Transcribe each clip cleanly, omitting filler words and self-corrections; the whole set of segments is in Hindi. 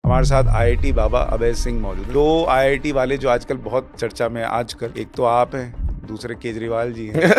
हमारे साथ आईआईटी बाबा अभय सिंह मौजूद हैं। दो आईआईटी वाले जो आजकल बहुत चर्चा में आजकल, एक तो आप हैं, दूसरे केजरीवाल जी हैं।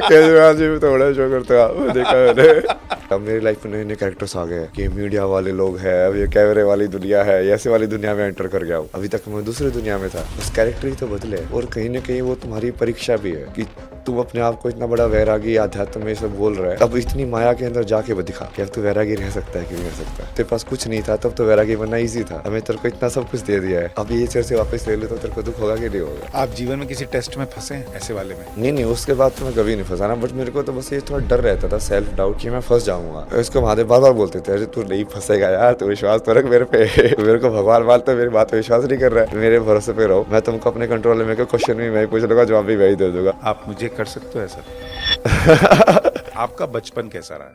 केजरीवाल जी भी तो बड़ा शो करते हैं, देखा मैंने। अब मेरी लाइफ में नए नए कैरेक्टर्स आ गए हैं कि मीडिया वाले लोग हैं, अब ये कैमरे वाली दुनिया है, ऐसे वाली दुनिया में एंटर कर गया हूँ। अभी तक मैं दूसरी दुनिया में था, बस कैरेक्टर ही तो बदले। और कहीं ना कहीं वो तुम्हारी परीक्षा भी है कि तुम अपने आप को इतना बड़ा वैरागी अध्यात्म में सब बोल रहा है, अब इतनी माया के अंदर जाके वो दिखा कि अब तो वैरागी रह सकता है कि नहीं रह सकता। तेरे पास कुछ नहीं था तब तो वैरागी बनना ईजी था, हमें तेरे को इतना सब कुछ दे दिया है, अब ये चीज से वापस ले ले तो तेरे को दुख होगा कि नहीं होगा। आप जीवन में किसी टेस्ट में फंसे हैं ऐसे वाले में? नहीं, उसके बाद तो मैं कभी नहीं फंसा ना, बट मेरे को तो बस ये थोड़ा डर रहता था, सेल्फ डाउट कि मैं फंस जाऊंगा। इसको महादेव बार बार बोलते थे, अरे तू नहीं फंसेगा यार, तू विश्वास तो रख मेरे पे। मेरे को भगवान मानता है, मेरी बात पे विश्वास नहीं कर रहा है, मेरे भरोसे पे रहो, मैं तुमको अपने कंट्रोल में, मेरे को क्वेश्चन भी मैं पूछ लूंगा, जवाब भी मैं ही दे दूंगा। आप मुझे कर सकते हो ऐसा? आपका बचपन कैसा रहा है?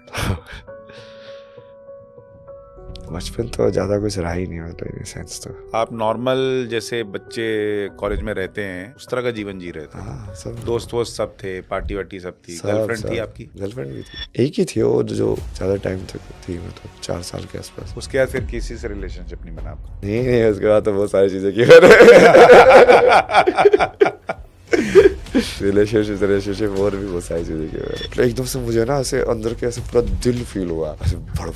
बचपन तो ज्यादा कुछ रहा ही नहीं, मतलब इन सेंस तो आप नॉर्मल जैसे बच्चे कॉलेज में रहते हैं उस तरह का जीवन जी रहे थे? हाँ, सब दोस्त वोस्त सब थे, पार्टी वार्टी सब थी, गर्लफ्रेंड थी आपकी? गर्लफ्रेंड भी थी, एक ही थी वो जो ज्यादा टाइम तक थी, मतलब 4 साल के आसपास। उसके बाद फिर किसी से रिलेशनशिप नहीं बना आपका? नहीं, उसके बाद तो बहुत सारी चीजें की रिलेशनशिप और भी बहुत सारी चीजें की। एकदम से मुझे ना ऐसे अंदर के ऐसे पूरा दिल फील हुआ, ऐसे भड़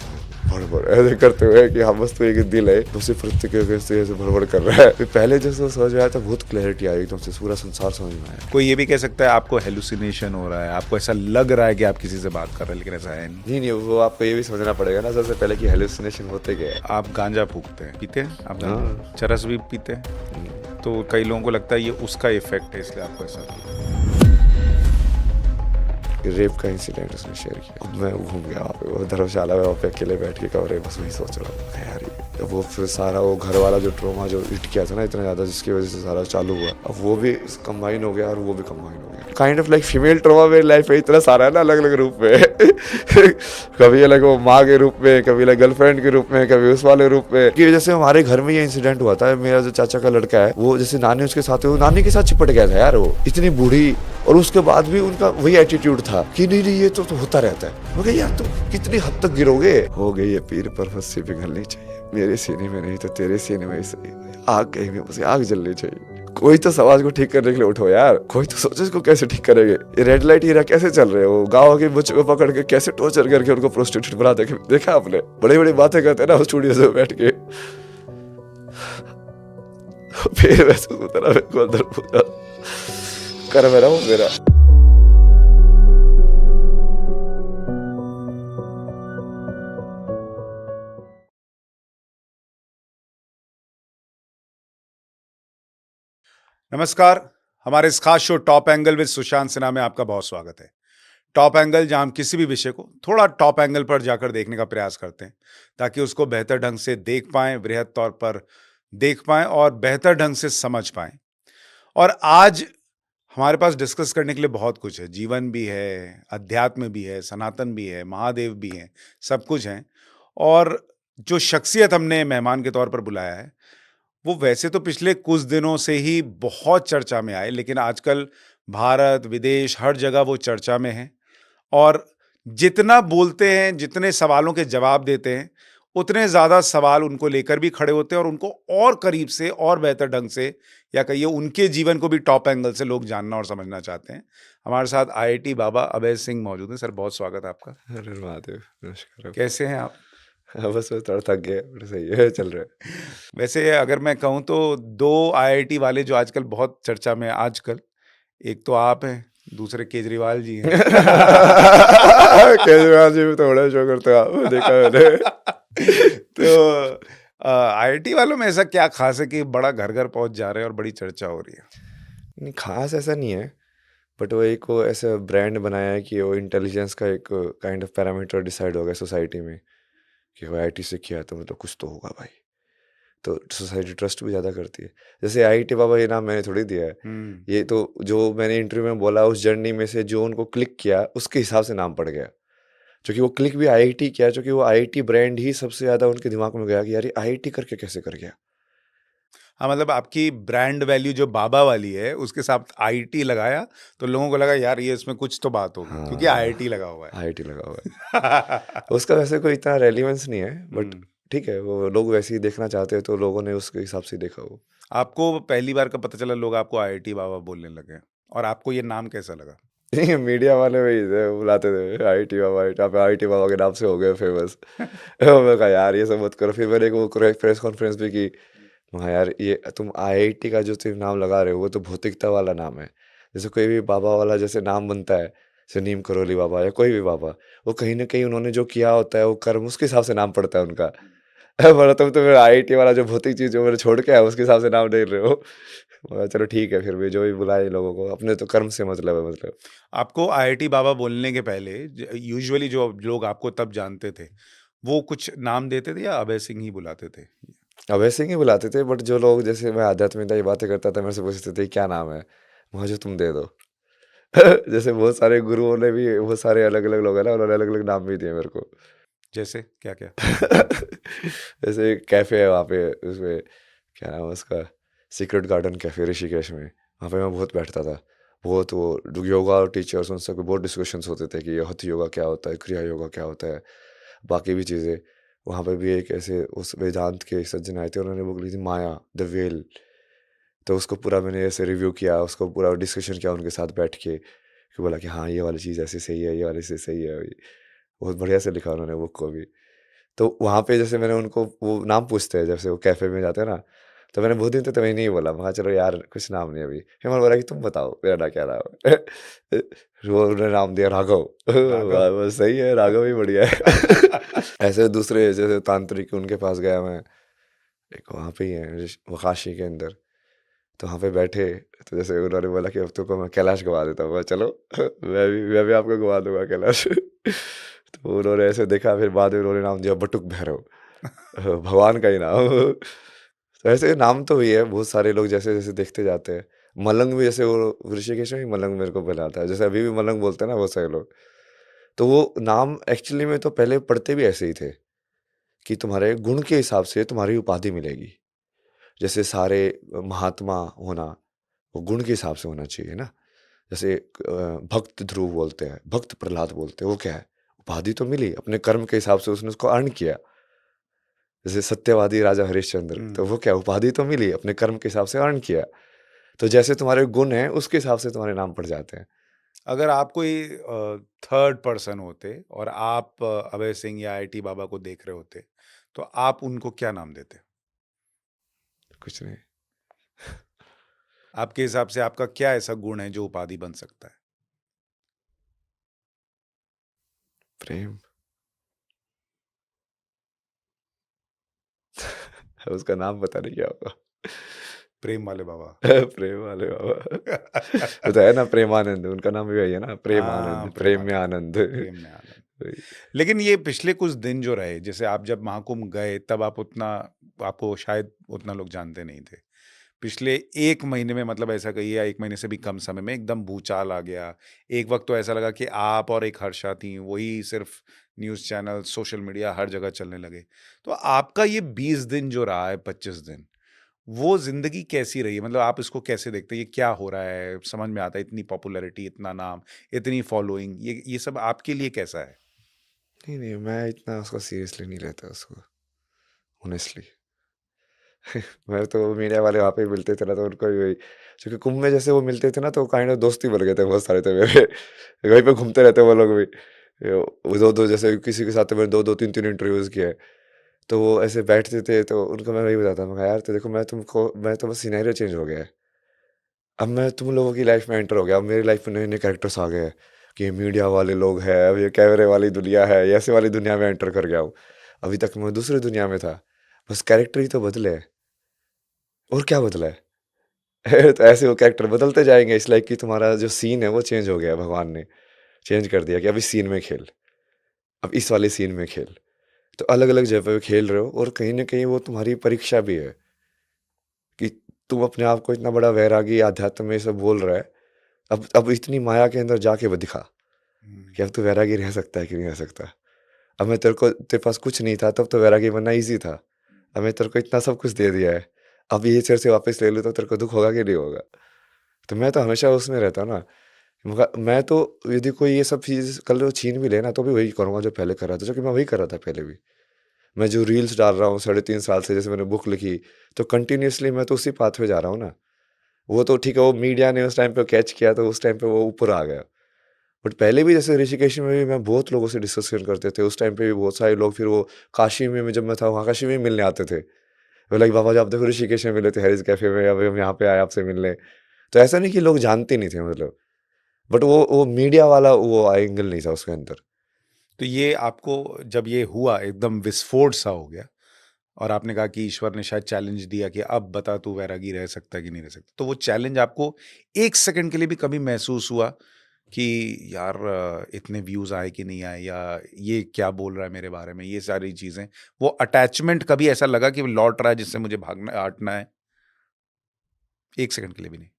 ऐसे करते हुए कि हाँ बस तो एक दिल है, दूसरे प्रत्येक ऐसे भड़बड़ कर रहा है। पहले जैसे समझ में आया था, बहुत क्लैरिटी आई, एकदम से पूरा संसार समझ में आया। कोई ये भी कह सकता है आपको हेलुसिनेशन हो रहा है, आपको ऐसा लग रहा है कि आप किसी से बात कर रहे हैं, लेकिन ऐसा है नहीं। नहीं, वो आपको ये भी समझना पड़ेगा ना सबसे पहले कि हेलुसिनेशन होते क्या है। आप गांजा फूकते हैं, पीते हैं आप गांजा? हाँ। चरस भी पीते हैं? तो कई लोगों को लगता है ये उसका इफेक्ट है, इसलिए आपको ऐसा लगता है। रेप का इंसिडेंट उसने शेयर किया, मैं घूम गया वहाँ पे, वो धर्मशाला में वहाँ पे अकेले बैठ के कमरे, बस वही सोच रहा हूँ यार, वो फिर सारा वो घर वाला जो ट्रोमा जो हिट किया था ना इतना ज्यादा, जिसकी वजह से सारा चालू हुआ, अब वो भी कंबाइन हो गया और वो भी कंबाइन हो गया। Kind of like female trauma मेरी लाइफ में इतना सारा है ना, अलग अलग रूप में। कभी अलग वो माँ के रूप में, कभी अलग गर्लफ्रेंड के रूप में, कभी उस वाले रूप में। कि जैसे हमारे घर में ये इंसिडेंट हुआ था, मेरा जो चाचा का लड़का है, वो जैसे नानी उसके साथ, वो नानी के साथ चिपट गया था यार, वो इतनी बूढ़ी, और उसके बाद भी उनका वही एटीट्यूड था कि नहीं ये तो होता रहता है। मैं कहा यार तुम कितनी हद तक गिरोगे। हो गई है पीर पर फंसी पिघलनी चाहिए, मेरे सीने में नहीं तो तेरे सीने में सही, आग गई में बस आग जलनी चाहिए। कोई तो समाज को ठीक करने के लिए उठो यार, कोई तो सोचो इसको कैसे ठीक करेंगे। ये रेड लाइट एरिया कैसे चल रहे हो, गाँव के बच्चों को पकड़ के कैसे टॉर्चर करके उनको प्रोस्टिट्यूट बना दे, देखा आपने? बड़ी बड़ी बातें करते हैं ना स्टूडियो से बैठ के। फिर वैसे होता ना, मेरे को अंदर पूरा कर मेरा वो मेरा। नमस्कार, हमारे इस खास show top angle with Sushant Sinha में आपका बहुत स्वागत है। टॉप एंगल, जहां हम किसी भी विषय को थोड़ा टॉप एंगल पर जाकर देखने का प्रयास करते हैं ताकि उसको बेहतर ढंग से देख पाएं, वृहद तौर पर देख पाएं और बेहतर ढंग से समझ पाएं। और आज हमारे पास डिस्कस करने के लिए बहुत कुछ है। जीवन भी है, अध्यात्म भी है, सनातन भी है, महादेव भी हैं, सब कुछ है। और जो शख्सियत हमने मेहमान के तौर पर बुलाया है, वो वैसे तो पिछले कुछ दिनों से ही बहुत चर्चा में आए, लेकिन आजकल भारत, विदेश, हर जगह वो चर्चा में है। और जितना बोलते हैं, जितने सवालों के जवाब देते हैं, उतने ज़्यादा सवाल उनको लेकर भी खड़े होते हैं और उनको और करीब से और बेहतर ढंग से, या कहिए उनके जीवन को भी टॉप एंगल से लोग जानना और समझना चाहते हैं। हमारे साथ आईआईटी बाबा अभय सिंह मौजूद हैं। सर, बहुत स्वागत है आपका। अरे महादेव, नमस्कार। कैसे हैं आप? बस थोड़ा थक गए, सही है, चल रहा है। वैसे अगर मैं कहूँ तो दो आईआईटी वाले जो आजकल बहुत चर्चा में आजकल, एक तो आप हैं, दूसरे केजरीवाल जी हैं। केजरीवाल जी भी तो बड़ा शो करते हैं, देखा मैंने। तो आईआईटी वालों में ऐसा क्या खास है कि बड़ा घर घर पहुंच जा रहे हैं और बड़ी चर्चा हो रही है? नहीं, खास ऐसा नहीं है, बट वो एक वो ऐसा ब्रांड बनाया है कि वो इंटेलिजेंस का एक काइंड ऑफ पैरामीटर डिसाइड हो गया सोसाइटी में कि वो आईटी से किया तो मतलब कुछ तो होगा भाई, तो सोसाइटी ट्रस्ट भी ज़्यादा करती है। जैसे आईआईटी बाबा ये नाम मैंने थोड़ी दिया है, ये तो जो मैंने इंटरव्यू में बोला उस जर्नी में से जो उनको क्लिक किया उसके हिसाब से नाम पड़ गया, जो कि वो क्लिक भी आईआईटी किया, जो कि वो आईआईटी ब्रांड ही सबसे ज़्यादा उनके दिमाग में गया कि यार ये आईआईटी करके कैसे कर गया। हाँ, मतलब आपकी ब्रांड वैल्यू जो बाबा वाली है उसके साथ आईटी लगाया तो लोगों को लगा यार ये इसमें कुछ तो बात होगी, क्योंकि आईआईटी लगा हुआ है। आईआईटी लगा हुआ है। उसका वैसे कोई इतना रेलिवेंस नहीं है, बट ठीक है, वो लोग वैसे ही देखना चाहते हैं तो लोगों ने उसके हिसाब से देखा वो। आपको पहली बार कब पता चला लोग आपको आईआईटी बाबा बोलने लगे? और आपको ये नाम कैसा लगा? ये मीडिया वाले वही थे, बुलाते थे आईटी बाबा, आप आईटी बाबा के नाम से हो गए फेमस। मैं कहा यार ये सब मत करो। फिर मैंने एक वो प्रेस कॉन्फ्रेंस भी की। मैं कहा यार ये तुम आईआईटी का जो तुम नाम लगा रहे हो वो तो भौतिकता वाला नाम है। जैसे कोई भी बाबा वाला जैसे नाम बनता है, जैसे नीम करोली बाबा या कोई भी बाबा, वो कहीं ना कहीं उन्होंने जो किया होता है वो कर्म, उसके हिसाब से नाम पड़ता है उनका। बोला तुम तो मेरा आईआईटी वाला जो भौतिक चीज जो मैंने छोड़ के आया उसके हिसाब से नाम दे रहे हो। बोला, चलो ठीक है, फिर भी जो भी बुलाए लोगों को, अपने तो कर्म से मतलब है मतलब। आपको आईआईटी बाबा बोलने के पहले यूजुअली जो लोग आपको तब जानते थे, वो कुछ नाम देते थे या अभय सिंह ही बुलाते थे? अब ऐसे ही बुलाते थे, बट जो लोग जैसे मैं आध्यात्मिकता की बातें करता था मेरे से पूछते थे क्या नाम है, मुझे तुम दे दो। जैसे बहुत सारे गुरुओं ने भी, बहुत सारे अलग अलग लोग हैं ना, उन्होंने अलग अलग नाम भी दिए मेरे को। जैसे क्या-क्या? जैसे कैफे है वहाँ पे, उसमें क्या नाम है उसका, सीक्रेट गार्डन कैफे ऋषिकेश में, वहाँ पे मैं बहुत बैठता था। बहुत वो योगा और टीचर्स उन सब के बहुत डिस्कशंस होते थे कि ये हठ योगा क्या होता है, क्रिया योगा क्या होता है, बाकी भी चीज़ें। वहाँ पे भी एक ऐसे उस वेदांत के सज्जन आए थे, उन्होंने बुक ली थी माया द वेल। तो उसको पूरा मैंने ऐसे रिव्यू किया, उसको पूरा डिस्कशन किया उनके साथ बैठ के, कि बोला कि हाँ ये वाली चीज़ ऐसे सही है, ये वाली चीज़ सही है। बहुत बढ़िया से लिखा उन्होंने बुक को भी। तो वहाँ पे जैसे मैंने उनको वो नाम पूछते हैं, जैसे वो कैफ़े में जाते हैं ना, तो मैंने बहुत दिन तक तो मैंने नहीं बोला। मैं कहा चलो यार कुछ नाम नहीं अभी। फिर मैंने बोला कि तुम बताओ मेरा ना क्या नाम है। वो उन्होंने नाम दिया राघव। राघव। बस सही है, राघव ही बढ़िया है। ऐसे दूसरे जैसे तांत्रिक उनके पास गया मैं, एक वहाँ पे ही है वो काशी के अंदर। तो वहाँ पे बैठे, तो जैसे उन्होंने बोला कि अब तुमको मैं कैलाश घुमा देता हूँ। मैं चलो मैं भी आपको घुमा दूंगा कैलाश। तो उन्होंने ऐसे देखा, फिर बाद में उन्होंने नाम दिया बटुक भैरव। भगवान का ही नाम। तो ऐसे नाम तो ही है बहुत सारे लोग जैसे जैसे देखते जाते हैं। मलंग भी, जैसे वो ऋषिकेश में ही मलंग मेरे को पहले आता है, जैसे अभी भी मलंग बोलते हैं ना बहुत सारे लोग। तो वो नाम एक्चुअली में तो पहले पढ़ते भी ऐसे ही थे कि तुम्हारे गुण के हिसाब से तुम्हारी उपाधि मिलेगी। जैसे सारे महात्मा होना वो गुण के हिसाब से होना चाहिए ना। जैसे भक्त ध्रुव बोलते हैं, भक्त प्रहलाद बोलते हैं, वो क्या है, उपाधि तो मिली अपने कर्म के हिसाब से, उसने उसको अर्न किया। जैसे सत्यवादी राजा हरिश्चंद्र, तो वो क्या, उपाधि तो मिली अपने कर्म के हिसाब से अर्न किया। तो जैसे तुम्हारे गुण हैं उसके हिसाब से तुम्हारे नाम पड़ जाते हैं। अगर आप कोई थर्ड पर्सन होते और आप अभय सिंह या आईआईटी बाबा को देख रहे होते, तो आप उनको क्या नाम देते? कुछ नहीं। आपके हिसाब से आपका क्या ऐसा गुण है जो उपाधि बन सकता है? प्रेम। उसका नाम पता नहीं क्या होगा। प्रेम वाले बाबा। प्रेम वाले बाबा। वो तो है ना प्रेमानंद, उनका नाम भी वही है ना, प्रेम हाँ, आनंद, प्रेम में प्रेमानंद। आनंद। प्रेम में आनंद। वही। लेकिन ये पिछले कुछ दिन जो रहे, जैसे आप जब महाकुंभ गए तब आप उतना, आपको शायद उतना लोग जानते नहीं थे। पिछले 1 महीने में, मतलब ऐसा कहिए, या 1 महीने से भी कम समय में एकदम भूचाल आ गया। एक वक़्त तो ऐसा लगा कि आप और एक हर्षा थीं, वही सिर्फ़ न्यूज़ चैनल, सोशल मीडिया हर जगह चलने लगे। तो आपका ये 20 दिन जो रहा है, 25 दिन, वो ज़िंदगी कैसी रही है? मतलब आप इसको कैसे देखते हैं? ये क्या हो रहा है? समझ में आता है, इतनी पॉपुलैरिटी, इतना नाम, इतनी फॉलोइंग, ये सब आपके लिए कैसा है? नहीं नहीं, मैं इतना उसको सीरियसली नहीं लेता उसको, ऑनेस्टली। मैं तो मीडिया वाले वहाँ पे मिलते थे ना, तो उनको भी वही, क्योंकि कुंभ में जैसे वो मिलते थे ना तो काइंड ऑफ दोस्ती बन गए थे बहुत सारे, तो मेरे वहीं पे घूमते रहते वो लोग भी। वो दो दो जैसे किसी के साथ तो मैंने दो दो तीन तीन इंटरव्यूज़ किए। तो वो ऐसे बैठते थे तो उनको मैं वही बताता, मैं कहा यार तो देखो मैं तो बस सिनेरियो चेंज हो गया है। अब मैं तुम लोगों की लाइफ में एंटर हो गया, अब मेरी लाइफ में नए नए कैरेक्टर्स आ गए हैं कि ये मीडिया वाले लोग हैं, अब ये कैमरे वाली दुनिया है, ये ऐसे वाली दुनिया में एंटर कर गया हूँ। अभी तक मैं दूसरी दुनिया में था, बस कैरेक्टर ही तो बदले हैं, और क्या बदला है। तो ऐसे वो कैरेक्टर बदलते जाएंगे, इस लाइक कि तुम्हारा जो सीन है वो चेंज हो गया, भगवान ने चेंज कर दिया कि अब इस सीन में खेल, अब इस वाले सीन में खेल। तो अलग अलग जगह पे खेल रहे हो, और कहीं ना कहीं वो तुम्हारी परीक्षा भी है कि तुम अपने आप को इतना बड़ा वैरागी अध्यात्म में सब बोल रहा है, अब इतनी माया के अंदर जाके वो दिखा हुँ। कि अब तो वैरागी रह सकता है कि नहीं रह सकता। अब मैं तेरे पास कुछ नहीं था तब तो वैरागी बनना ईजी था, अब मैं तेरे को इतना सब कुछ दे दिया है, अब ये तेरे से वापस ले लूँ तो तेरे को दुख होगा कि नहीं होगा। तो मैं तो हमेशा उसमें रहता हूँ ना। मैं तो यदि कोई ये सब चीज़ कल वो छीन भी ले ना तो भी वही करूँगा जो पहले कर रहा था, जो कि मैं वही कर रहा था पहले भी। मैं जो रील्स डाल रहा हूँ 3.5 साल से, जैसे मैंने बुक लिखी, तो कंटिन्यूअसली मैं तो उसी पाथ पे जा रहा हूँ ना। वो तो ठीक है, वो मीडिया ने उस टाइम पे कैच किया तो उस टाइम पे वो ऊपर आ गया। बट पहले भी जैसे ऋषिकेश में भी मैं बहुत लोगों से डिस्कशन करते थे, उस टाइम पे भी बहुत सारे लोग, फिर वो काशी में जब मैं था वहाँ काशी में मिलने आते थे, बोला कि बाबा जी आप देखो ऋषिकेश में मिले थे हैरिस कैफे में, अभी हम यहाँ पे आए आपसे मिलने। तो ऐसा नहीं कि लोग जानते नहीं थे मतलब, बट वो मीडिया वाला वो एंगल नहीं था उसके अंदर। तो ये आपको जब ये हुआ एकदम विस्फोट सा हो गया और आपने कहा कि ईश्वर ने शायद चैलेंज दिया कि अब बता तू वैरागी रह सकता है कि नहीं रह सकता, तो वो चैलेंज आपको एक सेकंड के लिए भी कभी महसूस हुआ कि यार इतने व्यूज आए कि नहीं आए, या ये क्या बोल रहा है मेरे बारे में, ये सारी चीजें, वो अटैचमेंट कभी ऐसा लगा कि वो लौट रहा है जिससे मुझे भागना हटना है? एक सेकंड के लिए भी नहीं?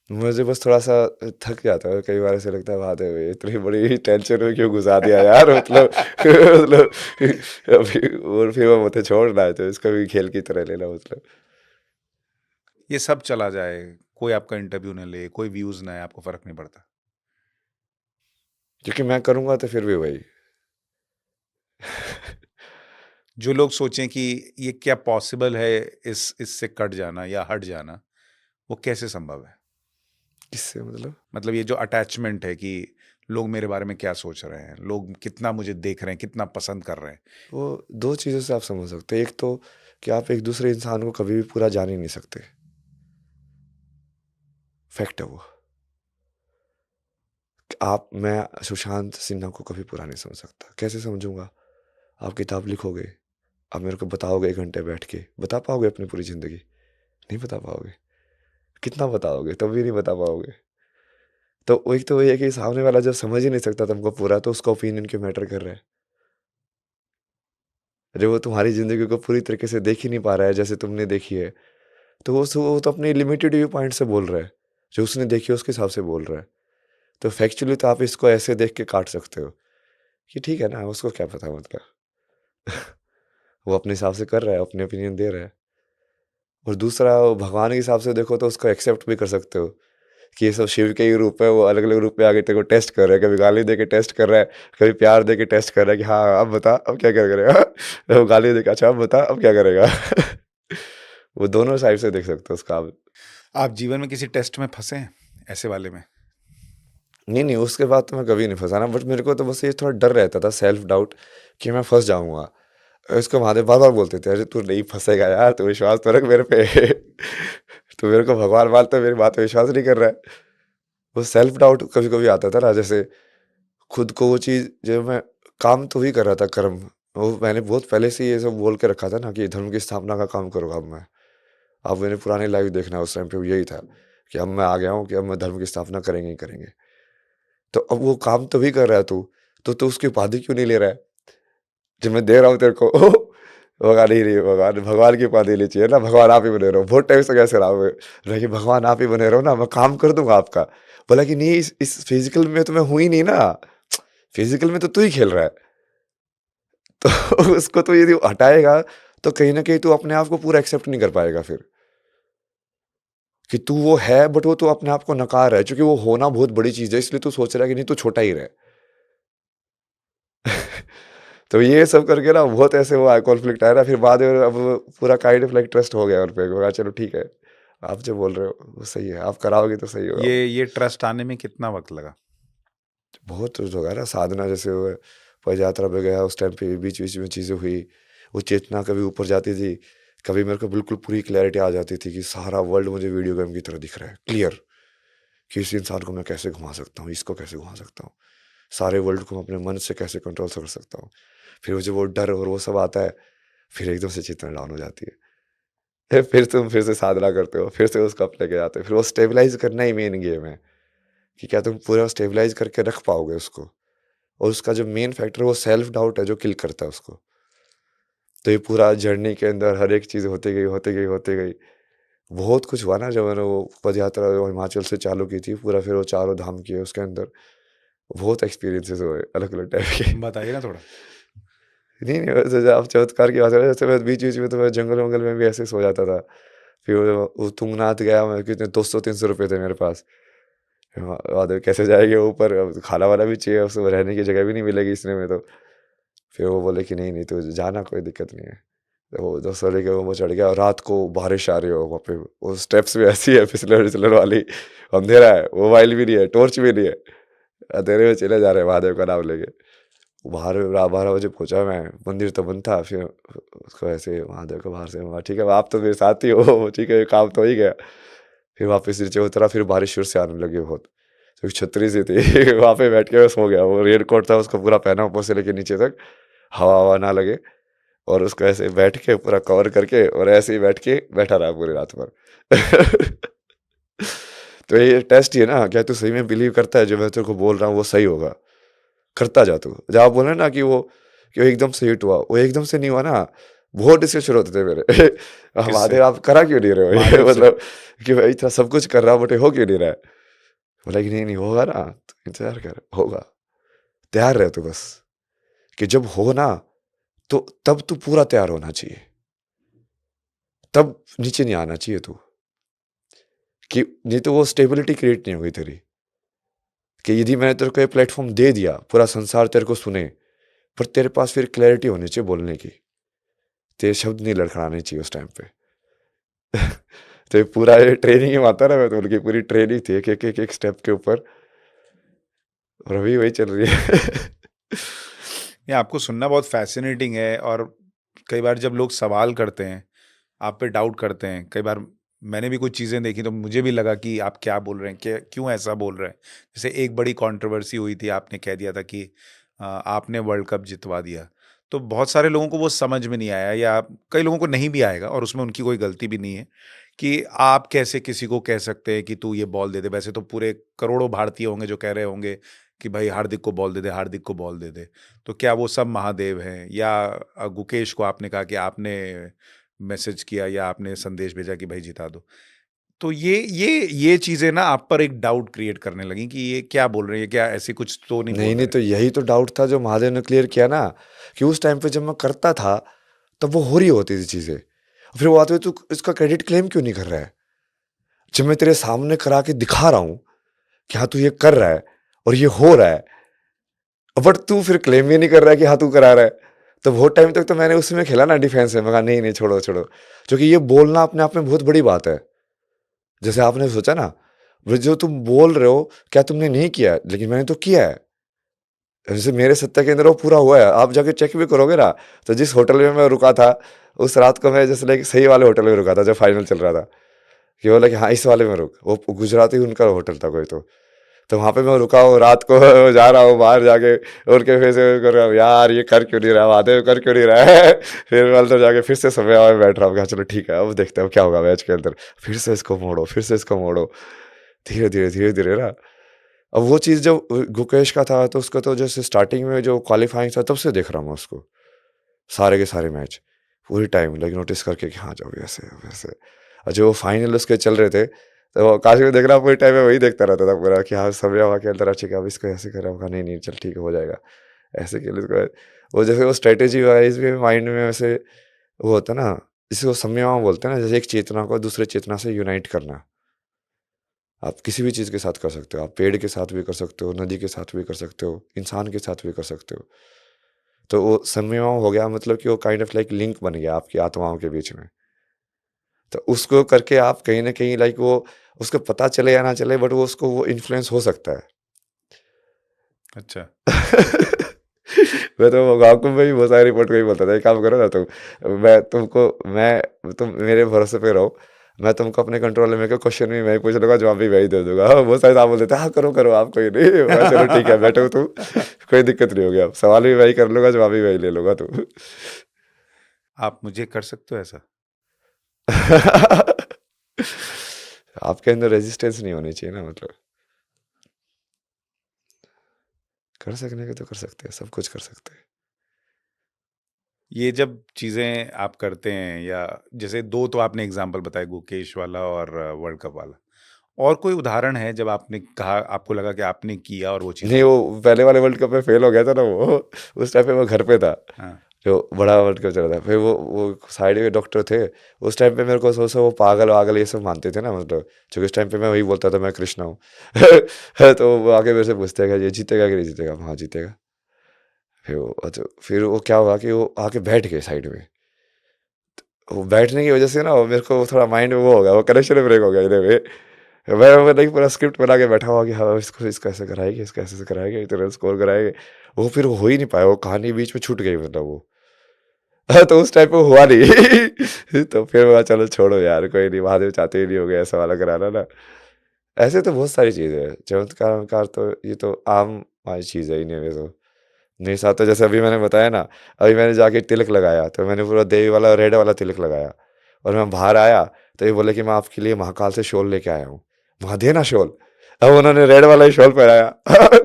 मुझे बस थोड़ा-सा थक जाता है, कई बार ऐसा लगता है बात है इतनी बड़ी टेंशन में क्यों घुसा दिया यार मतलब मतलब अभी, और फिर वो मुझे छोड़ना है तो इसको भी खेल की तरह लेना मतलब। ये सब चला जाए, कोई आपका इंटरव्यू न ले, कोई व्यूज ना आए, आपको फर्क नहीं पड़ता? क्योंकि मैं करूँगा तो फिर भी वही। जो लोग सोचें कि ये क्या पॉसिबल है इससे कट जाना या हट जाना, वो कैसे संभव है? किससे मतलब? मतलब ये जो अटैचमेंट है कि लोग मेरे बारे में क्या सोच रहे हैं, लोग कितना मुझे देख रहे हैं, कितना पसंद कर रहे हैं। वो 2 चीज़ों से आप समझ सकते हैं। एक तो कि आप एक दूसरे इंसान को कभी भी पूरा जान ही नहीं सकते। फैक्ट है वो। मैं सुशांत सिन्हा को कभी पूरा नहीं समझ सकता। कैसे समझूँगा? आप किताब लिखोगे, आप मेरे को बताओगे 1 घंटे बैठ के, बता पाओगे अपनी पूरी ज़िंदगी? नहीं बता पाओगे। कितना बताओगे? तब भी नहीं बता पाओगे। तो एक तो वही है कि सामने वाला जब समझ ही नहीं सकता तुमको पूरा, तो उसका ओपिनियन क्यों मैटर कर रहा है? जब वो तुम्हारी ज़िंदगी को पूरी तरीके से देख ही नहीं पा रहा है जैसे तुमने देखी है, तो वो तो अपने लिमिटेड व्यू पॉइंट से बोल रहा है। जो उसने देखी है उसके हिसाब से बोल रहा है। तो फैक्चुअली तो आप इसको ऐसे देख के काट सकते हो कि ठीक है ना, उसको क्या पता मतलब। वो अपने हिसाब से कर रहा है, अपने ओपिनियन दे रहा है। और दूसरा, वो भगवान के हिसाब से देखो तो उसको एक्सेप्ट भी कर सकते हो कि ये सब शिव के ही रूप है, वो अलग-अलग रूप में आके तेरे को टेस्ट कर रहा है। कभी गाली दे के टेस्ट कर रहा है, कभी प्यार दे के टेस्ट कर रहा है कि हाँ, अब बता अब क्या-क्या करेगा? वो गाली दे के अच्छा अब बता अब क्या करेगा? वो दोनों साइड से देख सकते हो उसका आप। आप जीवन में किसी टेस्ट में फंसे हैं ऐसे वाले में? नहीं, नहीं, उसके बाद तो मैं कभी नहीं फँसा ना, बट मेरे को तो बस ये थोड़ा डर रहता था, सेल्फ डाउट, कि मैं फँस जाऊँगा। इसको महादेव बार-बार बोलते थे, "अरे! तू नहीं फँसेगा यार, तू विश्वास तो रख मेरे पे।" तू मेरे को भगवान मानता है, मेरी बात पे विश्वास नहीं कर रहा है। वो सेल्फ डाउट कभी-कभी आता था ना, जैसे खुद को वो चीज़, जब मैं काम तो भी कर रहा था कर्म, वो मैंने बहुत पहले से ये सब बोल के रखा था ना कि धर्म की स्थापना का काम करूँगा अब मैं। अब मैंने पुरानी लाइफ़ देखना, उस टाइम पे यही था कि अब मैं आ गया हूँ कि अब मैं धर्म की स्थापना करेंगे ही करेंगे। तो अब वो काम तो भी कर रहा है तू, तो तू उसकी उपाधि क्यों नहीं ले रहा है? जो मैं दे रहा हूँ तेरे को भगवान ही नहीं, भगवान भगवान की उपाधि लेनी चाहिए ना, भगवान आप ही बने रहो। बहुत टाइम से कैसे रहा हूँ मैं, रही भगवान आप ही बने रहो ना, मैं काम कर दूँगा आपका। बोला कि नहीं, इस फिज़िकल में तो मैं हूँ ही नहीं ना, फिज़िकल में तो तू ही खेल रहा है। तो उसको तो यदि हटाएगा, तो कहीं न कहीं तू अपने आप को पूरा एक्सेप्ट नहीं कर पाएगा फिर। कि तू वो है, बट वो तू अपने आप को नकार रहा है, क्योंकि वो होना बहुत बड़ी चीज़ है, इसलिए तू सोच रहा है कि नहीं तू छोटा ही रहे। तो ये सब करके ना बहुत ऐसे वो कॉन्फ्लिक्ट आया ना, फिर बाद में अब पूरा काइंड ऑफ लाइक ट्रस्ट हो गया उन पे, बोला चलो ठीक है, आप जो बोल रहे हो वो सही है, आप कराओगे तो सही होगा। ये ट्रस्ट आने में कितना वक्त लगा? बहुत कुछ होगा ना, साधना जैसे वो पद यात्रा पे गया, उस टाइम पे बीच-बीच में चीज़ें हुई, वो चेतना कभी ऊपर जाती थी, कभी मेरे को बिल्कुल पूरी क्लैरिटी आ जाती थी कि सारा वर्ल्ड मुझे वीडियो गेम की तरह दिख रहा है, क्लियर, कि इस इंसान को मैं कैसे घुमा सकता हूँ, इसको कैसे घुमा सकता हूँ, सारे वर्ल्ड को मैं अपने मन से कैसे कंट्रोल कर सकता हूँ। फिर मुझे वो डर और वो सब आता है, फिर एकदम से चेतना डाउन हो जाती है। फिर तुम फिर से साधना करते हो, फिर से उसको अप लेके जाते हो, फिर वो स्टेबलाइज़ करना ही मेन गेम है, कि क्या तुम पूरा स्टेबलाइज़ करके रख पाओगे उसको। और उसका जो मेन फैक्टर है वो सेल्फ डाउट है जो किल करता है उसको। तो ये पूरा जर्नी के अंदर हर एक चीज़ होती गई, होती गई, होती गई। बहुत कुछ हुआ ना, जब मैंने वो पद यात्रा जो हिमाचल से चालू की थी, पूरा फिर वो चारों धाम किए उसके अंदर, बहुत एक्सपीरियंसेस हुए अलग-अलग टाइप के। बताइए ना थोड़ा। नहीं, नहीं, वैसे जो आप चमत्कार की बात कर रहे हैं, जैसे मैं बीच-बीच में तो मैं जंगल-वंगल में भी ऐसे ही सो जाता था। फिर वो तुंगनाथ गया मैं, कितने 200-300 रुपए थे मेरे पास। फिर बाद में कैसे जाएँगे ऊपर, अब खाना-वाना भी चाहिए, उसमें रहने की जगह भी नहीं मिलेगी इतने में तो। फिर वो बोले कि नहीं नहीं तू जाना, कोई दिक्कत नहीं है। तो वो 200 लेके वो चढ़ गया, और रात को बारिश आ रही हो वहाँ पे, वो स्टेप्स भी ऐसी है फिसलन फिसलन वाली, अंधेरा है, मोबाइल भी नहीं है, टॉर्च भी नहीं है, अंधेरे में चले जा रहे हैं महादेव का नाम लेके। बाहर 12 बजे पहुंचा मैं, मंदिर तो बंद था। फिर उसको ऐसे महादेव को बाहर से, ठीक है आप तो मेरे साथ ही हो, ठीक है काम तो हो ही गया। फिर वापस नीचे उतरा, फिर बारिश शुरू से आने लगी बहुत, तो छतरी सी थी वहाँ पे बैठ के मैं सो गया। वो रेन कोट था उसको पूरा पहना ऊपर से लेके नीचे तक, हवा हवा ना लगे, और उसको ऐसे बैठ के पूरा कवर करके, और ऐसे ही बैठ के बैठा रहा पूरी रात भर तो ये टेस्ट ही है ना, क्या तू सही में बिलीव करता है जो मैं तेरे को बोल रहा हूँ वो सही होगा? करता जा तू। जब आप बोले ना कि वो एकदम से हिट हुआ, वो एकदम से नहीं हुआ ना, बहुत डिस्कशन होते थे मेरे किससे? महादेव आप करा क्यों नहीं रहे हो ये महादेव से? मतलब कि भाई इतना सब कुछ कर रहा बट हो क्यों नहीं रहा है? बोला कि नहीं नहीं होगा ना, तो इंतजार कर, होगा, तैयार रह तू बस, कि जब हो ना तो तब तू पूरा तैयार होना चाहिए, तब नीचे नहीं आना चाहिए तू, कि नहीं तो वो स्टेबिलिटी क्रिएट नहीं होगी तेरी। कि यदि मैंने तेरे को ये प्लेटफॉर्म दे दिया, पूरा संसार तेरे को सुने, पर तेरे पास फिर क्लैरिटी होनी चाहिए बोलने की, तेरे शब्द नहीं लड़खड़ाने चाहिए उस टाइम पे तो ये पूरा ये ट्रेनिंग ही माता ना, मैं तो उनकी पूरी ट्रेनिंग थी एक एक एक एक स्टेप के ऊपर, और अभी वही चल रही है ये आपको सुनना बहुत फैसिनेटिंग है। और कई बार जब लोग सवाल करते हैं, आप पे डाउट करते हैं, कई बार मैंने भी कुछ चीज़ें देखी तो मुझे भी लगा कि आप क्या बोल रहे हैं, क्यों ऐसा बोल रहे हैं। जैसे एक बड़ी कंट्रोवर्सी हुई थी, आपने कह दिया था कि आपने वर्ल्ड कप जितवा दिया। तो बहुत सारे लोगों को वो समझ में नहीं आया, या कई लोगों को नहीं भी आएगा, और उसमें उनकी कोई गलती भी नहीं है कि आप कैसे किसी को कह सकते हैं कि तू ये बॉल दे दे। वैसे तो पूरे करोड़ों भारतीय होंगे जो कह रहे होंगे कि भाई हार्दिक को बॉल दे दे, हार्दिक को बॉल दे दे। तो क्या वो सब महादेव हैं, या गुकेश को आपने कहा कि आपने मैसेज किया या आपने संदेश भेजा कि भाई जिता दो? तो ये चीज़ें ना आप पर एक डाउट क्रिएट करने लगी कि ये क्या बोल रहे हैं, ये क्या ऐसी कुछ तो नहीं नहीं बोल नहीं, रहे? तो यही तो डाउट था जो महादेव ने क्लियर किया ना, कि उस टाइम पे जब मैं करता था तब वो हो रही होती थी चीजें, फिर वो आते हुए तू इसका क्रेडिट क्लेम क्यों नहीं कर रहा है, जब मैं तेरे सामने करा के दिखा रहा हूं कि हाँ तू ये कर रहा है और ये हो रहा है, बट तू फिर क्लेम भी नहीं कर रहा है कि हाँ तू करा रहा है। तो बहुत टाइम तक तो मैंने उसमें खेला ना डिफेंस में, मैं कहा नहीं नहीं छोड़ो छोड़ो, क्योंकि ये बोलना अपने आप में बहुत बड़ी बात है। जैसे आपने सोचा ना, वो जो तुम बोल रहे हो क्या तुमने नहीं किया है, लेकिन मैंने तो किया है। जैसे मेरे सत्ता के अंदर वो पूरा हुआ है, आप जाके चेक भी करोगे ना, तो जिस होटल में मैं रुका था उस रात को, मैं जैसे लाइक सही वाले होटल में रुका था जब फाइनल चल रहा था, कि बोला कि हाँ इस वाले में रुक, वो गुजराती उनका होटल था कोई, तो वहाँ पे मैं रुका हूँ रात को जा रहा हूँ बाहर जाके, उनके फेस कर रहा हूँ यार ये कर क्यों नहीं रहा, महादेव कर क्यों नहीं रहा है फिर मैं अंदर जाके फिर से समय में बैठ रहा हूँ, कहा चलो ठीक है अब देखते हैं क्या होगा मैच के अंदर, फिर से इसको मोड़ो फिर से इसको मोड़ो, धीरे धीरे ना। अब वो चीज़ जब गुकेश का था तो उसका तो जैसे स्टार्टिंग में जो क्वालिफाइंग था तब से देख रहा हूँ मैं उसको, सारे के सारे मैच पूरी टाइम लाइक नोटिस करके कि हाँ जाओ वैसे वैसे। और जो फाइनल उसके चल रहे थे तो काशी में देख रहा पूरे टाइम में वही देखता रहता था पूरा, कि हाँ समय वहाँ के अंदर अच्छे, अब इसको ऐसे कर रहा हूँ, नहीं नहीं चल ठीक है हो जाएगा, ऐसे खेल इसको। वो जैसे वो स्ट्रेटेजी वाइज भी माइंड में वैसे वो होता ना, जिसको संयम बोलते हैं ना, जैसे एक चेतना को दूसरे चेतना से यूनाइट करना। आप किसी भी चीज़ के साथ कर सकते हो, आप पेड़ के साथ भी कर सकते हो, नदी के साथ भी कर सकते हो, इंसान के साथ भी कर सकते हो। तो वो संयम हो गया, मतलब कि वो काइंड ऑफ लाइक लिंक बन गया आपकी आत्माओं के बीच में। तो उसको करके आप कहीं न कहीं लाइक वो उसको पता चले या ना चले, बट वो उसको वो इन्फ्लुएंस हो सकता है। अच्छा। मैं तो गाँव में भी बहुत सारी रिपोर्ट को ही बोलता था, एक काम करो ना तुम मेरे भरोसे पे रहो, मैं तुमको अपने कंट्रोल में लेके क्वेश्चन भी मैं ही पूछ लूँगा, जवाब भी मैं ही दे दूँगा। बहुत सारे साहब बोल देते हैं हाँ करो करो आप कोई नहीं, मैं चलो ठीक है बैठो तुम, कोई दिक्कत नहीं होगी, अब सवाल भी मैं ही कर लूँगा, जवाब भी मैं ही ले लूँगा तुम। आप मुझे कर सकते हो ऐसा? आपके अंदर रेजिस्टेंस नहीं होनी चाहिए ना, मतलब कर सकने के तो कर सकते हैं, सब कुछ कर सकते हैं। ये जब चीज़ें आप करते हैं, या जैसे 2 तो आपने एग्ज़ाम्पल बताए, गुकेश वाला और वर्ल्ड कप वाला। और कोई उदाहरण है जब आपने कहा, आपको लगा कि आपने किया और वो चीज़ नहीं, हुई? वो पहले वाले वर्ल्ड कप में फेल हो गया था ना वो, उस टाइम पे मैं घर पे था, हाँ। जो बड़ा वर्ल्ड कप चल रहा था। फिर वो साइड में डॉक्टर थे, उस टाइम पे मेरे को सोचा वो पागल वागल ये सब मानते थे ना, मतलब क्योंकि उस टाइम पे मैं वही बोलता था मैं कृष्णा हूँ तो वो आके मेरे से पूछते हैं कि ये जीतेगा कि नहीं जीतेगा, हाँ जीतेगा। फिर वो क्या हुआ कि वो आके बैठ गए साइड में। वो बैठने की वजह से ना वो मेरे को थोड़ा माइंड में वो हो गया, वो कनेक्शन ब्रेक हो गया इधर में। मैं नहीं पूरा स्क्रिप्ट बना के बैठा हुआ कि हाँ इसको इसको ऐसे कराएंगे, इसको ऐसे कराएंगे, इतना स्कोर कराएंगे। वो फिर हो ही नहीं पाया, वो कहानी बीच में छूट गई, मतलब वो तो उस टाइप पे हुआ नहीं। तो फिर मैं चलो छोड़ो यार, कोई नहीं, महादेव चाहते ही नहीं हो गया ऐसा वाला कराना ना। ऐसे तो बहुत सारी चीज़ें हैं, चमत्कार वमत्कार तो ये तो आम वाली चीज़ है इन्हीं में तो। मेरे साथ तो जैसे अभी मैंने बताया ना, अभी मैंने जाके तिलक लगाया तो मैंने पूरा देवी वाला रेड वाला तिलक लगाया, और मैं बाहर आया तो ये बोले कि मैं आपके लिए महाकाल से शॉल लेके आया हूँ, वहाँ देना शॉल। अब उन्होंने रेड वाला ही शॉल पहनाया।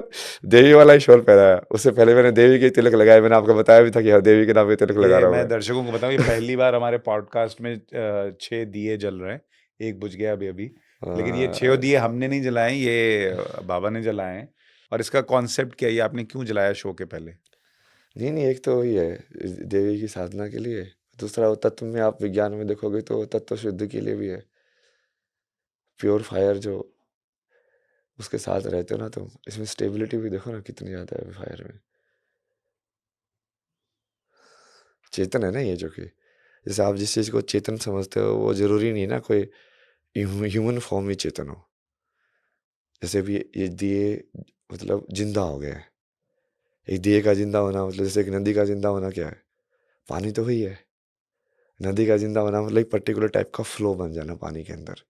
देवी वाला ही शॉल पहनाया। उससे पहले मैंने देवी के तिलक लगाया, मैंने आपको बताया भी था कि हाँ देवी के नाम पे तिलक लगा ये रहा हूँ मैं मैं। दर्शकों को बताऊं, ये पहली बार हमारे पॉडकास्ट में 6 दिए जल रहे हैं। एक बुझ गया अभी अभी, लेकिन ये 6 दिए हमने नहीं जलाए, ये बाबा ने जलाए हैं। और इसका कॉन्सेप्ट क्या है, ये आपने क्यों जलाया शो के पहले? नहीं नहीं, एक तो वही है देवी की साधना के लिए, दूसरा वो तत्व में आप विज्ञान में देखोगे तो वो तत्व शुद्ध के लिए भी है। प्योर फायर जो उसके साथ रहते हो ना तुम, इसमें स्टेबिलिटी भी देखो ना कितनी ज़्यादा है फायर में। चेतन है ना ये, जो कि जैसे आप जिस चीज़ को चेतन समझते हो वो ज़रूरी नहीं ना कोई ह्यूमन फॉर्म में चेतन हो। जैसे भी ये दिए मतलब जिंदा हो गया है, एक दिए का जिंदा होना मतलब जैसे एक नदी का जिंदा होना क्या है, पानी तो वही है। नदी का जिंदा होना मतलब एक पर्टिकुलर टाइप का फ्लो बन जाना पानी के अंदर,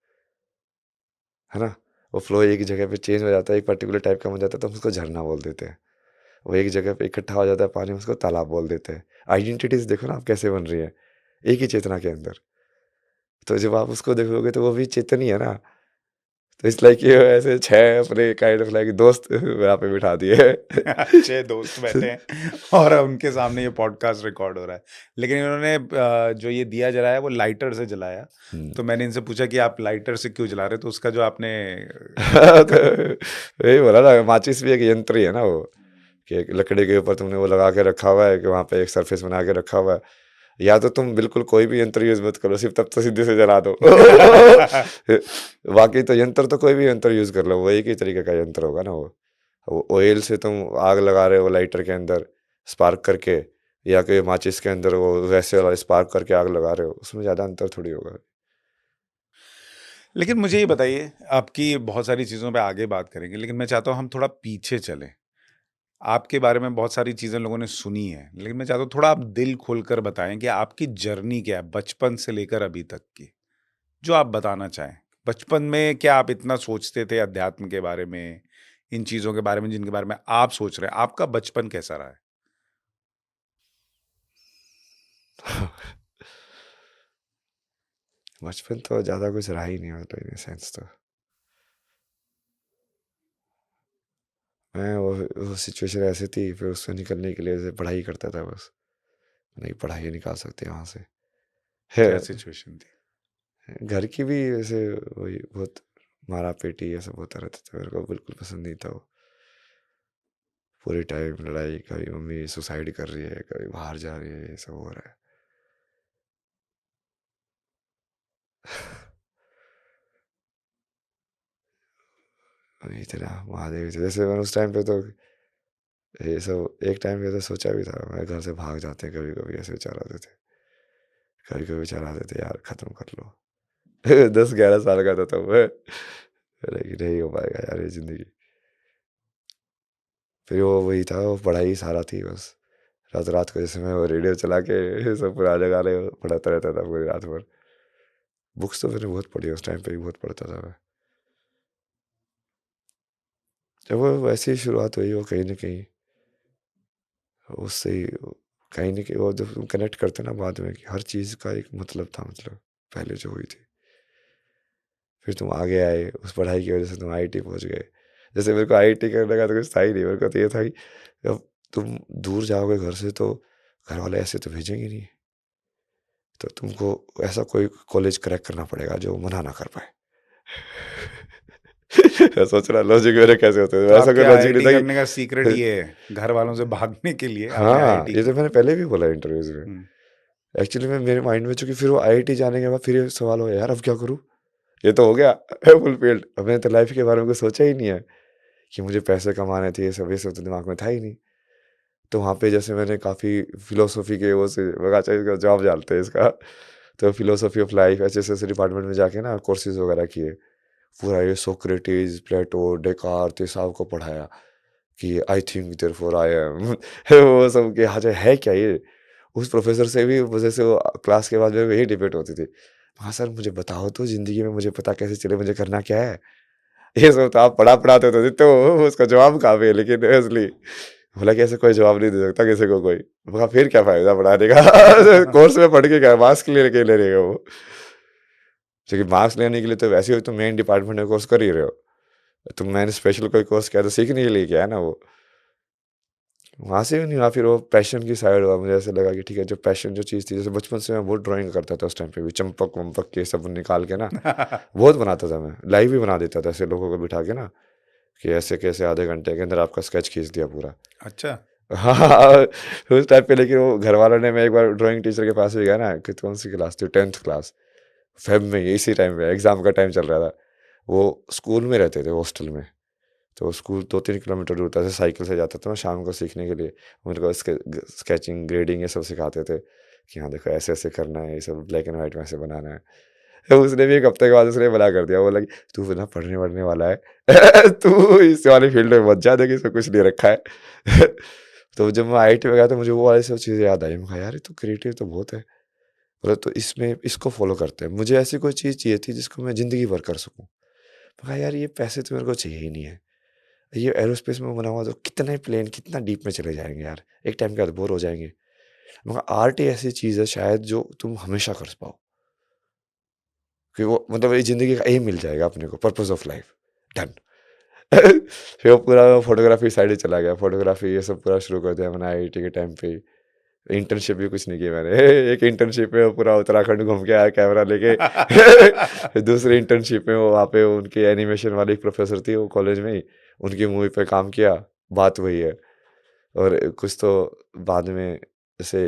है ना। वो फ्लो एक जगह पे चेंज हो जाता है, एक पर्टिकुलर टाइप का बन जाता है तो हम उसको झरना बोल देते हैं। वो एक जगह पे इकट्ठा हो जाता है पानी, उसको तालाब बोल देते हैं। आइडेंटिटीज देखो ना आप कैसे बन रही है एक ही चेतना के अंदर। तो जब आप उसको देखोगे तो वो भी चेतन ही है ना। तो इस लाइक ये ऐसे छह अपने काइंड ऑफ लाइक दोस्त यहाँ पे बिठा दिए। 6 दोस्त बैठे हैं और उनके सामने ये पॉडकास्ट रिकॉर्ड हो रहा है। लेकिन इन्होंने जो ये दिया जलाया वो लाइटर से जलाया। तो मैंने इनसे पूछा कि आप लाइटर से क्यों जला रहे, तो उसका जो आपने तो वही बोला ना, माचिस भी एक यंत्र ही है ना वो, कि एक लकड़ी के ऊपर तुमने वो लगा के रखा हुआ है कि वहाँ पे एक सरफेस बना के रखा हुआ है। या तो तुम बिल्कुल कोई भी यंत्र यूज मत करो, सिर्फ तब तो सीधे से जला दो। बाकी तो यंत्र तो कोई भी यंत्र यूज कर लो, वो एक ही तरीके का यंत्र होगा ना वो ऑयल से तुम आग लगा रहे हो लाइटर के अंदर स्पार्क करके, या कोई माचिस के अंदर वो वैसे वाला स्पार्क करके आग लगा रहे हो, उसमें ज़्यादा अंतर थोड़ी होगा। लेकिन मुझे ये बताइए, आपकी बहुत सारी चीज़ों पे आगे बात करेंगे, लेकिन मैं चाहता हूँ हम थोड़ा पीछे चलें। आपके बारे में बहुत सारी चीज़ें लोगों ने सुनी हैं, लेकिन मैं चाहता हूँ थोड़ा आप दिल खोलकर बताएँ कि आपकी जर्नी क्या है, बचपन से लेकर अभी तक की, जो आप बताना चाहें। बचपन में क्या आप इतना सोचते थे अध्यात्म के बारे में, इन चीज़ों के बारे में जिनके बारे में आप सोच रहे हैं, आपका बचपन कैसा रहा है? बचपन तो ज़्यादा कुछ रहा ही नहीं मतलब इन सेंस तो। मैं वो सिचुएशन ऐसी थी, फिर उससे निकलने के लिए ऐसे पढ़ाई करता था बस, नहीं पढ़ाई निकाल सकते यहाँ से। क्या है, सिचुएशन थी? घर की भी ऐसे वही बहुत मारा पेटी ये सब होता रहता था, मेरे को बिल्कुल पसंद नहीं था वो। पूरी टाइम लड़ाई, कभी मम्मी सुसाइड कर रही है, कभी बाहर जा रही है, ये सब हो रहा है। इतना महादेव जैसे मैं उस टाइम पे तो ये सब एक टाइम पे तो सोचा भी था मैं घर से भाग जाते, कभी कभी ऐसे विचार आते थे, कभी कभी विचार आते थे यार खत्म कर लो। 10-11 साल का था तब मैं, लेकिन नहीं हो पाएगा यार ये जिंदगी। फिर वो वही था, वो पढ़ाई सारा थी बस। रात रात को जैसे मैं वो रेडियो चला के ये सब पुराने गाने पढ़ाता रहता था पूरी रात भर। बुक्स तो मैंने बहुत पढ़ी उस टाइम पे, भी बहुत पढ़ता था मैं। जब वो वैसे ही शुरुआत हुई वो कहीं ना कहीं उससे ही कहीं ना कहीं वो जब तुम कनेक्ट करते ना बाद में कि हर चीज़ का एक मतलब था, मतलब पहले जो हुई थी। फिर तुम आगे आए उस पढ़ाई की वजह से, तुम आईआईटी पहुंच गए। जैसे मेरे को आईआईटी करने का तो कुछ था ही नहीं, मेरे को तो ये था कि अब तुम दूर जाओगे घर से तो घर वाले ऐसे तो भेजेंगे नहीं, तो तुमको ऐसा कोई कॉलेज क्रैक करना पड़ेगा जो मना ना कर पाए। मैं सोच रहा लॉजिक मेरे कैसे होते हैं, तो ऐसा आपके कोई लॉजिक नहीं आईआईटी था करने का सीक्रेट कि ये है, घर वालों से भागने के लिए आपने हाँ आईआईटी ये तो की? मैंने पहले भी बोला इंटरव्यूज में। हुँ। एक्चुअली में मेरे माइंड में चूंकि फिर वो आईआईटी जाने के बाद फिर ये सवाल हो यार अब क्या करूँ, ये तो हो गया फुलफिल्ड, अब मैंने तो लाइफ के बारे में कुछ सोचा ही नहीं है कि मुझे पैसे कमाने थे, ये सब तो दिमाग में था ही नहीं। तो वहाँ पे जैसे मैंने काफ़ी फ़िलोसॉफ़ी के वो से मगा चाहिए इसका जवाब जानते हैं इसका। तो फ़िलोसॉफ़ी ऑफ लाइफ़ ऐसे-ऐसे डिपार्टमेंट में जाके ना कोर्सेज़ वगैरह किए। पूरा ये सोक्रेटिस, प्लेटो, डेकार्त ये सबको पढ़ाया कि I think therefore I am वो सब कि हाँ, जो है क्या ये? उस प्रोफ़ेसर से भी वजह से वो क्लास के बाद में यही डिबेट होती थी। हाँ, सर मुझे बताओ तो ज़िंदगी में मुझे पता कैसे चले मुझे करना क्या है? ये सब तो आप पढ़ाते तो देते हो उसका जवाब कहाँ पे है लेकिन असली बोला कि ऐसे कोई जवाब नहीं दे सकता किसी को कोई। मैं कहा फिर क्या फ़ायदा पढ़ाने का कोर्स में पढ़ के क्या मार्क्स के लिए रहेगा वो। क्योंकि मार्क्स लेने के लिए तो वैसे ही तुम मेन डिपार्टमेंट में कोर्स कर ही रहे हो। तो मैंने स्पेशल कोई कोर्स किया तो सीखने के लिए किया है ना वो। वहाँ से भी नहीं हुआ फिर वो पैशन की साइड हुआ मुझे ऐसा लगा कि ठीक है जो पैशन जो चीज़ थी जैसे बचपन से मैं बहुत ड्राइंग करता था उस टाइम पे भी चंपक-वंपक के सब निकाल के ना बहुत बनाता था मैं। लाइव भी बना देता था ऐसे लोगों को बिठा के ना कि ऐसे कैसे आधे घंटे के अंदर आपका स्केच खींच दिया पूरा। अच्छा। हाँ, उस टाइम पे लेकिन वो घरवालों ने मैं एक बार ड्राइंग टीचर के पास भी गया ना कि कौन सी क्लास थी 10th क्लास फ़ेब में ही इसी टाइम पे एग्ज़ाम का टाइम चल रहा था। वो स्कूल में रहते थे हॉस्टल में। तो स्कूल 2-3 किलोमीटर दूर था, ऐसे साइकिल से जाता था मैं शाम को सीखने के लिए। मेरे को स्केचिंग, ग्रेडिंग ये सब सिखाते थे कि हाँ देखो ऐसे-ऐसे करना है, ये सब ब्लैक एंड व्हाइट में ऐसे बनाना है। तो उसने भी 1 हफ्ते के बाद उसने मना कर दिया, बोला कि तू ना पढ़ने-वढ़ने वाला है, तू इस वाली फील्ड में मत जा, देख इसमें कुछ नहीं रखा है। तो जब मैं आईआईटी में गया तो मुझे वो वाली सब चीज़ें याद आई। मैं कहा यार ये तो क्रिएटिव तो बहुत है। बोला तो इसमें इसको फ़ॉलो करते हैं। मुझे ऐसी कोई चीज़ चाहिए थी जिसको मैं ज़िंदगी भर कर सकूँ। मैं कहा यार ये पैसे तो मेरे को चाहिए ही नहीं है। ये एरोस्पेस में बना हुआ तो कितने प्लेन कितना डीप में चले जाएँगे यार, एक टाइम के बाद बोर हो जाएँगे। मगर आर्ट ही ऐसी चीज़ है शायद जो तुम हमेशा कर पाओ, कि वो मतलब ये ज़िंदगी का एम मिल जाएगा अपने को, पर्पस ऑफ लाइफ, डन। फिर वो पूरा फ़ोटोग्राफ़ी साइड ही चला गया, फ़ोटोग्राफ़ी ये सब पूरा शुरू कर दिया मैंने आईआईटी के टाइम पे ही। इंटर्नशिप भी कुछ नहीं की मैंने। एक इंटर्नशिप में वो पूरा उत्तराखंड घूम के आया कैमरा लेके। फिर दूसरी इंटर्नशिप में वो वहाँ पे उनकी एनिमेशन वाली एक प्रोफ़ेसर थी वो कॉलेज में ही, उनकी मूवी पे काम किया, बात वही है। और कुछ तो बाद में जैसे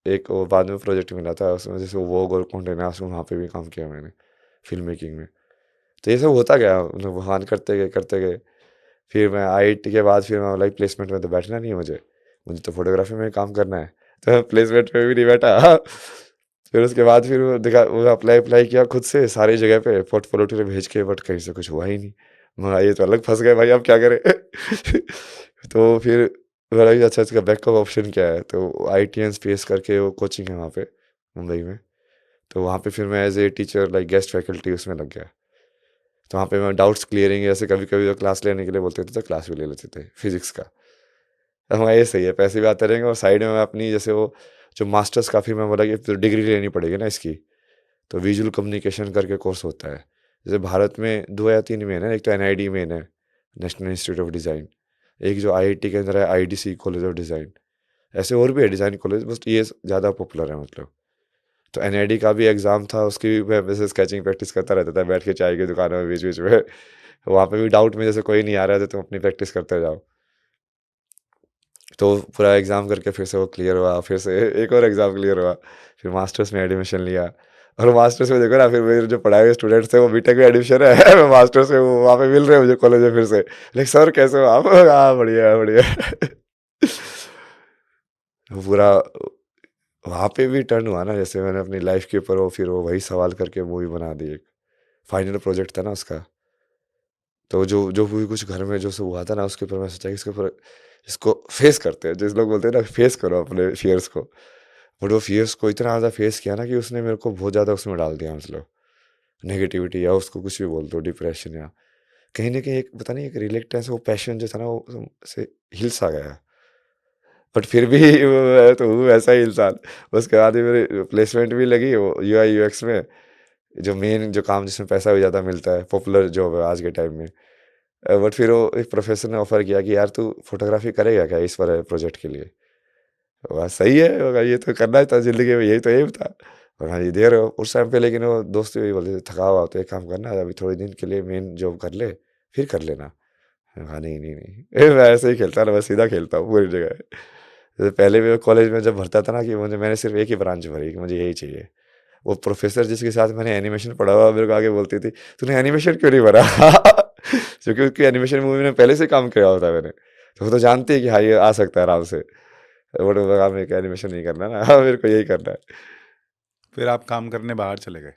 एक वो बाद में प्रोजेक्ट मिला था उसमें जैसे वोग और कंटे नास वहाँ पे भी काम किया मैंने फ़िल्म मेकिंग में। तो ये सब होता गया मतलब वहाँ करते गए। फिर मैं आईआईटी के बाद फिर मैं लाइक प्लेसमेंट में तो बैठना नहीं है मुझे, मुझे तो फ़ोटोग्राफ़ी में काम करना है। तो मैं प्लेसमेंट में भी नहीं बैठा। फिर उसके बाद फिर वो देखा वो अप्लाई किया खुद से सारी जगह पे पोर्टफोलियो भेज के बट कहीं से कुछ हुआ ही नहीं। मैं ये तो अलग फँस गए भाई अब क्या करें? तो फिर बोला कि अच्छा इसका बैकअप ऑप्शन क्या है? तो आईटीएन स्पेस करके वो कोचिंग है वहाँ पे मुंबई में। तो वहाँ पे फिर मैं as a teacher like guest faculty उसमें लग गया। तो वहाँ पे मैं डाउट्स क्लियरिंग ऐसे कभी-कभी तो क्लास लेने के लिए बोलते थे तो क्लास भी ले लेते थे फिज़िक्स का। हाँ, ये सही है पैसे भी आते रहेंगे और साइड में मैं अपनी जैसे वो जो मास्टर्स का फिर मैं बोला कि फिर डिग्री लेनी पड़ेगी ना इसकी। तो विजुअल कम्युनिकेशन करके कोर्स होता है। जैसे भारत में 2 या 3 मेन है, एक तो एनआईडी मेन है, नेशनल इंस्टीट्यूट ऑफ डिज़ाइन। एक जो आईआईटी के अंदर है आईडीसी कॉलेज ऑफ डिज़ाइन। ऐसे और भी है डिज़ाइन कॉलेज बस ये ज़्यादा पॉपुलर है मतलब। तो एनआईडी का भी एग्ज़ाम था उसकी भी मैं वैसे स्केचिंग प्रैक्टिस करता रहता था बैठ के चाय की दुकानों में बीच-बीच में। वहाँ पे भी डाउट में जैसे कोई नहीं आ रहा है तो तुम अपनी प्रैक्टिस करते जाओ। तो पूरा एग्ज़ाम करके फिर से वो क्लियर हुआ, फिर से एक और एग्ज़ाम क्लियर हुआ, फिर मास्टर्स में एडमिशन लिया और मास्टर्स में देखो ना फिर मेरे जो पढ़ाए हुए स्टूडेंट्स थे वो बीटेक में एडमिशन है मैं मास्टर्स में वहाँ पे मिल रहे हैं मुझे कॉलेज में फिर से। लाइक सर कैसे हो आप? हाँ, बढ़िया, बढ़िया। वो पूरा वहाँ पे भी टर्न हुआ ना जैसे मैंने अपनी लाइफ़ के ऊपर वो फिर वो वही सवाल करके मूवी बना दी एक, फाइनल प्रोजेक्ट था ना उसका। तो जो जो भी कुछ घर में जो सब हुआ था ना उसके ऊपर मैं सोचा कि इसके ऊपर इसको फेस करते हैं जैसे लोग बोलते हैं ना फेस करो अपने फियर्स को। बट वो फियर्स को इतना ज़्यादा फेस किया ना कि उसने मेरे को बहुत ज़्यादा उसमें डाल दिया मतलब नेगेटिविटी या उसको कुछ भी बोल दो डिप्रेशन या कहीं ना कहीं एक पता नहीं एक रिलेक्टेंस वो पैशन जो था ना वो से हिल सा गया। बट फिर भी मैं तो हूँ वैसा ही इंसान। उसके बाद ही मेरी प्लेसमेंट भी लगी वो यूआई यूएक्स में जो मेन जो काम जिसमें पैसा भी ज़्यादा मिलता है पॉपुलर जॉब है आज के टाइम में। बट फिर वो एक प्रोफेसर ने ऑफ़र किया कि यार तू फ़ोटोग्राफ़ी करेगा क्या इस वाले प्रोजेक्ट के लिए? वाह! सही है मगर ये तो करना ही था ज़िंदगी में यही तो एम था। और हाँ, ये दे रहे हो उस टाइम पे लेकिन वो दोस्त भी बोलते थे थका हुआ तो एक काम करना अभी थोड़े दिन के लिए मेन जॉब कर ले, फिर कर लेना। मैंने कहा नहीं, नहीं, नहीं। मैं ऐसे ही खेलता ना मैं सीधा खेलता हूँ पूरी जगह। जैसे पहले भी मैं कॉलेज में जब भरता था ना कि मुझे मैंने सिर्फ़ एक ही ब्रांच भरी कि मुझे यही चाहिए। वो प्रोफ़ेसर जिसके साथ मैंने एनिमेशन पढ़ा हुआ मेरे को आके बोलती थी, "तूने एनिमेशन क्यों नहीं भरा?" क्योंकि उसकी एनिमेशन मूवी में पहले से काम किया होता है मैंने। तो वो तो जानती है कि हाँ, ये आ सकता है आराम से। बट वो कहा मेरे को एनिमेशन नहीं करना ना, मेरे को यही करना फिर आप काम करने बाहर चले गए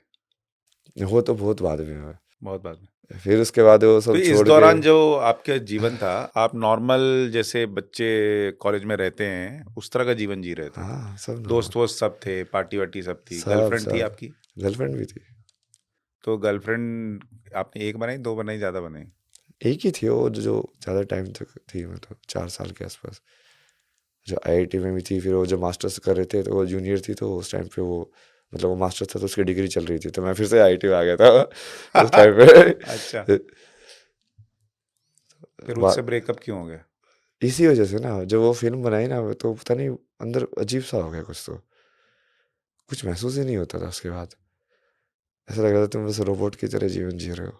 है। वो तो बहुत बाद में हुआ। बहुत बाद में। फिर उसके बाद वो तो सब इस छोड़ के, दौरान जो आपका जीवन था, आप नॉर्मल जैसे बच्चे कॉलेज में रहते हैं उस तरह का जीवन जी रहे थे? हाँ सब दोस्त वोस्त सब थे, पार्टी वार्टी सब थी, सब गर्लफ्रेंड थी सब आपकी? गर्लफ्रेंड भी थी। तो गर्लफ्रेंड आपने एक बनाई, दो बनाई, ज्यादा बनाई? एक ही थी वो, जो ज़्यादा टाइम तक थी, मतलब 4 साल के आसपास। जो आईआईटी में भी थी, फिर वो जब मास्टर्स कर रहे थे तो वो जूनियर थी, तो उस टाइम पे वो, मतलब वो मास्टर्स था तो उसकी डिग्री चल रही थी, तो मैं फिर से आईआईटी में आ गया था उस टाइम अच्छा, पे। फिर बा- उससे ब्रेकअप क्यों हो गया? इसी वजह से ना, जब वो फिल्म बनाई ना, तो पता नहीं अंदर अजीब सा हो गया कुछ, तो कुछ महसूस ही नहीं होता था उसके बाद। ऐसा लग रहा था तुम बस रोबोट की तरह जीवन जी रहे हो,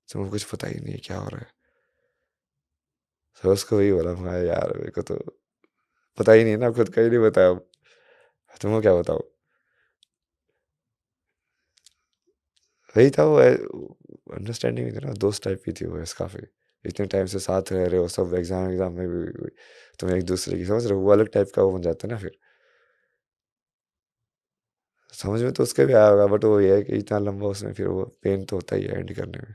तुमको कुछ पता ही नहीं है क्या हो रहा है। तो उसको वही बोला, मैं यार मेरे को तो पता ही नहीं है ना, खुद का ही नहीं बताया, अब तुमको क्या बताओ। वही था वो, अंडरस्टैंडिंग थी ना, दोस्त टाइप की थी वो, ऐसे काफ़ी। इतने टाइम से साथ रह रहे हो, सब एग्जाम एग्जाम में भी तुम एक दूसरे की समझ रहे हो, वो अलग टाइप का वो बन जाता है ना फिर। समझ में तो उसके भी आया होगा, बट वो ये है कि इतना लंबा उसमें फिर वो पेन तो होता ही है एंड करने में।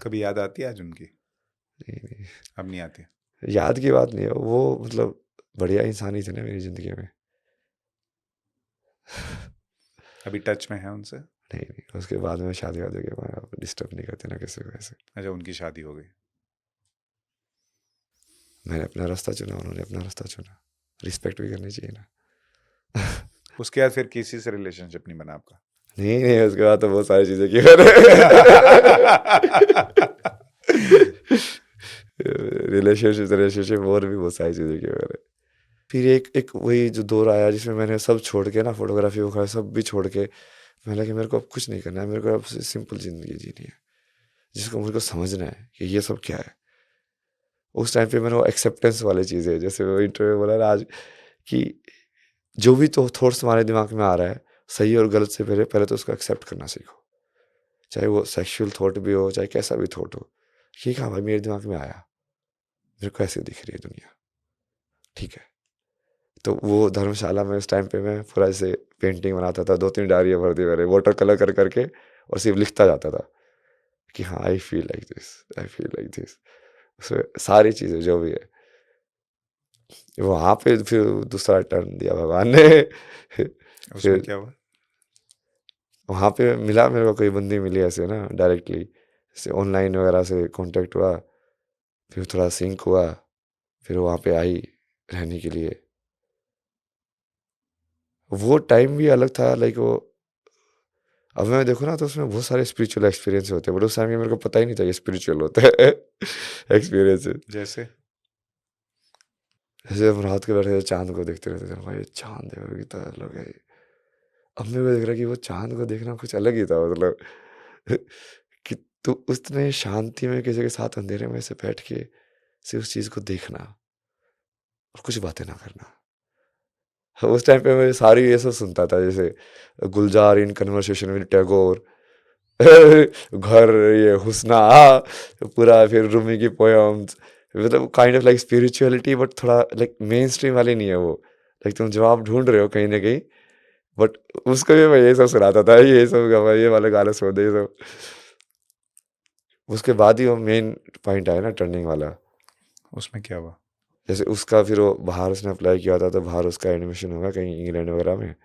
कभी याद आती है आज उनकी? नहीं नहीं, अब नहीं आती? याद की बात नहीं है वो, मतलब बढ़िया इंसान ही थे ना मेरी ज़िंदगी में। अभी टच में है उनसे? नहीं नहीं, उसके बाद में शादी वादी के बाद डिस्टर्ब नहीं करते ना किसी को ऐसे। अच्छा, उनकी शादी हो गई? मैंने अपना रास्ता चुना, उन्होंने अपना रास्ता चुना, रिस्पेक्ट भी करनी चाहिए ना। उसके बाद फिर किसी से रिलेशनशिप नहीं बना आपका? नहीं नहीं, उसके बाद तो बहुत सारी चीज़ें की मैंने। रिलेशनशिप रिलेशनशिप और भी बहुत सारी चीज़ें की मैंने। फिर एक एक वही जो दौर आया जिसमें मैंने सब छोड़ के ना, फोटोग्राफी वगैरह सब भी छोड़ के, मैंने कि मेरे को अब कुछ नहीं करना है, मेरे को अब सिंपल ज़िंदगी जीनी है, जिसको मेरे को समझना है कि ये सब क्या है। उस टाइम पे मैंने वो एक्सेप्टेंस वाली चीज़ें, जैसे वो इंटरव्यू में बोला ना आज, कि जो भी तो थॉट्स तुम्हारे दिमाग में आ रहा है, सही और गलत से पहले पहले तो उसको एक्सेप्ट करना सीखो। चाहे वो सेक्सुअल थॉट भी हो, चाहे कैसा भी थॉट हो, ठीक है भाई मेरे दिमाग में आया, मेरे को ऐसे दिख रही है दुनिया, ठीक है। तो वो धर्मशाला में उस टाइम पे मैं पूरा ऐसे पेंटिंग बनाता था, 2-3 डायरियाँ भर दी मैंने वाटर कलर कर करके, और सिर्फ लिखता जाता था कि हाँ I feel like this, I feel like this. उसमें सारी चीज़ें जो भी है, वहाँ पे फिर दूसरा टर्न दिया भगवान ने। उसमें फिर क्या हुआ? वहाँ पे मिला, मेरे को कोई बंदी मिली ऐसे ना डायरेक्टली, जैसे ऑनलाइन वगैरह से कांटेक्ट हुआ, फिर थोड़ा सिंक हुआ, फिर वहाँ पे आई रहने के लिए। वो टाइम भी अलग था, लाइक वो, अब मैं देखूँ ना तो उसमें बहुत सारे स्पिरिचुअल एक्सपीरियंस होते हैं, बट उस टाइम में मेरे को पता ही नहीं था ये स्पिरिचुअल होता है एक्सपीरियंस। जैसे? जैसे हम रात के बैठे थे, चांद को देखते रहते थे, भाई चांद देखो कितना अलग है। अब मेरे को देख रहा कि वो चांद को देखना कुछ अलग ही था, मतलब कि तू उतने शांति में किसी के साथ अंधेरे में से बैठ के सिर्फ उस चीज़ को देखना और कुछ बातें ना करना। उस टाइम पे मैं सारी ये सब सुनता था, जैसे गुलजार इन कन्वर्सेशन विद टैगोर, घर, ये हुस्ना, पूरा फिर रूमी की पोयम्स, मतलब kind of like spirituality, but थोड़ा लाइक मेन स्ट्रीम वाली नहीं है वो, लाइक तुम जवाब ढूंढ रहे हो कहीं ना कहीं, बट उसको भी मैं ये सब सुनाता था, ये सब ये वाले गाने सुन दे, ये सब। उसके बाद ही वो मेन पॉइंट आया ना, टर्निंग वाला। उसमें क्या हुआ? जैसे उसका फिर वो बाहर उसने अप्लाई किया था, तो बाहर उसका एडमिशन होगा कहीं इंग्लैंड वगैरह में।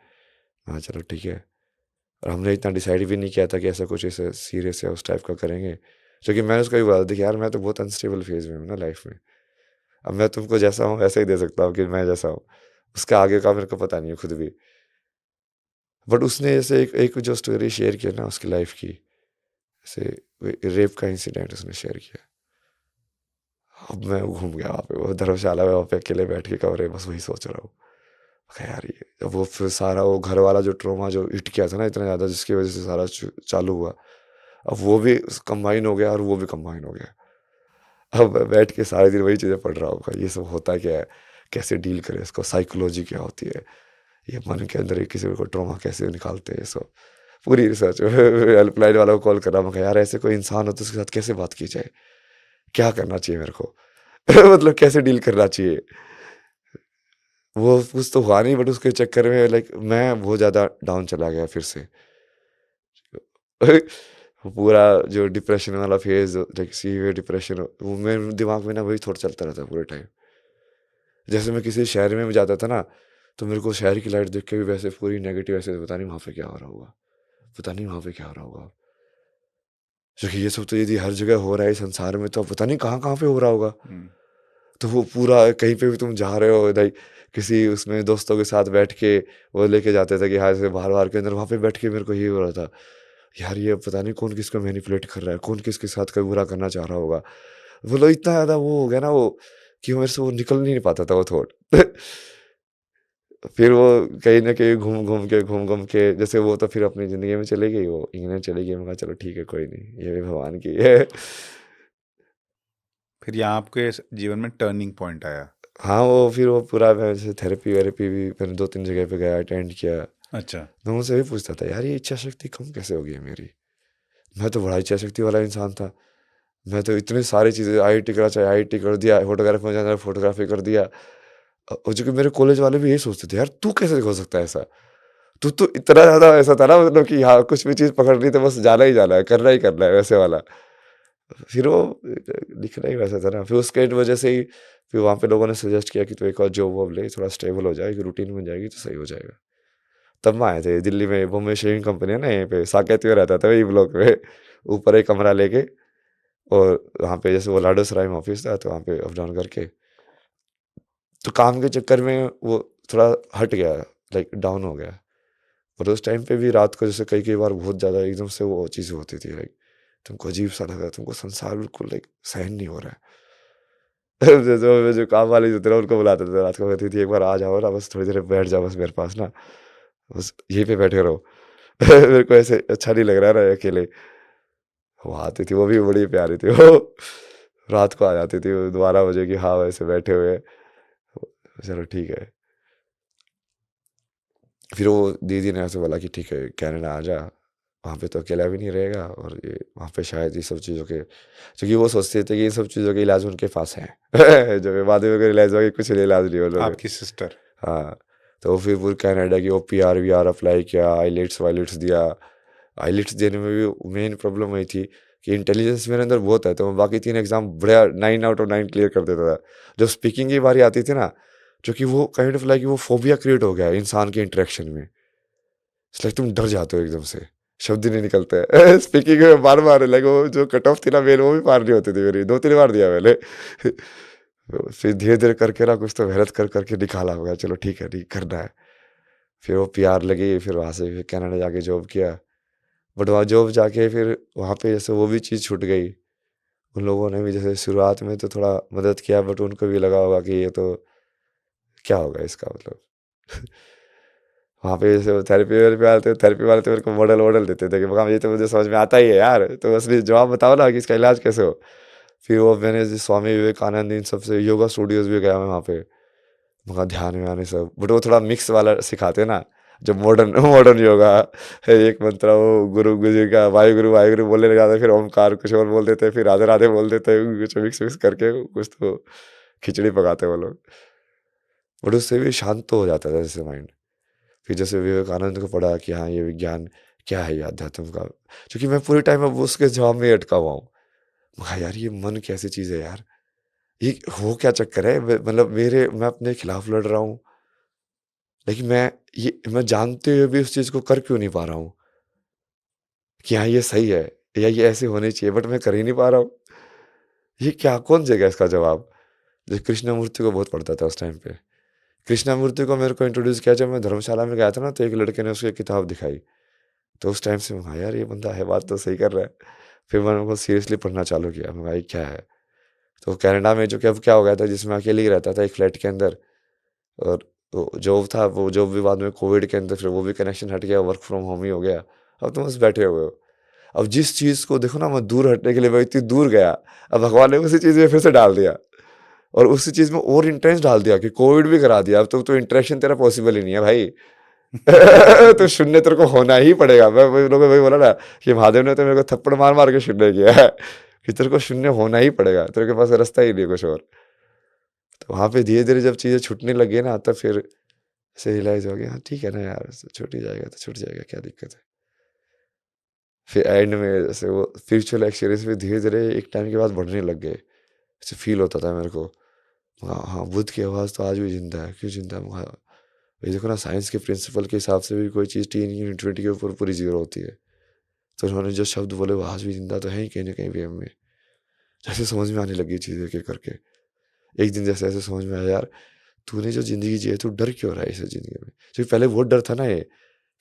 हाँ चलो ठीक है। और हमने इतना डिसाइड भी नहीं किया था कि ऐसा कुछ ऐसा सीरियस है उस टाइप का करेंगे, क्योंकि मैंने उसको भी बोला था कि यार मैं तो बहुत अनस्टेबल फेज में हूँ ना लाइफ में, अब मैं तुमको जैसा हूँ ऐसे ही दे सकता हूँ कि मैं जैसा हूँ, उसका आगे का मेरे को पता नहीं है खुद भी। बट उसने ऐसे एक जो स्टोरी शेयर किया ना उसकी लाइफ की, ऐसे रेप का इंसिडेंट उसने शेयर किया। अब मैं घूम गया वहाँ पे, वो धर्मशाला में वहाँ पे अकेले बैठ के कमरे में बस वही सोच रहा हूँ, यार ये अब वो फिर सारा वो घर वाला जो ट्रॉमा जो हिट किया था ना इतना ज़्यादा, जिसकी वजह से सारा चालू हुआ, अब वो भी कंबाइन हो गया और वो भी कंबाइन हो गया। अब मैं बैठ के सारे दिन वही चीज़ें पढ़ रहा हूँ, ये सब होता क्या है, कैसे डील करें इसको, साइकोलॉजी क्या होती है, ये मन के अंदर किसी को ट्रॉमा कैसे निकालते हैं, ये सब पूरी रिसर्च। हेल्पलाइन वालों को कॉल कर रहा, मैं यार ऐसे कोई इंसान हो तो उसके साथ कैसे बात की जाए, क्या करना चाहिए मेरे को। मतलब कैसे डील करना चाहिए। वो कुछ तो हुआ नहीं, बट उसके चक्कर में लाइक मैं बहुत ज़्यादा डाउन चला गया फिर से। वो पूरा जो डिप्रेशन वाला फेज़, लाइक सीवियर डिप्रेशन, वो मेरे दिमाग में ना वही थॉट चलता रहता पूरे टाइम। जैसे मैं किसी शहर में भी जाता था ना, तो मेरे को शहर की लाइट देख के भी वैसे पूरी नेगेटिव, ऐसे पता नहीं वहाँ पे क्या हो रहा होगा, पता नहीं वहाँ पे क्या हो रहा होगा। क्योंकि ये सब तो यदि हर जगह हो रहा है संसार में, तो पता नहीं कहाँ-कहाँ पे हो रहा होगा। हुँ। तो वो पूरा कहीं पे भी तुम जा रहे हो, लाइक किसी उसमें दोस्तों के साथ बैठ के वो लेके जाते थे कि हाँ, ऐसे बाहर-वाहर के अंदर, वहाँ पे बैठ के मेरे को ये हो रहा था, यार ये पता नहीं कौन किसको मैनिपुलेट कर रहा है, कौन किसके साथ कोई बुरा करना चाह रहा होगा। मतलब इतना ज़्यादा वो हो गया ना वो, कि मेरे से वो निकल ही नहीं पाता था वो थॉट। फिर वो कहीं न कहीं घूम-घूम के जैसे वो तो फिर अपनी ज़िंदगी में चली गई, वो इंग्लैंड चली गई। मैंने कहा चलो ठीक है, कोई नहीं, ये भी भगवान की है। फिर यहाँ आपके जीवन में टर्निंग पॉइंट आया। हाँ, वो फिर वो पूरा मैं जैसे थेरेपी-वेरेपी भी मैंने 2-3 जगह पे गया, अटेंड किया। अच्छा। मैं उनसे भी पूछता था, यार ये इच्छा शक्ति कम कैसे हो गई है मेरी? मैं तो बड़ा इच्छा शक्ति वाला इंसान था। मैं तो इतनी सारी चीज़ें, आईआईटी करा चाहे आईआईटी कर दिया, फोटोग्राफी में जाना फोटोग्राफी कर दिया। और जो कि मेरे कॉलेज वाले भी यही सोचते थे, यार तू कैसे हो सकता है ऐसा? तू तो इतना ज़्यादा ऐसा था ना, मतलब कि हाँ, कुछ भी चीज़ पकड़ ली तो बस जाना ही जाना है, करना ही करना है, वैसे वाला। फिर वो लिखना ही वैसा था ना, फिर उसके वजह से ही फिर वहाँ पे लोगों ने सजेस्ट किया कि तू एक और जॉब वॉब ले, थोड़ा स्टेबल हो जाएगी, रूटीन में जाएगी तो सही हो जाएगा। तब मैं आए थे दिल्ली में, बॉम्बे शेविंग कंपनी है ना यहीं पे, साकेत में रहता था वही ब्लॉक में, ऊपर एक कमरा लेके। और वहाँ पे जैसे वो लाडोसराय में ऑफिस था, तो वहाँ पे अप डाउन करके, तो काम के चक्कर में वो थोड़ा हट गया, लाइक डाउन हो गया। और उस टाइम पे भी रात को जैसे कई कई बार बहुत ज़्यादा एकदम से वो चीज़ें होती थी, लाइक तुमको अजीब सा लगा, तुमको संसार बिल्कुल लाइक सहन नहीं हो रहा है। जो काम वाली जो थे ना, उनको बुलाते थे रात को, कहती थी एक बार आ जाओ ना, बस थोड़ी देर बैठ जाओ बस मेरे पास ना, बस यहीं पे बैठे रहो। मेरे को ऐसे अच्छा नहीं लग रहा है ना अकेले। वो आती थी, वो भी बड़ी प्यारी थी वो। रात को आ जाती थी वो 12 बजे की, हाँ वैसे बैठे हुए। चलो ठीक है। फिर वो दीदी ने ऐसे बोला कि ठीक है कनाडा आ जा, वहाँ पे तो अकेला भी नहीं रहेगा, और ये वहाँ पे शायद ये सब चीज़ों के, क्योंकि वो सोचते थे कि इन सब चीज़ों के इलाज उनके पास हैं। जो कि बाद में अगर इलाज हुआ कि कुछ इलाज नहीं, वो लोग। आपकी सिस्टर। हाँ, तो फिर पूरे कनाडा की OPR वीआर अप्लाई किया, आईलेट्स वाइलेट्स दिया। आईलेट्स देने में भी मेन प्रॉब्लम वही थी कि इंटेलिजेंस मेरे अंदर बहुत है, तो मैं बाकी 3 एग्ज़ाम बढ़िया 9 आउट ऑफ 9 क्लियर कर देता था। जब स्पीकिंग की बारी आती थी ना, जो कि वो काइंड ऑफ लाइक वो फोबिया क्रिएट हो गया है इंसान के इंटरेक्शन में। इट्स लाइक तुम डर जाते हो एकदम से, शब्द ही नहीं निकलते हैं। स्पीकिंग में बार-बार लाइक वो जो कट ऑफ थी ना मेन, वो भी पार नहीं होती थी मेरी, 2-3 बार दिया मैंने। फिर धीरे-धीरे करके ना कुछ तो मेहनत कर के निकाला होगा, चलो ठीक है, नहीं करना है। फिर वो PR लगी, फिर वहाँ से फिर कनाडा जाके जॉब किया। बट वहाँ जॉब जाके फिर वहाँ पे जैसे वो भी चीज़ छूट गई। उन लोगों ने भी जैसे शुरुआत में तो थोड़ा मदद किया, बट उनको भी लगा होगा कि ये तो क्या होगा इसका मतलब। वहाँ पे जैसे वो थेरेपी-वेरेपी वाले थे, थेरेपी वाले तो मेरे को मॉडल-वॉडल देते थे कि मगर ये तो मुझे समझ में आता ही है यार, तो असली जवाब बताओ ना कि इसका इलाज कैसे हो? फिर वो मैंने जो स्वामी विवेकानंद इन सब से योगा स्टूडियोज़ भी गया मैं वहाँ पे, मगर ध्यान-व्यान ये सब, बट वो थोड़ा मिक्स वाला सिखाते हैं ना, जो मॉडर्न मॉडर्न योगा है, एक मंत्र वो गुरु जी का वाहिगुरु बोलने लग जाते हैं, फिर ओमकार कुछ और बोल देते हैं, फिर राधे-राधे बोल देते हैं, कुछ मिक्स-विक्स करके कुछ तो खिचड़ी पकाते हैं वो लोग। बट उससे भी शांत तो हो जाता था जैसे माइंड। फिर जैसे विवेकानंद को पढ़ा कि हाँ, ये विज्ञान क्या है, ये अध्यात्म का, क्योंकि मैं पूरे टाइम अब उसके जवाब में ही अटका हुआ हूँ। मैं कहा यार ये मन कैसी चीज़ है यार, ये हो क्या चक्कर है, मतलब मैं अपने खिलाफ लड़ रहा हूँ, लेकिन मैं जानते हुए भी उस चीज़ को कर क्यों नहीं पा रहा हूँ कि हाँ ये सही है या ये ऐसे होनी चाहिए, बट मैं कर ही नहीं पा रहा हूँ। ये क्या, कौन देगा इसका जवाब? जो कृष्णमूर्ति को बहुत पढ़ता था उस टाइम पे। कृष्णमूर्ति को मेरे को इंट्रोड्यूस किया जब मैं धर्मशाला में गया था ना, तो एक लड़के ने उसको एक किताब दिखाई। तो उस टाइम से मैं कहा यार ये बंदा है, बात तो सही कर रहा है। फिर मैंने उनको सीरियसली पढ़ना चालू किया, मैं कहा ये क्या है? तो कनाडा में जो कि अब क्या हो गया था, जिसमें अकेले ही रहता था एक फ्लैट के अंदर, और वो जॉब था, वो जॉब भी बाद में कोविड के अंदर फिर वो भी कनेक्शन हट गया, वर्क फ्रॉम होम ही हो गया। अब तुम बस बैठे हुए हो। अब जिस चीज़ को देखो ना, मैं दूर हटने के लिए मैं इतनी दूर गया, अब भगवान ने उसी चीज़ में फिर से डाल दिया, और उसी चीज़ में और इंटेंस डाल दिया कि कोविड भी करा दिया। अब तो इंटरेक्शन तेरा पॉसिबल ही नहीं है भाई। तो शून्य तेरे को होना ही पड़ेगा। मैं वही लोगों वही बोला ना कि महादेव ने तो मेरे को थप्पड़ मार मार के शून्य किया है, कि तेरे को शून्य होना ही पड़ेगा, तेरे के पास रास्ता ही नहीं कुछ और। तो वहाँ पे धीरे-धीरे जब चीज़ें छूटने लगी ना, तब फिर ऐसे रियलाइज़ हो गया, हाँ, ठीक है ना यार, छूट ही जाएगा तो छूट जाएगा, क्या दिक्कत है। फिर एंड में जैसे वो स्पिरिचुअल एक्सपीरियंस भी धीरे-धीरे एक टाइम के बाद बढ़ने लग गए। ऐसे फ़ील होता था मेरे को, हाँ, हाँ, बुद्ध की आवाज़ तो आज भी ज़िंदा है, क्यों ज़िंदा है? मगा ये देखो ना, साइंस के प्रिंसिपल के हिसाब से भी कोई चीज़ 10 यूनिटी के ऊपर पूरी ज़ीरो होती है। तो उन्होंने जो शब्द बोले वो आज भी ज़िंदा तो है ही कहीं न कहीं भी हम में। जैसे समझ में आने लगी चीज़ें एक-एक करके। एक दिन जैसे ऐसे समझ में आया, यार तूने जो ज़िंदगी जी है, तू डर क्यों रहा है इस ज़िंदगी में? क्योंकि पहले वो डर था ना ये,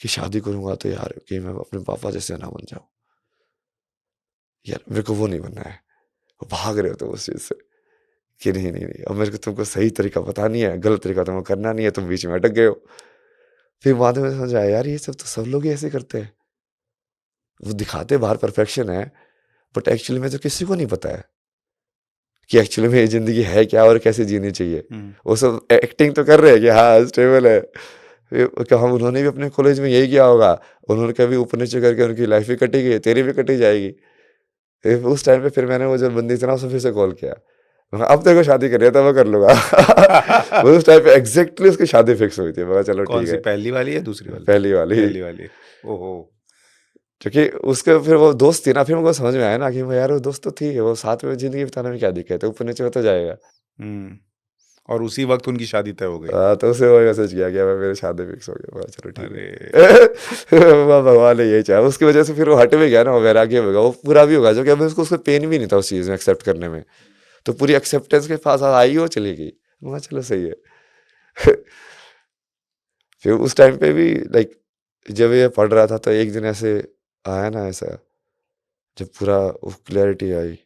कि शादी करूँगा तो यार कहीं मैं अपने पापा जैसे ना बन जाऊँ। यार मेरे को वो नहीं बनना है। वो भाग रहे हो तुम उस चीज़ से कि नहीं, नहीं, नहीं, अब मेरे को तुमको सही तरीका पता नहीं है, गलत तरीका तुमको करना नहीं है, तुम बीच में अटक गए हो। फिर बाद में समझ आया, यार ये सब तो सब लोग ही ऐसे करते हैं। वो दिखाते बाहर परफेक्शन है, बट एक्चुअली में तो किसी को नहीं पता है कि एक्चुअली में ये ज़िंदगी है क्या और कैसे जीनी चाहिए। वो सब एक्टिंग तो कर रहे हैं कि हाँ स्टेबल है। हम उन्होंने भी अपने कॉलेज में यही किया होगा। उन्होंने कभी ऊपर नीचे करके उनकी लाइफ भी कटेगी, तेरी भी कटी जाएगी। फिर उस टाइम पे फिर मैंने वो जो बंदी थी ना, उससे फिर से कॉल किया। मैं कहा, अब तेरे को शादी करनी है तो मैं कर लूँगा। वो उस टाइम पे एग्ज़ैक्टली उसकी शादी फिक्स हुई थी। मैं कहा चलो कौन ठीक सी, है। पहली वाली या दूसरी वाली? पहली वाली। पहली वाली। ओहो। क्योंकि उसके फिर वो दोस्त थी ना, फिर मेरे को समझ में आया ना कि वो यार वो दोस्त तो थी, वो साथ में ज़िंदगी बिताने में क्या दिक्कत है, ऊपर नीचे होता जाएगा। हम्म। और उसी वक्त उनकी शादी तय हो गई। तो उसे वही मैसेज किया कि मेरे शादी फिक्स हो गया। मैं कहा, चलो ठीक अरे। है। वाह, भगवान ने यही चाहा। उसकी वजह से फिर वो हट भी गया ना, वो वैराग्य हो गया, वो पूरा भी होगा, जो कि अभी उसको पेन भी नहीं था उस चीज़ में एक्सेप्ट करने में। तो पूरी एक्सेप्टेंस के पास आई, वो चली गई। मैं कहा, चलो सही है। फिर उस टाइम पे भी लाइक जब ये पढ़ रहा था, तो एक दिन ऐसे आया ना, ऐसा जब पूरा वो क्लैरिटी आई,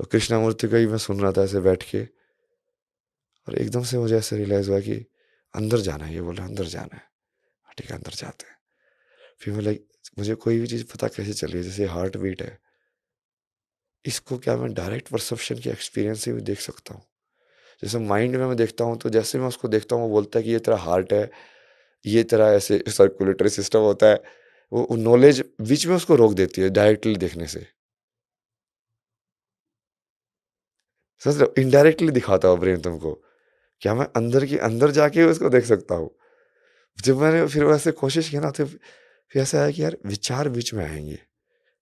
और कृष्णामूर्ति का ही मैं सुन रहा था ऐसे बैठ के, और एकदम से मुझे ऐसे रियलाइज़ हुआ कि अंदर जाना है। ये बोले अंदर जाना है। हाँ, ठीक है, अंदर जाते हैं। फिर मैं लाइक, मुझे कोई भी चीज़ पता कैसे चली, जैसे हार्ट बीट है, इसको क्या मैं डायरेक्ट परसेप्शन के एक्सपीरियंस से भी देख सकता हूँ? जैसे माइंड में मैं देखता हूँ, तो जैसे मैं उसको देखता हूँ, वो बोलता है कि ये तेरा हार्ट है, ये तेरा ऐसे सर्कुलेटरी सिस्टम होता है। वो नॉलेज बीच में उसको रोक देती है डायरेक्टली देखने से। समझ रहे हो? इनडायरेक्टली दिखाता है ब्रेन तुमको। क्या मैं अंदर की अंदर जाके उसको देख सकता हूँ? जब मैंने फिर वैसे कोशिश की ना, तो फिर ऐसा आया कि यार विचार बीच में आएँगे।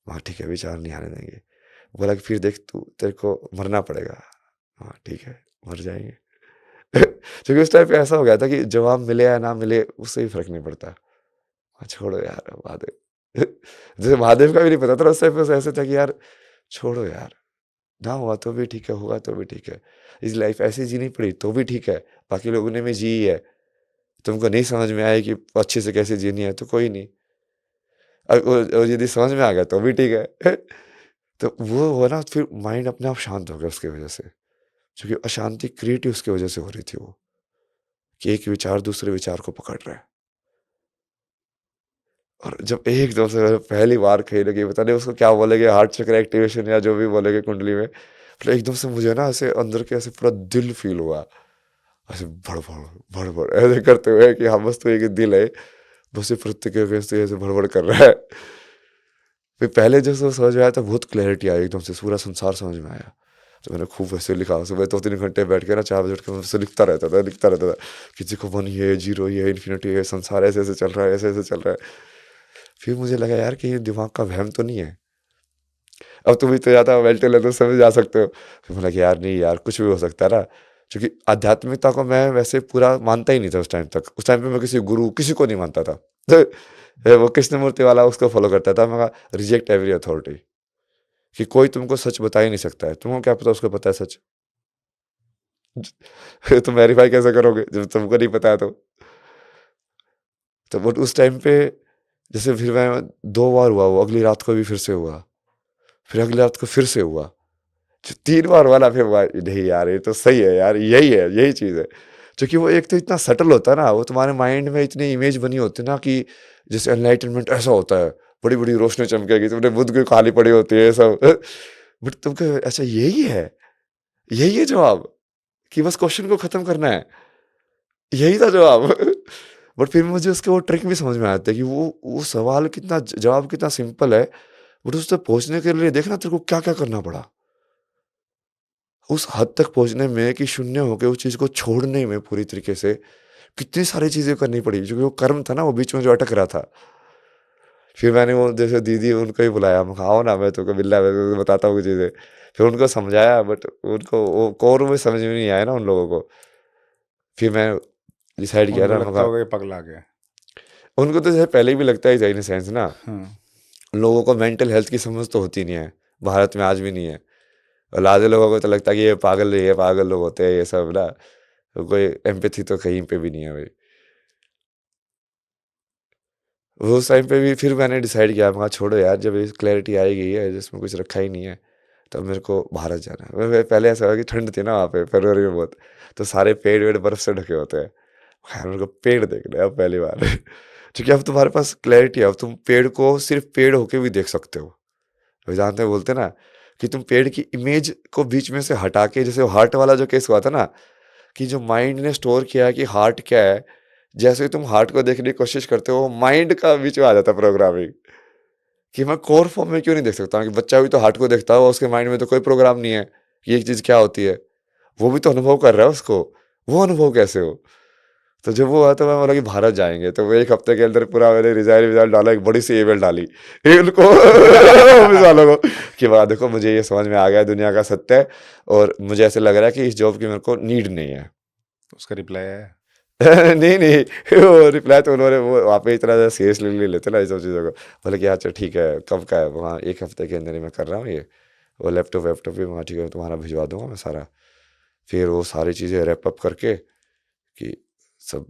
हाँ, ठीक है, विचार नहीं आने देंगे। बोला कि फिर देख, तू तेरे को मरना पड़ेगा। हाँ, ठीक है, मर जाएँगे। क्योंकि उस टाइम पे ऐसा हो गया था कि जवाब मिले या ना मिले, उससे भी फ़र्क नहीं पड़ता। हाँ, छोड़ो यार महादेव। जैसे महादेव का भी नहीं पता था उस टाइम पे, ऐसे था कि यार छोड़ो यार, ना हुआ तो भी ठीक है, होगा तो भी ठीक है। इस लाइफ़ ऐसे जीनी पड़ी तो भी ठीक है, बाकी लोगों ने भी जी ही है। तुमको नहीं समझ में आए कि अच्छे से कैसे जीनी है तो कोई नहीं। और यदि समझ में आ गया तो भी ठीक है। तो वो हुआ ना, फिर माइंड अपने आप शांत हो गया उसकी वजह से। क्योंकि अशांति क्रिएट ही उसकी वजह से हो रही थी वो, कि एक विचार दूसरे विचार को पकड़ रहा है। और जब एकदम से मैंने पहली बार कहीं न कहीं, पता नहीं उसको क्या बोलेंगे, हार्ट चक्र एक्टिवेशन या जो भी बोलेंगे कुंडली में, फिर एकदम से मुझे ना ऐसे अंदर के ऐसे पूरा दिल फ़ील हुआ। ऐसे भड़-भड़, भड़-भड़ ऐसे करते हुए कि हाँ, बस तो एक दिल है, बस ये प्रत्येक अगेंस्ट ऐसे भड़-भड़ कर रहा है। फिर पहले जैसे समझ में आया था, बहुत क्लैरिटी आई एकदम से, पूरा संसार समझ में आया। तो मैंने खूब वैसे लिखा, सुबह 2-3 घंटे बैठ के ना 4 बजे उठ के मैं वैसे लिखता रहता था कि देखो 1 ये है, 0 ये है, इन्फिनिटी है, संसार ऐसे-ऐसे चल रहा है, ऐसे-ऐसे चल रहा है। फिर मुझे लगा यार कि ये दिमाग का वहम तो नहीं है। अब तुम इतना ज़्यादा मेंटल है तो समझ जा सकते हो। फिर मैं लगा यार नहीं यार, कुछ भी हो सकता है ना। क्योंकि आध्यात्मिकता को मैं वैसे पूरा मानता ही नहीं था उस टाइम तक। उस टाइम पे मैं किसी गुरु, किसी को नहीं मानता था। वो कृष्णमूर्ति वाला उसको फॉलो करता था। मैं कहा रिजेक्ट एवरी अथॉरिटी, कि कोई तुमको सच बता ही नहीं सकता है। तुमको क्या पता उसको पता है सच? तुम वेरीफाई कैसे करोगे जब तुमको नहीं पता है तो? तो बट उस टाइम पे जैसे फिर मैं 2 बार हुआ वो, अगली रात को भी फिर से हुआ, फिर अगली रात को फिर से हुआ, जो 3 बार वाला फिर हुआ, नहीं यार ये तो सही है यार, यही है, यही चीज़ है। क्योंकि वो एक तो इतना सटल होता है ना, वो तुम्हारे माइंड में इतनी इमेज बनी होती है ना कि जैसे एनलाइटनमेंट ऐसा होता है, बड़ी-बड़ी रोशनी चमकेगी, तुमने बुद्ध की खाली पड़ी होती है ये सब। बट तुमको अच्छा यही है जवाब, कि बस क्वेश्चन को खत्म करना है, यही था जवाब। बट फिर मुझे उसके वो ट्रिक भी समझ में आते हैं कि वो सवाल कितना, जवाब कितना सिंपल है, बट उस तक पहुँचने के लिए देखना तेरे को क्या-क्या करना पड़ा। उस हद तक पहुँचने में कि शून्य होके उस चीज़ को छोड़ने में पूरी तरीके से कितनी सारी चीज़ें करनी पड़ी, क्योंकि वो कर्म था ना, वो बीच में जो अटक रहा था। फिर मैंने वो जैसे दीदी उनको ही बुलाया, मैं कहा आओ ना, मैं तुमको मिलना है, मैं तुमको बताता हूँ चीज़ें। फिर उनको समझाया, बट उनको वो कोर में समझ में नहीं आया ना उन लोगों को। फिर मैं डिसाइड किया उनको ना, मैं लगता कहा होगा ये पगला गया। उनको तो जैसे पहले भी लगता ही था इन सेंस ना, हाँ, लोगों को मेंटल हेल्थ की समझ तो होती नहीं है, भारत में आज भी नहीं है। और लादे लोगों को तो लगता है कि ये पागल लोग होते हैं ये सब ना, तो कोई एम्पैथी तो कहीं पे भी नहीं है भाई। वो उस टाइम पे भी फिर मैंने डिसाइड किया, मैं कहा छोड़ो यार, जब ये क्लैरिटी आई गई है जिसमें कुछ रखा ही नहीं है, तब मेरे को भारत जाना है। पहले ऐसा हुआ कि ठंड थी ना वहाँ पे फरवरी में बहुत, तो सारे पेड़ वेड़ बर्फ से ढके होते हैं। यार मेरे को पेड़ देखना है अब पहली बार क्योंकि अब तुम्हारे पास क्लैरिटी है, अब तुम पेड़ को सिर्फ पेड़ होके भी देख सकते हो। वो जानते हैं, बोलते ना कि तुम पेड़ की इमेज को बीच में से हटा के, जैसे हार्ट वाला जो केस हुआ था ना, कि जो माइंड ने स्टोर किया है कि हार्ट क्या है, जैसे ही तुम हार्ट को देखने की कोशिश करते हो, माइंड का बीच में आ जाता प्रोग्रामिंग कि मैं कोर फॉर्म में क्यों नहीं देख सकता, कि बच्चा भी तो हार्ट को देखता हो, उसके माइंड में तो कोई प्रोग्राम नहीं है कि एक चीज़ क्या होती है, वो भी तो अनुभव कर रहा है उसको, वो अनुभव कैसे हो। तो जब वो हुआ तो मैं बोला कि भारत जाएंगे, तो वो एक हफ्ते के अंदर पूरा मैंने रिजाइन विजाइन डाला, एक बड़ी सी ईमेल डाली इनको ऑफिस वालों को कि वाह देखो मुझे ये समझ में आ गया दुनिया का सत्य है, और मुझे ऐसे लग रहा है कि इस जॉब की मेरे को नीड नहीं है। उसका रिप्लाई आया? नहीं नहीं, वो रिप्लाई तो उन्होंने, वो वहाँ पे इतना सीरियसली नहीं लेते ना ये सब चीज़ों को। बोले कि अच्छा ठीक है, कब का है, वहाँ एक हफ्ते के अंदर ही मैं कर रहा हूँ ये, वो लैपटॉप वैपटॉप भी वहाँ ठीक है तुम्हारा भिजवा दूंगा मैं सारा। फिर वो सारी चीज़ें रैप अप करके कि सब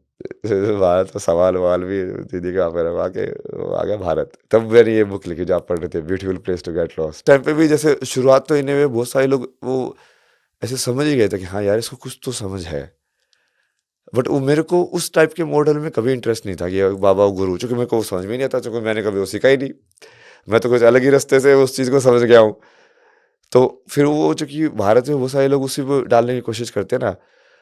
भारत का सवाल ववाल भी दीदी के वहाँ पे रखवा के वो आ गया भारत। तब मैंने ये बुक लिखी जो आप पढ़ रहे थे, beautiful place to get lost. Time पे भी जैसे शुरुआत तो इन्हें में बहुत सारे लोग वो ऐसे समझ ही गए थे कि हाँ यार इसको कुछ तो समझ है, बट वो मेरे को उस टाइप के मॉडल में कभी इंटरेस्ट नहीं था कि बाबा गुरु, चूंकि मेरे को वो समझ में नहीं आता, चूंकि मैंने कभी वो सीखा ही नहीं, मैं तो कुछ अलग ही रास्ते से उस चीज़ को समझ गया हूँ। तो फिर वो चूंकि भारत में बहुत सारे लोग उसी को डालने की कोशिश करते हैं ना,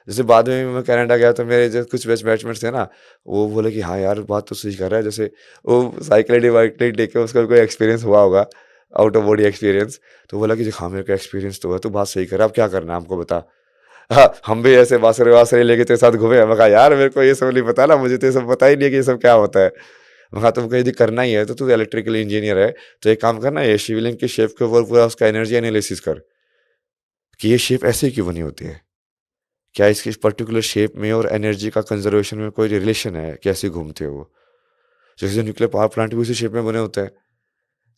जैसे बाद में मैं कनाडा गया तो मेरे जो कुछ बैचमेट्स थे ना, वो बोले कि हाँ यार बात तो सही कर रहा है, जैसे वो साइकिल वाइकिल लेके उसका कोई एक्सपीरियंस हुआ होगा, आउट ऑफ बॉडी एक्सपीरियंस, तो बोला कि हाँ मेरे को एक्सपीरियंस तो है, तो बात सही कर रहा है, अब क्या करना है हमको बता। हाँ, हम भी ऐसे बांसुरी वासुरी लेके तेरे साथ घूमे। मैं कहा यार मेरे को ये सब नहीं पता ना, मुझे तो ये सब पता ही नहीं है कि ये सब क्या होता है। मैं कहा तुमको यदि करना ही है तो तू इलेक्ट्रिकल इंजीनियर है, तो एक काम करना, ये शिवलिंग की शेप के ऊपर पूरा उसका एनर्जी एनालिसिस कर कि ये शेप ऐसे क्यों बनी होती है, क्या इसकी पर्टिकुलर शेप में और एनर्जी का कंजर्वेशन में कोई रिलेशन है, कैसे घूमते हो वो, जैसे न्यूक्लियर पावर प्लांट भी उसी शेप में बने होते हैं,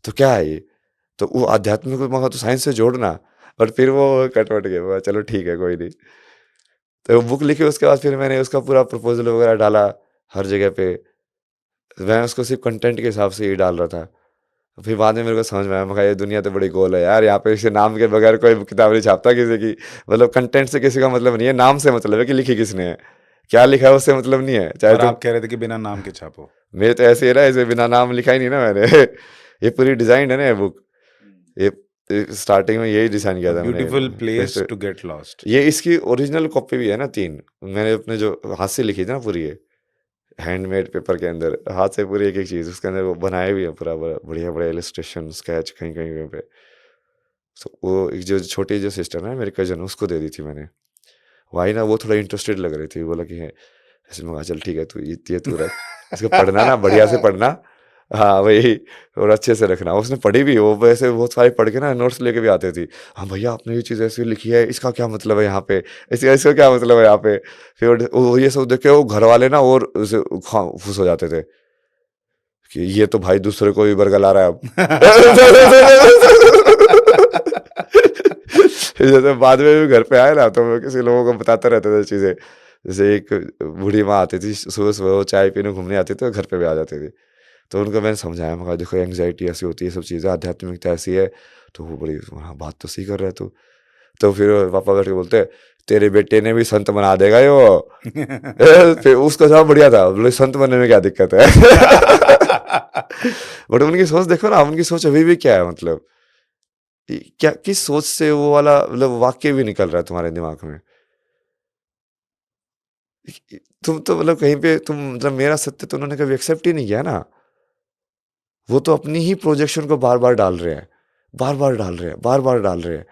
तो क्या है ये। तो वो आध्यात्मिक को मगा तो साइंस से जोड़ना, और फिर वो कटवट गया, चलो ठीक है कोई नहीं। तो बुक लिखी, उसके बाद फिर मैंने उसका पूरा प्रपोजल वगैरह डाला हर जगह पे। मैं उसको सिर्फ कंटेंट के हिसाब से ही डाल रहा था। फिर बाद में मेरे को समझ में आया, मैं कहा ये दुनिया तो बड़ी गोल है यार, यहाँ पे इसे नाम के बगैर कोई किताब नहीं छापता किसी की। मतलब कंटेंट से किसी का मतलब नहीं है, नाम से मतलब है कि लिखी किसने है, क्या लिखा है उससे मतलब नहीं है। चाहे और तुम, आप कह रहे थे कि बिना नाम के छापो। मेरे तो ऐसे ही ना, ऐसे बिना नाम लिखा ही नहीं ना मैंने ये पूरी डिजाइन है ना ये बुक, ये स्टार्टिंग में यही डिजाइन किया था ब्यूटीफुल प्लेस मैंने। To get lost. ये इसकी ओरिजिनल कॉपी भी है ना 3, मैंने अपने जो हाथ से लिखी थी ना पूरी, ये हैंडमेड पेपर के अंदर हाथ से पूरी एक एक चीज़ उसके अंदर वो बनाए भी है, पूरा बढ़िया बढ़िया इलस्ट्रेशन स्केच कहीं कहीं कहीं पे। तो वो एक जो छोटी जो सिस्टर है मेरी कजन, उसको दे दी थी मैंने। वही ना वो थोड़ा इंटरेस्टेड लग रही थी, बोला कि है ऐसे। मैं कहा चल ठीक है, तू ये तू रख, इसको पढ़ना ना बढ़िया से पढ़ना, हाँ वही, और अच्छे से रखना। उसने पढ़ी भी, वो वैसे बहुत सारी पढ़ के ना नोट्स लेके भी आते थी, हाँ भैया आपने ये चीज़ ऐसी लिखी है, इसका क्या मतलब है यहाँ पे, इसका इसका क्या मतलब है यहाँ पे। फिर वो ये सब देख के वो घर वाले ना और खुश हो जाते थे कि ये तो भाई दूसरे को भी बरगला रहा है अब जैसे बाद में भी घर पे आए ना, तो मैं किसी लोगों को बताता रहता था चीज़ें। जैसे एक बूढ़ी माँ आती थी, सुबह सुबह वो चाय पीने घूमने आती थी, तो घर पे भी आ जाती थी। तो उनको मैंने समझाया, मैं कहा देखो एंग्जाइटी ऐसी होती है, सब चीज़ें आध्यात्मिकता ऐसी है। तो वो बड़ी, हाँ बात तो सही कर रहे तू। तो फिर पापा बैठ के बोलते, तेरे बेटे ने भी संत बना देगा यो फिर उसका जवाब बढ़िया था, बोले संत बनने में क्या दिक्कत है बट उनकी सोच देखो ना, उनकी सोच अभी भी क्या है, मतलब क्या किस सोच से वो वाला मतलब वाक्य भी निकल रहा है तुम्हारे दिमाग में। तुम तो मतलब कहीं पे तुम मतलब मेरा सत्य तो उन्होंने कभी एक्सेप्ट ही नहीं किया ना, वो तो अपनी ही प्रोजेक्शन को बार बार डाल रहे हैं, बार बार डाल रहे हैं, बार बार डाल रहे हैं।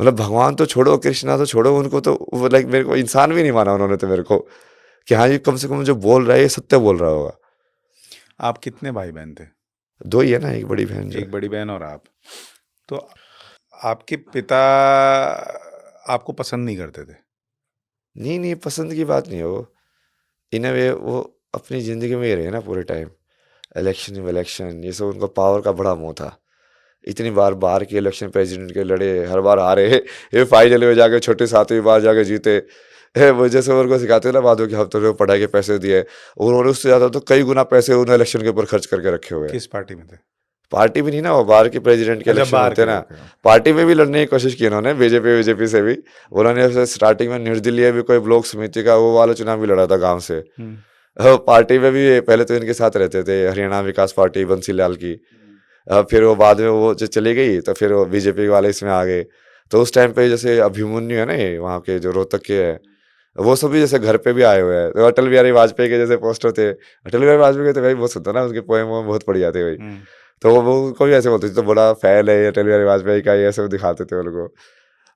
मतलब भगवान तो छोड़ो, कृष्णा तो छोड़ो, उनको तो वो लाइक मेरे को इंसान भी नहीं माना उन्होंने तो मेरे को, कि हाँ ये कम से कम जो बोल रहा है ये सत्य बोल रहा होगा। आप कितने भाई बहन थे? 2 ही है ना, एक बड़ी बहन जो एक है। बड़ी बहन और आप। तो आपके पिता आपको पसंद नहीं करते थे? नहीं नहीं, पसंद की बात नहीं है वो, इन अ वे वो अपनी ज़िंदगी में ही रहे ना पूरे टाइम, इलेक्शन विलेक्शन ये सब उनका पावर का बड़ा मोह था। इतनी बार बाहर के इलेक्शन प्रेसिडेंट के लड़े, हर बार हारे, ये फाइनल में जाके छोटे 7वीं बार जाके जीते। वो जैसे उनको सिखाते हैं ना बाद में कि हम तो पढ़ाई के पैसे दिए, और उन्होंने उससे ज़्यादा तो कई गुना पैसे उन्होंने इलेक्शन के ऊपर खर्च करके रखे हुए हैं। किस पार्टी में थे? पार्टी भी नहीं ना, वो बाहर के प्रेसिडेंट के अच्छा, इलेक्शन बाहर होते के हैं ना, ओके। पार्टी में भी लड़ने की कोशिश की उन्होंने, बीजेपी से भी। उन्होंने ऐसे स्टार्टिंग में निर्दलीय भी कोई ब्लॉक समिति का वो वाला चुनाव भी लड़ा था गांव से। पार्टी में भी पहले तो इनके साथ रहते थे, हरियाणा विकास पार्टी बंसी लाल की। फिर वो बाद में वो जो चली गई तो फिर वो बीजेपी वाले इसमें आ गए। तो उस टाइम पे जैसे अभिमन्यु है ना, ये वहाँ के जो रोहतक के है, वो सभी जैसे घर पे भी आए हुए हैं। तो अटल बिहारी वाजपेयी के जैसे पोस्टर थे, अटल बिहारी वाजपेयी के तो भाई बहुत सुनता ना, उनके पोएम वोएम बहुत बढ़िया थे भाई। तो वो उनको भी ऐसे बोलते थे, तो बड़ा फैन है ये अटल बिहारी वाजपेयी का, ये सब दिखाते थे उनको।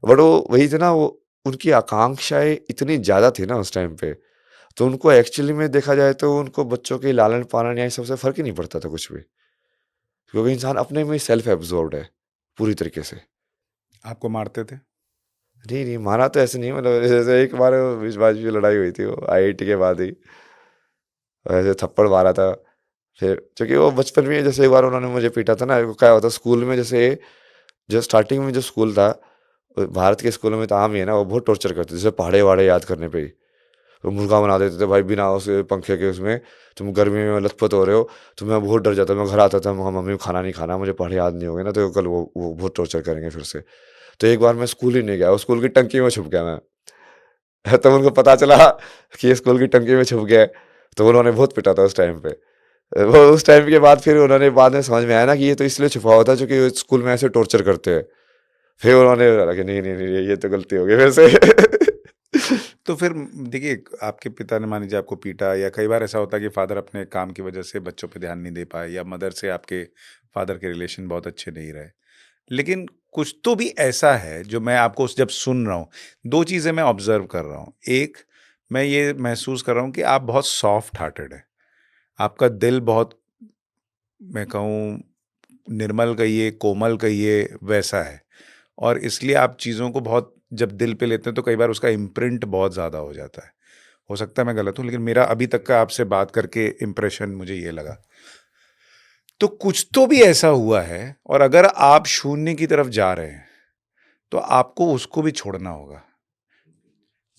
बट वो वही थे ना, वो उनकी आकांक्षाएं इतनी ज्यादा थी ना उस टाइम पे, तो उनको एक्चुअली में देखा जाए तो उनको बच्चों के लालन पालन या सबसे फर्क ही नहीं पड़ता था कुछ भी, क्योंकि इंसान अपने में सेल्फ एब्जॉर्ब्ड है पूरी तरीके से। आपको मारते थे? नहीं नहीं, मारा तो ऐसे नहीं, मतलब जैसे एक बार बीच बाज में लड़ाई हुई थी वो आईआईटी के बाद ही, ऐसे थप्पड़ मारा था। फिर क्योंकि वो बचपन में जैसे एक बार उन्होंने मुझे पीटा था ना, क्या होता स्कूल में, जैसे जो स्टार्टिंग में जो स्कूल था, भारत के स्कूलों में तो आम ही है ना, वो बहुत टॉर्चर करते थे, जैसे पहाड़े वहाड़े याद करने पे ही तो मुर्गा बना देते थे भाई बिना उस पंखे के, उसमें तुम गर्मी में लथपथ हो रहे हो। तो मैं बहुत डर जाता, मैं घर आता था, मम्मी खाना नहीं खाना, मुझे पढ़े याद नहीं हो गए ना, तो कल वो बहुत टॉर्चर करेंगे फिर से। तो एक बार मैं स्कूल ही नहीं गया, वो स्कूल की टंकी में छुप गया मैं। तब उनको पता चला कि ये स्कूल की टंकी में छुप गया है, तो उन्होंने बहुत पिटा था उस टाइम पे। वो उस टाइम के बाद फिर उन्होंने बाद में समझ में आया ना कि ये तो इसलिए छुपा हुआ था क्योंकि स्कूल में ऐसे टॉर्चर करते हैं। फिर उन्होंने बोला कि नहीं नहीं नहीं, ये तो गलती हो गई फिर से। तो फिर देखिए, आपके पिता ने मान लीजिए आपको पीटा, या कई बार ऐसा होता है कि फादर अपने काम की वजह से बच्चों पे ध्यान नहीं दे पाए, या मदर से आपके फादर के रिलेशन बहुत अच्छे नहीं रहे, लेकिन कुछ तो भी ऐसा है जो मैं आपको जब सुन रहा हूँ, दो चीज़ें मैं ऑब्जर्व कर रहा हूँ। एक, मैं ये महसूस कर रहा हूँ कि आप बहुत सॉफ्ट हार्टेड है, आपका दिल बहुत, मैं कहूँ निर्मल कहिए, कोमल कहिए, वैसा है। और इसलिए आप चीज़ों को बहुत जब दिल पे लेते हैं तो कई बार उसका इम्प्रिंट बहुत ज़्यादा हो जाता है। हो सकता है मैं गलत हूँ, लेकिन मेरा अभी तक का आपसे बात करके इम्प्रेशन मुझे ये लगा। तो कुछ तो भी ऐसा हुआ है, और अगर आप शून्य की तरफ जा रहे हैं तो आपको उसको भी छोड़ना होगा।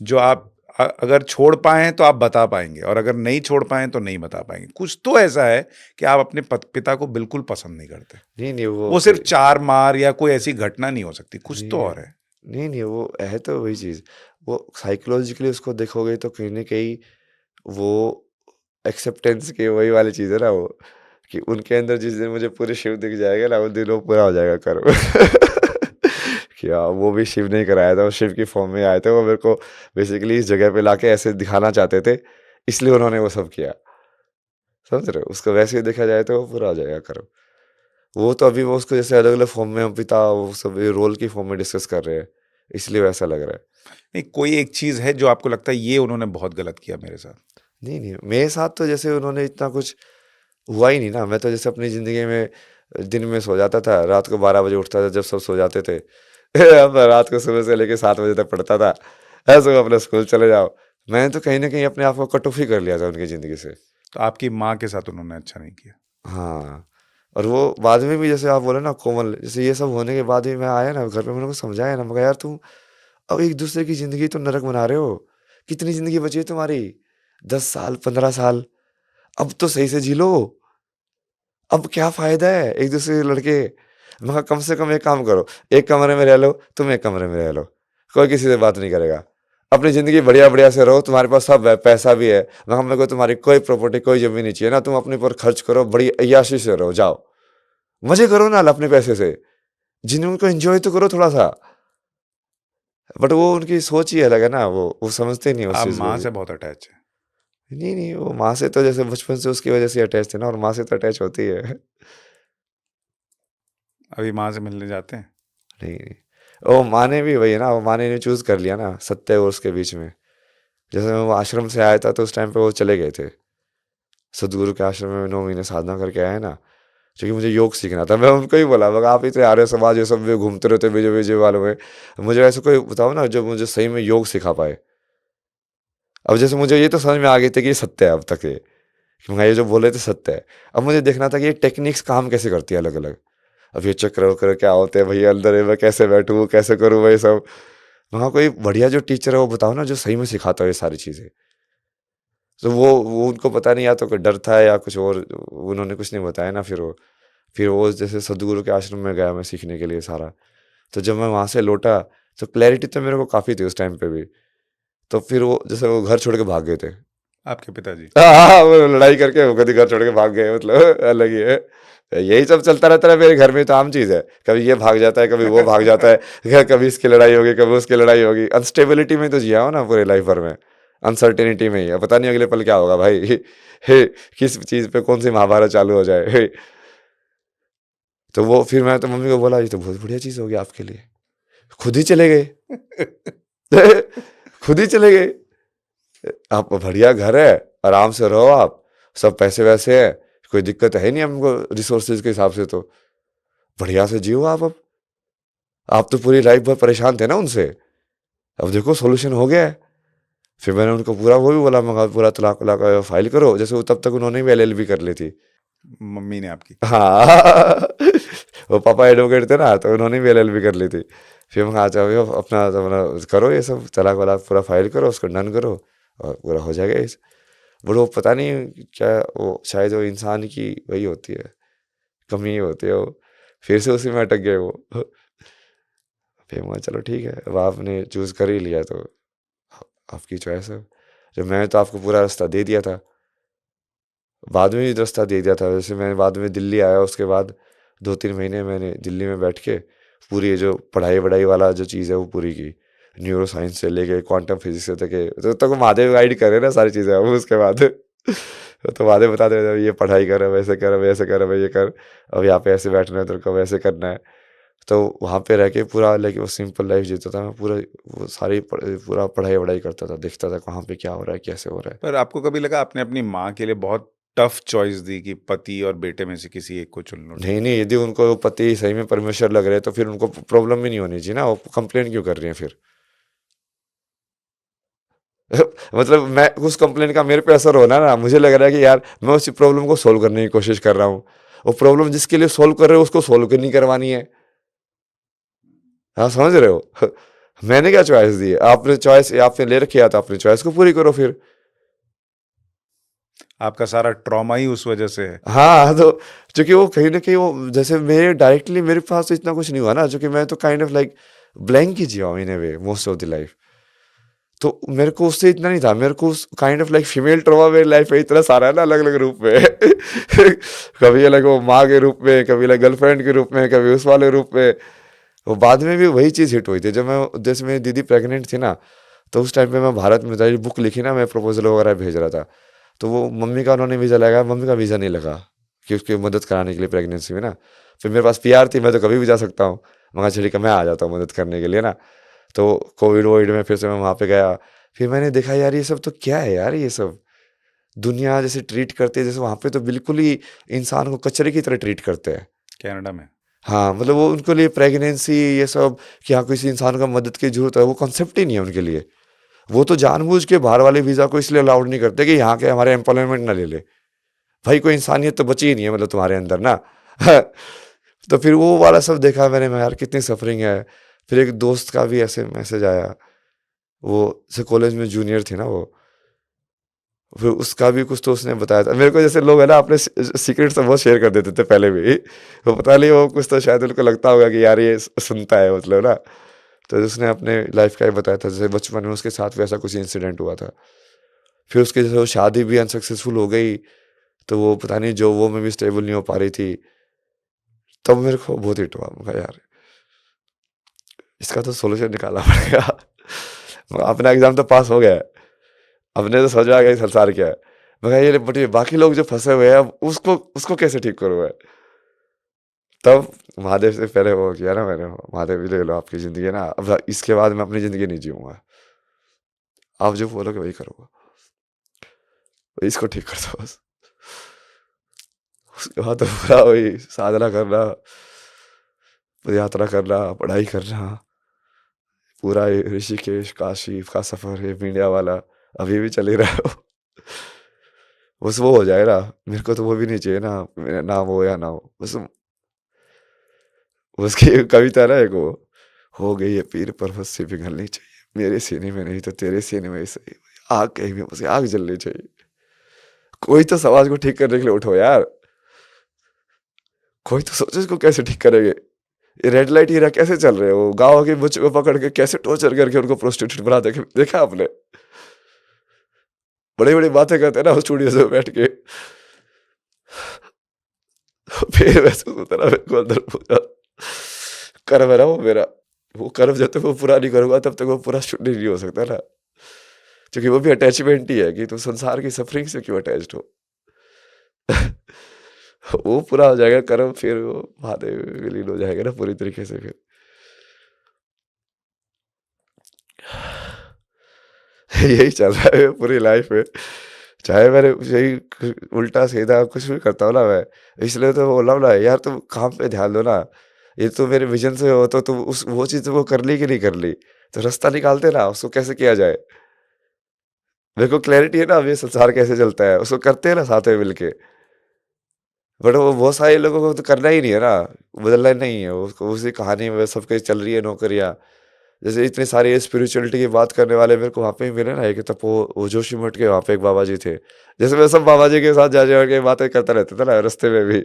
जो आप अगर छोड़ पाएँ तो आप बता पाएँगे, और अगर नहीं छोड़ पाएँ तो नहीं बता पाएँगे। कुछ तो ऐसा है कि आप अपने पिता को बिल्कुल पसंद नहीं करते। नहीं नहीं, वो वो सिर्फ कोई चार मार या कोई ऐसी घटना नहीं हो सकती, कुछ नहीं तो और है। नहीं नहीं, वो है तो वही चीज़, वो साइकोलॉजिकली उसको देखोगे तो कहीं न कहीं वो एक्सेप्टेंस की वही वाली चीज़ है ना वो, कि उनके अंदर जिस दिन मुझे पूरे शिव दिख जाएगा ना, वो दिन वो पूरा हो जाएगा कर्म। कि हाँ, वो भी शिव ने ही कराया था, वो शिव की फॉर्म में आए थे, वो मेरे को बेसिकली इस जगह पे लाके ऐसे दिखाना चाहते थे, इसलिए उन्होंने वो सब किया। समझ रहे हो? उसको वैसे ही देखा जाए तो वो पूरा हो जाएगा कर्म। वो तो अभी वो उसको जैसे अलग-अलग फॉर्म में हम पिता वो सब रोल की फॉर्म में डिस्कस कर रहे हैं, इसलिए वैसा लग रहा है। नहीं, कोई एक चीज़ है जो आपको लगता है ये उन्होंने बहुत गलत किया मेरे साथ? नहीं, नहीं, मेरे साथ तो जैसे उन्होंने इतना कुछ हुआ ही नहीं ना, मैं तो जैसे अपनी ज़िंदगी में दिन में सो जाता था, रात को 12 बजे उठता था जब सब सो जाते थे। अब रात को सुबह से लेके 7 बजे तक पढ़ता था, ऐसे अपने स्कूल चले जाओ। मैंने तो कहीं न कहीं अपने आप को कट ऑफ ही कर लिया था उनकी ज़िंदगी से। तो आपकी माँ के साथ उन्होंने अच्छा नहीं किया? हाँ, और वो बाद में भी जैसे आप बोले ना कोमल, जैसे ये सब होने के बाद भी मैं आया ना घर पे, मैंने उनको समझाया ना, मैं कहा यार तुम अब एक-दूसरे की ज़िंदगी तो नरक बना रहे हो। कितनी ज़िंदगी बची है तुम्हारी? 10 साल, 15 साल, अब तो सही से जी लो। अब क्या फ़ायदा है एक-दूसरे से लड़के? मैं कहा कम से कम एक काम करो, एक कमरे में रह लो, तुम एक कमरे में रह लो। कोई किसी से बात नहीं करेगा। अपनी ज़िंदगी बढ़िया-बढ़िया से रहो, तुम्हारे पास सब है, पैसा भी है। मैं कहा मेरे को तुम्हारी कोई प्रॉपर्टी, कोई ज़मीन नहीं चाहिए ना, तुम अपने ऊपर खर्च करो, बड़ी अय्याशी से रहो, जाओ। मज़े करो ना अपने पैसे से। ज़िंदगी को एन्जॉय तो करो थोड़ा-सा। बट वो उनकी सोच ही अलग है ना, वो समझते नहीं हैं उस आप चीज़ को माँ भी। से बहुत अटैच है? नहीं, नहीं, वो माँ से तो जैसे बचपन से उसकी वज़ह से अटैच थे ना, और माँ से तो अटैच होती है। अभी माँ से मिलने जाते हैं? नहीं, नहीं। वो माँ ने भी वही ना, वो माँ ने चूज कर लिया ना सत्य और उसके बीच में। जैसे मैं वो आश्रम से आया था तो उस टाइम पे वो चले गए थे सदगुरु के आश्रम में, 9 महीने साधना करके आए ना, क्योंकि मुझे योग सीखना था। मैं उनको ही बोला, मगर आप इतने आर्य समाज ये सब में घूमते रहते बीजे बीजे वालों में, मुझे ऐसे कोई बताओ ना जो मुझे सही में योग सिखा पाए। अब जैसे मुझे ये तो समझ में आ गई थी कि ये सत्य है अब तक, कि मैं ये जो बोल रहे थे सत्य है। अब मुझे देखना था कि ये टेक्निक्स काम कैसे करती है अलग अलग। अब ये चक्र वक्र क्या होते हैं भैया अंदर है, मैं कैसे बैठूँ कैसे करूँ मैं ये सब। वहाँ कोई बढ़िया जो टीचर है वो बताओ ना जो सही में सिखाता हो ये सारी चीज़ें। तो वो उनको पता नहीं, या तो कोई डर था या कुछ और, उन्होंने कुछ नहीं बताया ना। फिर वो जैसे सदगुरु के आश्रम में गया मैं सीखने के लिए सारा। तो जब मैं वहाँ से लौटा तो क्लैरिटी तो मेरे को काफ़ी थी उस टाइम पे भी। तो फिर वो जैसे वो घर छोड़ के भाग गए थे। आपके पिताजी? हाँ, वो लड़ाई करके वो कभी घर छोड़ के भाग गए, मतलब अलग ही है। यही सब चलता रहता है मेरे घर में, तो आम चीज़ है। कभी ये भाग जाता है, कभी वो भाग जाता है, कभी इसकी लड़ाई होगी, कभी उसकी लड़ाई होगी। अनस्टेबिलिटी में तो जिया हो ना पूरे लाइफ भर में, अनसर्टेनिटी में ही है, पता नहीं अगले पल क्या होगा भाई। किस चीज़ पे कौन सी महाभारत चालू हो जाए। तो वो फिर मैं तो मम्मी को बोला ये तो बहुत बढ़िया चीज़ होगी आपके लिए, खुद ही चले गए। खुद ही चले गए। आप बढ़िया घर है, आराम से रहो आप, सब पैसे वैसे है, कोई दिक्कत है नहीं हमको रिसोर्सेज के हिसाब से, तो बढ़िया से जियो आप तो पूरी लाइफ भर परेशान थे ना उनसे, अब देखो सोल्यूशन हो गया है। फिर मैंने उनको पूरा वो भी बोला, मगर पूरा तलाक वलाक का फाइल करो, जैसे वो तब तक उन्होंने भी LLB कर ली थी। मम्मी ने आपकी? हाँ। वो पापा एडवोकेट थे ना, तो उन्होंने भी LLB कर ली थी। फिर मैं कहा जाओ अपना करो ये सब, तलाक वलाक पूरा फाइल करो, उसको डन करो और पूरा हो जाएगा ये। बट वो पता नहीं क्या, वो शायद वो इंसान की वही होती है, कमी होती है वो, फिर से उसी में अटक गए वो। फिर मैं चलो ठीक है, अब आपने चूज़ कर ही लिया तो आपकी चॉइस है। जब मैं तो आपको पूरा रास्ता दे दिया था, बाद में भी रास्ता दे दिया था। जैसे मैं बाद में दिल्ली आया, उसके बाद 2-3 महीने मैंने दिल्ली में बैठ के पूरी ये जो पढ़ाई वढ़ाई वाला जो चीज़ है वो पूरी की, न्यूरो साइंस से लेके क्वांटम फिजिक्स से तक के, तो तक महादेव गाइड करे ना सारी चीज़ें। अब उसके बाद तो महादेव बता दे ये पढ़ाई कर, वैसे कर, वैसे कर, भाई ये कर, अब यहाँ पे ऐसे बैठना है, तेरे को वैसे करना है। तो वहाँ पे रह के पूरा लाइक वो सिंपल लाइफ जीता था मैं, पूरा वो सारी पूरा पढ़ाई वढ़ाई करता था, देखता था कहाँ पे क्या हो रहा है, कैसे हो रहा है। पर आपको कभी लगा आपने अपनी माँ के लिए बहुत टफ चॉइस दी कि पति और बेटे में से किसी एक को चुन लो? नहीं नहीं, यदि उनको पति सही में परमेश्वर लग रहे तो फिर उनको प्रॉब्लम भी नहीं होनी चाहिए ना, वो कंप्लेन क्यों कर रही है फिर। मतलब मैं उस कंप्लेन का मेरे पे असर होना ना, मुझे लग रहा है कि यार मैं उस प्रॉब्लम को सोल्व करने की कोशिश कर रहा हूँ, वो प्रॉब्लम जिसके लिए सोल्व कर रहे हो उसको सोल्व नहीं करवानी है। हाँ समझ रहे हो। मैंने क्या चॉइस दी है, आपने चॉइस आपने ले रखी है तो अपनी चॉइस को पूरी करो फिर। आपका सारा ट्रॉमा ही उस वजह से है। हाँ तो क्योंकि वो कहीं ना कहीं वो जैसे मेरे डायरेक्टली मेरे पास तो इतना कुछ नहीं हुआ ना, क्योंकि मैं तो काइंड ऑफ लाइक ब्लैंक ही जिया हूँ in a way most of the life. तो मेरे को उससे इतना नहीं था, मेरे को kind of like female trauma मेरी लाइफ में इतना सारा है ना, अलग अलग रूप में। कभी अलग वो माँ के रूप में, कभी अलग गर्लफ्रेंड के रूप में, कभी उस वाले रूप में। वो बाद में भी वही चीज़ हिट हुई थी जब मैं, जैसे मेरी दीदी प्रेग्नेंट थी ना, तो उस टाइम पे मैं भारत में था, बुक लिखी ना, मैं प्रपोजल वगैरह भेज रहा था। तो वो मम्मी का उन्होंने वीज़ा लगाया, मम्मी का वीज़ा नहीं लगा कि उसकी मदद कराने के लिए प्रेगनेंसी में ना। फिर मेरे पास PR थी, मैं तो कभी भी जा सकता हूँ, मगर चलिए कि मैं आ जाता हूँ मदद करने के लिए ना। तो कोविड वोविड में फिर से मैं वहाँ पे गया। फिर मैंने देखा यार ये सब तो क्या है यार, ये सब दुनिया जैसे ट्रीट करते हैं, जैसे वहाँ पे तो बिल्कुल ही इंसान को कचरे की तरह ट्रीट करते हैं। कनाडा में? हाँ मतलब वो उनके लिए प्रेगनेंसी ये सब कि हाँ किसी इंसान का मदद की जरूरत है, वो कॉन्सेप्ट ही नहीं है उनके लिए। वो तो जानबूझ के बाहर वाले वीज़ा को इसलिए अलाउड नहीं करते कि यहाँ के हमारे एम्प्लॉयमेंट ना ले ले। भाई कोई इंसानियत तो बची ही नहीं है मतलब तुम्हारे अंदर ना। तो फिर वो वाला सब देखा मैंने, मैं यार कितनी सफरिंग है। फिर एक दोस्त का भी ऐसे मैसेज आया, वो से कॉलेज में जूनियर थे ना वो, फिर उसका भी कुछ तो उसने बताया था मेरे को। जैसे लोग है ना अपने सीक्रेट सब बहुत शेयर कर देते थे पहले भी, वो पता नहीं वो कुछ तो शायद उनको लगता होगा कि यार ये सुनता है मतलब ना। तो उसने अपने लाइफ का ही बताया था, जैसे बचपन में उसके साथ वैसा कुछ इंसिडेंट हुआ था। फिर उसकी जैसे वो शादी भी अनसक्सेसफुल हो गई, तो वो पता नहीं जो वो में भी स्टेबल नहीं हो पा रही थी। तब मेरे को बहुत हिट हुआ, मैं यार इसका तो सोल्यूशन निकालना पड़ेगा। अपना एग्जाम तो पास हो गया है, अपने तो समझ में आ गया संसार क्या है। मैं ये बट ये बाकी लोग जो फंसे हुए हैं, अब उसको उसको कैसे ठीक करूँ मैं। तब महादेव से पहले वो किया ना मैंने, महादेव भी ले लो आपकी ज़िंदगी ना, अब इसके बाद मैं अपनी ज़िंदगी नहीं जीऊँगा। आप जो बोलोगे वही करूँगा। इसको ठीक कर दो बस। उसके बाद तो पूरा वही साधना करना, यात्रा करना, पढ़ाई करना, पूरा ये ऋषिकेश, काशी का सफ़र, ये मीडिया वाला अभी भी चल ही रहा है वो। बस वो हो जाए ना, मेरे को तो वो भी नहीं चाहिए ना, ना हो या ना हो, बस उसकी कविता ना एक वो, हो गई है पीर पर्वत से पिघलनी चाहिए, मेरे सीने में नहीं तो तेरे सीने में ही सही, आग कहीं भी बस आग जलनी चाहिए। कोई तो समाज को ठीक करने के लिए उठो यार, कोई तो सोचो इसको कैसे ठीक करेंगे। ये रेड लाइट एरिया कैसे चल रहे हो, गाँव के बच्चों को पकड़ के कैसे टॉर्चर करके उनको प्रोस्टिट्यूट बना दे, देखा आपने? बड़ी बड़ी बातें करते हैं ना स्टूडियो में बैठ के, फिर वैसे होता ना मेरे को अंदर पूरा कर्म है ना वो मेरा, वो कर्म जब तक वो पूरा नहीं करूंगा तब तक वो पूरा शुद्ध नहीं हो सकता ना, क्योंकि वो भी अटैचमेंट ही है कि तुम संसार की सफरिंग से क्यों अटैच्ड हो। वो पूरा हो जाएगा कर्म, फिर वो महादेव में विलीन हो जाएगा ना पूरी तरीके से। फिर यही चल रहा है पूरी लाइफ में, चाहे मैंने यही उल्टा सीधा कुछ भी करता हूँ ना मैं, इसलिए तो बोल रहा हूँ ना यार, तुम काम पे ध्यान दो ना। ये तो मेरे विजन से हो तो तुम उस वो चीज़ तुमको कर ली कि नहीं कर ली, तो रास्ता निकालते ना उसको कैसे किया जाए। मेरे को क्लैरिटी है ना अब ये संसार कैसे चलता है, उसको करते हैं ना साथ में मिलके। बट वो बहुत सारे लोगों को तो करना ही नहीं है ना, बदलना नहीं है उसको, उसी कहानी में सबके चल रही है नौकरियाँ। जैसे इतने सारे स्पिरिचुअलिटी की बात करने वाले मेरे को वहाँ पे ही मिले ना, एक तब वो जोशीमठ के वहाँ पे एक बाबा जी थे। जैसे मैं सब बाबा जी के साथ जा के बातें करता रहता था ना रास्ते में भी,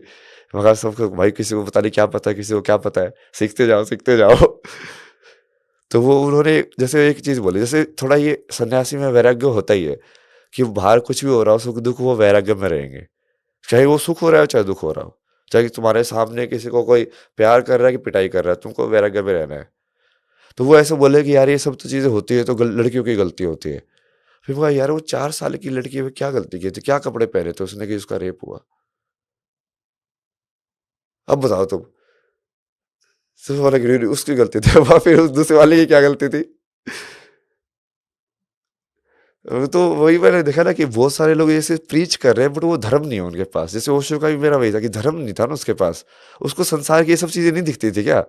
मगर सबको भाई किसी को पता नहीं क्या पता है, किसी को क्या पता है, सीखते जाओ सीखते जाओ। तो वो उन्होंने जैसे एक चीज़ बोली, जैसे थोड़ा ये सन्यासी में वैराग्य होता ही है कि बाहर कुछ भी हो रहा हो सुख दुख वो वैराग्य में रहेंगे, चाहे वो सुख हो रहा हो चाहे दुख हो रहा हो, चाहे तुम्हारे सामने किसी को कोई प्यार कर रहा है कि पिटाई कर रहा है, तुमको वैराग्य में रहना है। तो वो ऐसे बोले कि यार ये सब तो चीज़ें होती है तो लड़कियों की गलती होती है। फिर बोला यार वो 4 साल की लड़की है, वो क्या गलती की थी, क्या कपड़े पहने थे उसने कि उसका रेप हुआ, अब बताओ तुम। सिर्फ बोला कि नहीं, उसकी गलती थी। वहां फिर उस दूसरे वाले की क्या गलती थी। तो वही मैंने देखा ना कि बहुत सारे लोग ऐसे प्रीच कर रहे हैं बट वो धर्म नहीं है उनके पास। जैसे ओशो का भी मेरा वही था कि धर्म नहीं था ना उसके पास, उसको संसार की ये सब चीजें नहीं दिखती थी क्या।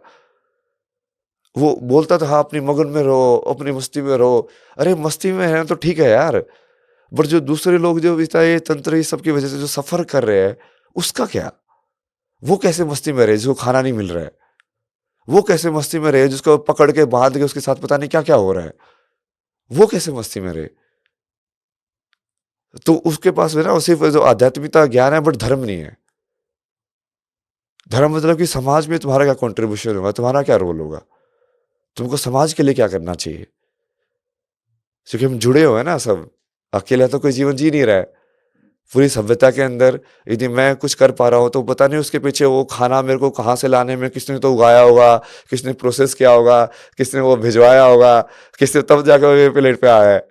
वो बोलता था हाँ अपनी मगन में रहो, अपनी मस्ती में रहो। अरे मस्ती में है तो ठीक है यार, बट जो दूसरे लोग जो इतना ये तंत्र ये सब की वजह से जो सफर कर रहे हैं उसका क्या। वो कैसे मस्ती में रहे जिसको खाना नहीं मिल रहा है, वो कैसे मस्ती में रहे जिसको पकड़ के बांध के उसके साथ पता नहीं क्या क्या हो रहा है, वो कैसे मस्ती में रहे। तो उसके पास है ना सिर्फ जो आध्यात्मिकता ज्ञान है बट धर्म नहीं है। धर्म मतलब कि समाज में तुम्हारा क्या कंट्रीब्यूशन होगा, तुम्हारा क्या रोल होगा, तुमको समाज के लिए क्या करना चाहिए। क्योंकि हम जुड़े हुए हैं ना सब, अकेला तो कोई जीवन जी नहीं रहा है। पूरी सभ्यता के अंदर यदि मैं कुछ कर पा रहा हूँ तो पता नहीं उसके पीछे वो खाना मेरे को कहाँ से लाने में किसने तो उगाया होगा, किसने प्रोसेस किया होगा, किसने वो भिजवाया होगा, किसने तब जाकर मेरे प्लेट पे आया है।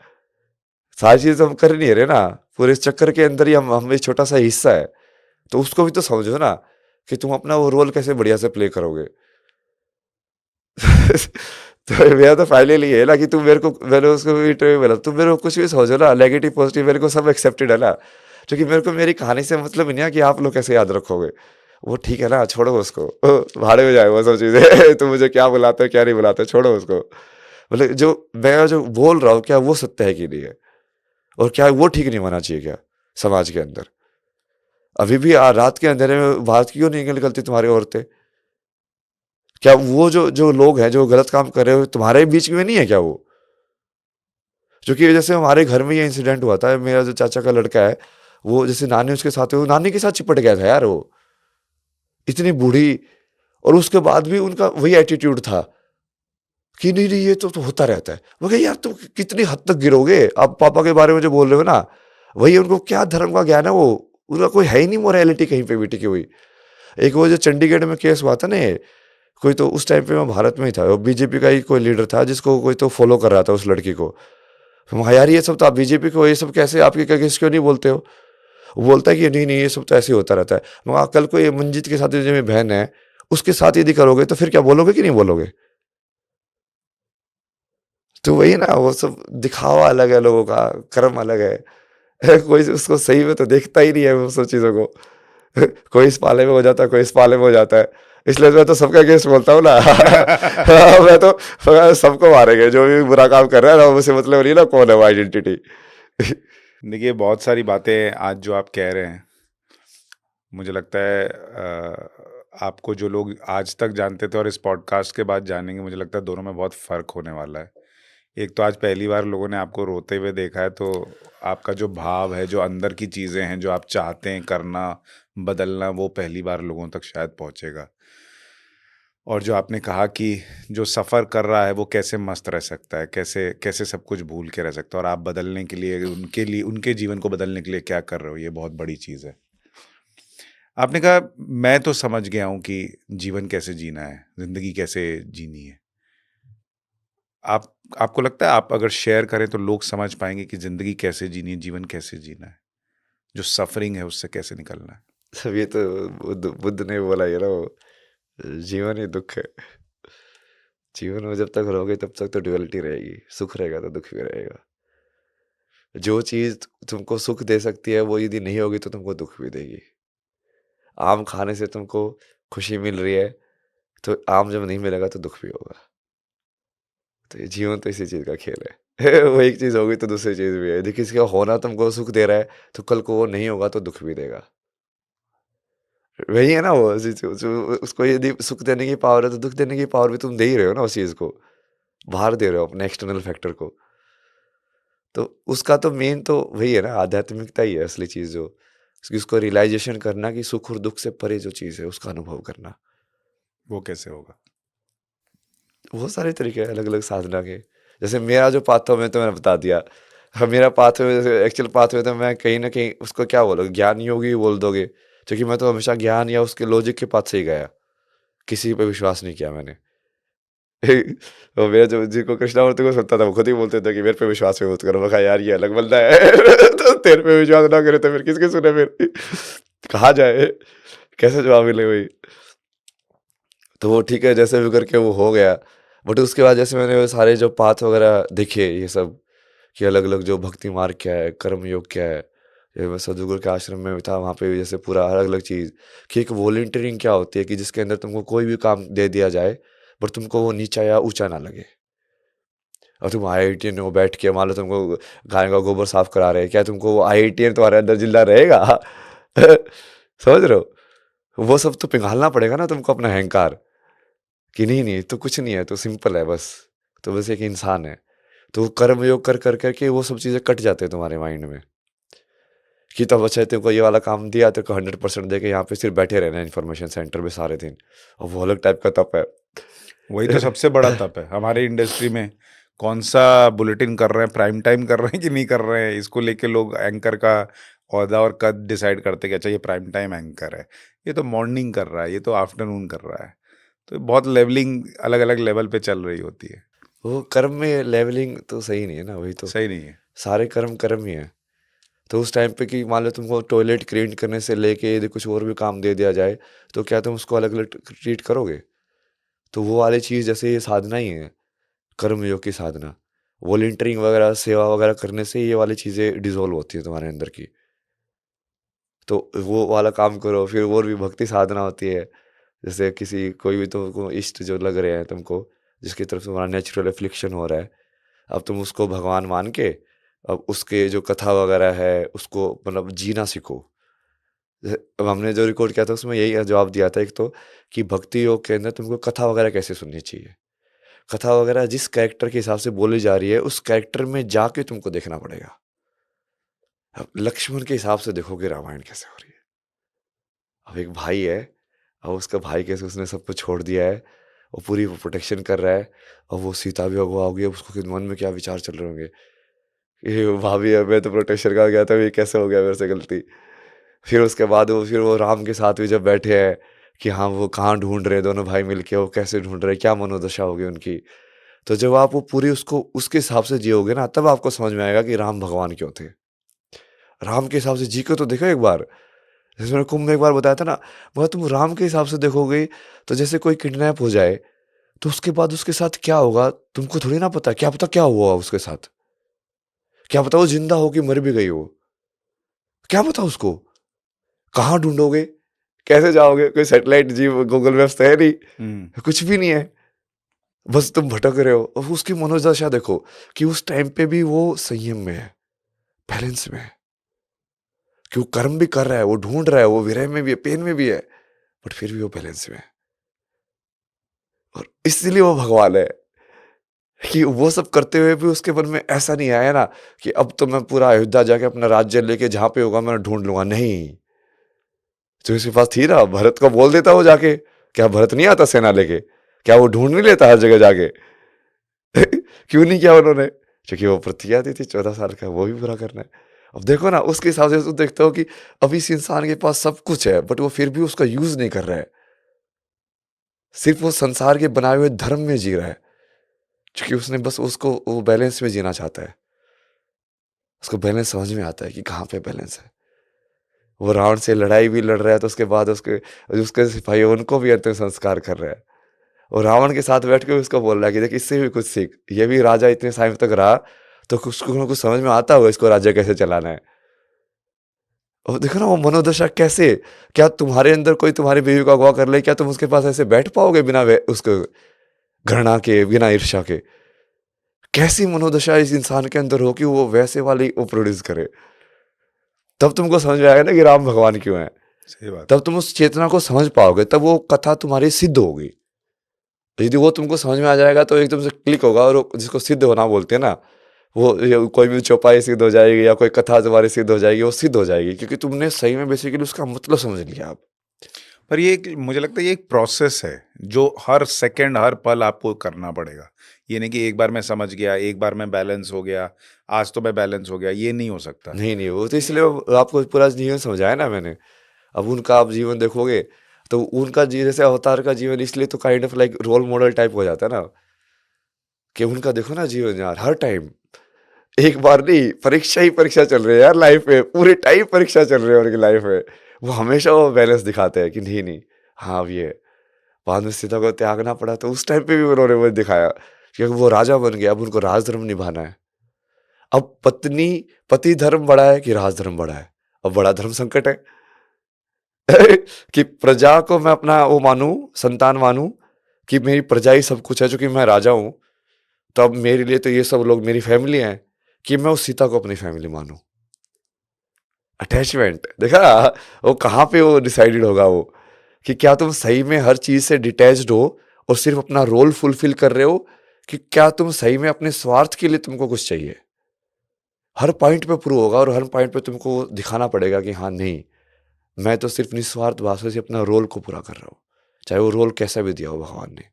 सारी चीज़ तो हम कर नहीं रहे ना, पूरे इस चक्कर के अंदर ही हम एक छोटा सा हिस्सा है। तो उसको भी तो समझो ना कि तुम अपना वो रोल कैसे बढ़िया से प्ले करोगे। तो मेरा तो फाइनली ये है ना कि तुम मेरे को, मैंने उसको इंटरव्यू में बोला तुम मेरे को कुछ भी समझो ना, नेगेटिव पॉजिटिव मेरे को सब एक्सेप्टेड है ना, क्योंकि मेरे को मेरी कहानी से मतलब ही नहीं है कि आप लोग कैसे याद रखोगे। वो ठीक है ना, छोड़ो उसको, भाड़े में जाए वो सब चीज़ें। तुम मुझे क्या बुलाते हो क्या नहीं बुलाते, छोड़ो उसको। मतलब जो मैं जो बोल रहा हूँ क्या वो सत्य है कि नहीं है, और क्या वो ठीक नहीं होना चाहिए क्या समाज के अंदर। अभी भी रात के अंधेरे में बाहर क्यों नहीं निकलती तुम्हारी औरतें। क्या वो जो जो लोग हैं जो गलत काम कर रहे हो तुम्हारे बीच में नहीं है क्या वो। क्योंकि जैसे हमारे घर में ये इंसिडेंट हुआ था, मेरा जो चाचा का लड़का है वो जैसे नानी उसके साथ है, वो नानी के साथ चिपट गया था यार, वो इतनी बूढ़ी, और उसके बाद भी उनका वही एटीट्यूड था कि नहीं नहीं ये तो होता रहता है। मैं कहा यार तुम कितनी हद तक गिरोगे, आप पापा के बारे में जो बोल रहे हो ना, वही उनको क्या धर्म का ज्ञान है, वो उनका कोई है ही नहीं मोरालिटी कहीं पे भी टिकी हुई। एक वो जो चंडीगढ़ में केस हुआ था ना, कोई तो उस टाइम पे मैं भारत में ही था, वो बीजेपी का ही कोई लीडर था जिसको कोई तो फॉलो कर रहा था उस लड़की को। मैं यार ये सब तो आप बीजेपी को ये सब कैसे आपके केस क्यों नहीं बोलते हो। वो बोलता है कि नहीं नहीं ये सब तो ऐसे ही होता रहता है। मगर कल को ये मंजीत के साथ जो मेरी बहन है उसके साथ यदि करोगे तो फिर क्या बोलोगे कि नहीं बोलोगे? तो वही ना, वो सब दिखावा अलग है लोगों का, कर्म अलग है। कोई उसको सही में तो देखता ही नहीं है वो सब चीज़ों को। कोई इस पाले में हो जाता है, कोई इस पाले में हो जाता है। इसलिए मैं तो सबका अगेंस्ट बोलता हूँ ना। मैं तो सबको मारेंगे, जो भी बुरा काम कर रहा है ना, मुझसे मतलब नहीं ना कौन है वो आइडेंटिटी। देखिए, बहुत सारी बातें आज जो आप कह रहे हैं, मुझे लगता है आपको जो लोग आज तक जानते थे और इस पॉडकास्ट के बाद जानेंगे, मुझे लगता है दोनों में बहुत फ़र्क होने वाला है। एक तो आज पहली बार लोगों ने आपको रोते हुए देखा है, तो आपका जो भाव है, जो अंदर की चीज़ें हैं, जो आप चाहते हैं करना, बदलना, वो पहली बार लोगों तक शायद पहुँचेगा। और जो आपने कहा कि जो सफ़र कर रहा है वो कैसे मस्त रह सकता है, कैसे कैसे सब कुछ भूल के रह सकता है, और आप बदलने के लिए उनके जीवन को बदलने के लिए क्या कर रहे हो, ये बहुत बड़ी चीज़ है। आपने कहा मैं तो समझ गया हूँ कि जीवन कैसे जीना है, ज़िंदगी कैसे जीनी है। आप आपको लगता है आप अगर शेयर करें तो लोग समझ पाएँगे कि ज़िंदगी कैसे जीनी है, जीवन कैसे जीना है? जो सफ़रिंग है उससे कैसे निकलना है? सब ये तो बुद्ध बुद्ध ने बोला ये ना, वो जीवन ही दुख है। जीवन में जब तक रहोगे तब तक तो ड्युअलिटी रहेगी, सुख रहेगा तो दुख भी रहेगा। जो चीज़ तुमको सुख दे सकती है वो यदि नहीं होगी तो तुमको दुख भी देगी। आम खाने से तुमको खुशी मिल रही है, तो आम जब नहीं मिलेगा तो दुख भी होगा। तो ये जीवन तो इसी चीज़ का खेल है। वो एक चीज़ होगी तो दूसरी चीज़ भी है। यदि किसी का होना तुमको सुख दे रहा है, तो कल को वो नहीं होगा तो दुख भी देगा। वही है ना वो जो उसको यदि सुख देने की पावर है, तो दुख देने की पावर भी तुम दे ही रहे हो ना उस चीज़ को। बाहर दे रहे हो अपने एक्सटर्नल फैक्टर को। तो उसका तो मेन तो वही है ना, आध्यात्मिकता ही है असली चीज़ जो। उसको रियलाइज़ेशन करना कि सुख और दुख से परे जो चीज़ है, उसका अनुभव करना। वो कैसे होगा? बहुत सारे तरीके हैं अलग-अलग साधना के। जैसे मेरा जो पाथवे तो मैंने बता दिया। हाँ, मेरा पाथवे जैसे एक्चुअल पाथवे तो मैं कहीं न कहीं उसको क्या बोलोगे, ज्ञान योगी बोल दोगे। क्योंकि मैं तो हमेशा ज्ञान या उसके लॉजिक के पाथ से ही गया। किसी पे विश्वास नहीं किया मैंने। और मेरा जो जिनको कृष्णामूर्ति को सुनता था, वो खुद ही बोलते थे कि मेरे पे विश्वास मत करो। मैं कहा यार ये अलग बंदा है। तो तेरे पे विश्वास ना करे तो फिर किसके सुने फिर? कहाँ जाए? कैसे जवाब मिले वही? तो वो ठीक है, जैसे भी करके वो हो गया। बट उसके बाद जैसे मैंने वो सारे जो पाथ वगैरह देखे ये सब, कि अलग-अलग जो भक्ति मार्ग क्या है, कर्म योग क्या है। ये मैं सद्गुरु के आश्रम में भी था, वहाँ पे भी जैसे पूरा अलग-अलग चीज़, कि एक वॉलंटियरिंग क्या होती है, कि जिसके अंदर तुमको कोई भी काम दे दिया जाए, पर तुमको वो नीचा या ऊँचा ना लगे। और तुम आईआईटीएन हो बैठ के, मान लो तुमको गाय का गोबर साफ करा रहे हैं, क्या तुमको वो आईआईटीएन तुम्हारे अंदर जिंदा रहेगा? समझ रहे हो? वो सब तो पिघालना पड़ेगा ना तुमको, अपना अहंकार, कि नहीं नहीं तो कुछ नहीं है, तो सिंपल है बस, तो बस एक इंसान है। तो कर्म योग कर कर करके वो सब चीज़ें कट जाते हैं तुम्हारे माइंड में, कि तब अच्छा तुमको ये वाला काम दिया, तेरे को 100% दे के यहाँ पे सिर्फ बैठे रहना है इन्फॉर्मेशन सेंटर में सारे दिन, और वो अलग टाइप का तप है। वही तो सबसे बड़ा तप है हमारे इंडस्ट्री में। कौन सा बुलेटिन कर रहे हैं, प्राइम टाइम कर रहे हैं कि नहीं कर रहे हैं, इसको लेके लोग एंकर का ओहदा और कद डिसाइड करते हैं कि अच्छा ये प्राइम टाइम एंकर है, ये तो मॉर्निंग कर रहा है, ये तो आफ्टरनून कर रहा है। तो बहुत लेवलिंग अलग अलग लेवल पे चल रही होती है। वो कर्म में लेवलिंग तो सही नहीं है ना, वही तो, सही नहीं है। सारे कर्म कर्म ही है। तो उस टाइम पे कि मान लो तुमको टॉयलेट क्लीन करने से लेके यदि कुछ और भी काम दे दिया जाए, तो क्या तुम उसको अलग अलग ट्रीट करोगे? तो वो वाली चीज़ जैसे ये साधना ही है, कर्म योग की साधना। वॉलंटियरिंग वगैरह, सेवा वगैरह करने से ये वाली चीज़ें डिसॉल्व होती है तुम्हारे अंदर की। तो वो वाला काम करो, फिर और भी भक्ति साधना होती है। जैसे किसी कोई भी तुमको इष्ट जो लग रहे हैं तुमको, जिसकी तरफ से तुम्हारा नेचुरल एफ्लिक्शन हो रहा है, अब तुम उसको भगवान मान के, अब उसके जो कथा वगैरह है उसको मतलब जीना सीखो। अब हमने जो रिकॉर्ड किया था उसमें यही जवाब दिया था एक तो, कि भक्ति योग के अंदर तुमको कथा वगैरह कैसे सुननी चाहिए। कथा वगैरह जिस कैरेक्टर के हिसाब से बोली जा रही है, उस कैरेक्टर में जाके तुमको देखना पड़ेगा। अब लक्ष्मण के हिसाब से देखोगे रामायण कैसे हो रही है। अब एक भाई है, अब उसका भाई कैसे उसने सब कुछ छोड़ दिया है, और पूरी वो प्रोटेक्शन कर रहा है, और वो सीता भी अगवा हो गई। अब उसके मन में क्या विचार चल रहे होंगे, ये भाभी है, मैं तो प्रोटेक्शन का गया था, ये कैसे हो गया मेरे से गलती। फिर उसके बाद वो फिर वो राम के साथ भी जब बैठे हैं, कि हाँ वो कहाँ ढूंढ रहे हैं दोनों भाई मिलके, वो कैसे ढूंढ रहे हैं, क्या मनोदशा होगी उनकी। तो जब आप वो पूरी उसको उसके हिसाब से जियोगे ना, तब आपको समझ में आएगा कि राम भगवान क्यों थे। राम के हिसाब से जी के तो देखो एक बार। जैसे मैंने कुंभ में एक बार बताया था ना, मगर तुम राम के हिसाब से देखोगे तो जैसे कोई किडनैप हो जाए तो उसके बाद उसके साथ क्या होगा तुमको थोड़ी ना पता, क्या पता क्या हुआ उसके साथ, क्या पता वो जिंदा हो कि मर भी गई हो, क्या पता उसको, कहाँ ढूंढोगे, कैसे जाओगे, कोई सैटेलाइट जी गूगल मैप्स तो है हम्म। नहीं, कुछ भी नहीं है, बस तुम भटक रहे हो। और उसकी मनोदशा देखो कि उस टाइम पे भी वो संयम में है, बैलेंस में है, कि वो कर्म भी कर रहा है, वो ढूंढ रहा है, वो विरह में भी है, पेन में भी है, बट फिर भी वो बैलेंस में है। और इसलिए वो भगवान है कि वो सब करते हुए भी उसके मन में ऐसा नहीं आया ना कि अब तो मैं पूरा अयोध्या जाके अपना राज्य लेके जहां पे होगा मैं ढूंढ लूंगा, नहीं। जो इसके पास थी ना, भरत को बोल देता वो जाके, क्या भरत नहीं आता सेना लेके, क्या वो ढूंढ नहीं लेता हर जगह जाके? क्यों नहीं किया उन्होंने? क्योंकि वो प्रतिज्ञा दी थी 14 साल का, वो भी पूरा करना है। अब देखो ना, उसके हिसाब से तुम देखते हो कि अब इस इंसान के पास सब कुछ है बट वो फिर भी उसका यूज नहीं कर रहा है, सिर्फ वो संसार के बनाए हुए धर्म में जी रहा है, क्योंकि उसने बस उसको वो बैलेंस में जीना चाहता है। उसको बैलेंस समझ में आता है कि कहाँ पे बैलेंस है। वो रावण से लड़ाई भी लड़ रहा है तो उसके बाद उसके उसके सिपाही उनको भी अंतिम संस्कार कर रहा है, और रावण के साथ बैठ के उसको बोल रहा है कि देख इससे भी कुछ सीख, ये भी राजा इतने टाइम तक रहा तो कुछ समझ में आता होगा इसको राज्य कैसे चलाना है। और देखो ना वो मनोदशा कैसे, क्या तुम्हारे अंदर कोई तुम्हारी बीवी का अगवा कर ले, क्या तुम उसके पास ऐसे बैठ पाओगे बिना उसको घृणा के, बिना ईर्ष्या के? कैसी मनोदशा इस इंसान के अंदर हो कि वो वैसे वाली वो प्रोड्यूस करे? तब तुमको समझ में आएगा ना कि राम भगवान क्यों है। सही बात। तब तुम उस चेतना को समझ पाओगे, तब वो कथा तुम्हारी सिद्ध होगी। यदि वो तुमको समझ में आ जाएगा तो एकदम से क्लिक होगा, और जिसको सिद्ध होना बोलते हैं ना, वो कोई भी चौपाई सिद्ध हो जाएगी या कोई कथा तुम्हारी सिद्ध हो जाएगी, वो सिद्ध हो जाएगी क्योंकि तुमने सही में बेसिकली उसका मतलब समझ लिया आप। पर ये एक मुझे लगता है ये एक प्रोसेस है जो हर सेकंड हर पल आपको करना पड़ेगा। ये नहीं कि एक बार मैं समझ गया, एक बार मैं बैलेंस हो गया, आज तो मैं बैलेंस हो गया, ये नहीं हो सकता। नहीं नहीं, वो तो इसलिए आपको पूरा जीवन समझाया ना मैंने। अब उनका आप जीवन देखोगे तो उनका जैसे अवतार का जीवन इसलिए तो kind of like role model type हो जाता है ना, कि उनका देखो ना जीवन यार, हर टाइम एक बार नहीं, परीक्षा ही परीक्षा चल रही है यार लाइफ में, पूरे टाइम परीक्षा चल रही है उनकी लाइफ में। वो हमेशा वो बैलेंस दिखाते हैं कि नहीं नहीं, हाँ अब ये बाद में सीता को त्यागना पड़ा तो उस टाइम पे भी उन्होंने वो दिखाया, क्योंकि वो राजा बन गया, अब उनको राजधर्म निभाना है। अब पत्नी पति धर्म बड़ा है कि राजधर्म बड़ा है? अब बड़ा धर्म संकट है। कि प्रजा को मैं अपना वो मानूं, संतान मानूं, कि मेरी प्रजा ही सब कुछ है, चूंकि मैं राजा हूं तो अब मेरे लिए तो ये सब लोग मेरी फैमिली है, कि मैं उस सीता को अपनी फैमिली मानूं। अटैचमेंट देखा, वो कहाँ पे वो डिसाइडेड होगा वो, कि क्या तुम सही में हर चीज से डिटैच्ड हो और सिर्फ अपना रोल फुलफिल कर रहे हो, कि क्या तुम सही में अपने स्वार्थ के लिए तुमको कुछ चाहिए। हर पॉइंट पे प्रूव होगा और हर पॉइंट पे तुमको दिखाना पड़ेगा कि हाँ नहीं, मैं तो सिर्फ निस्वार्थ भाव से अपना रोल को पूरा कर रहा हूँ, चाहे वो रोल कैसा भी दिया हो भगवान ने।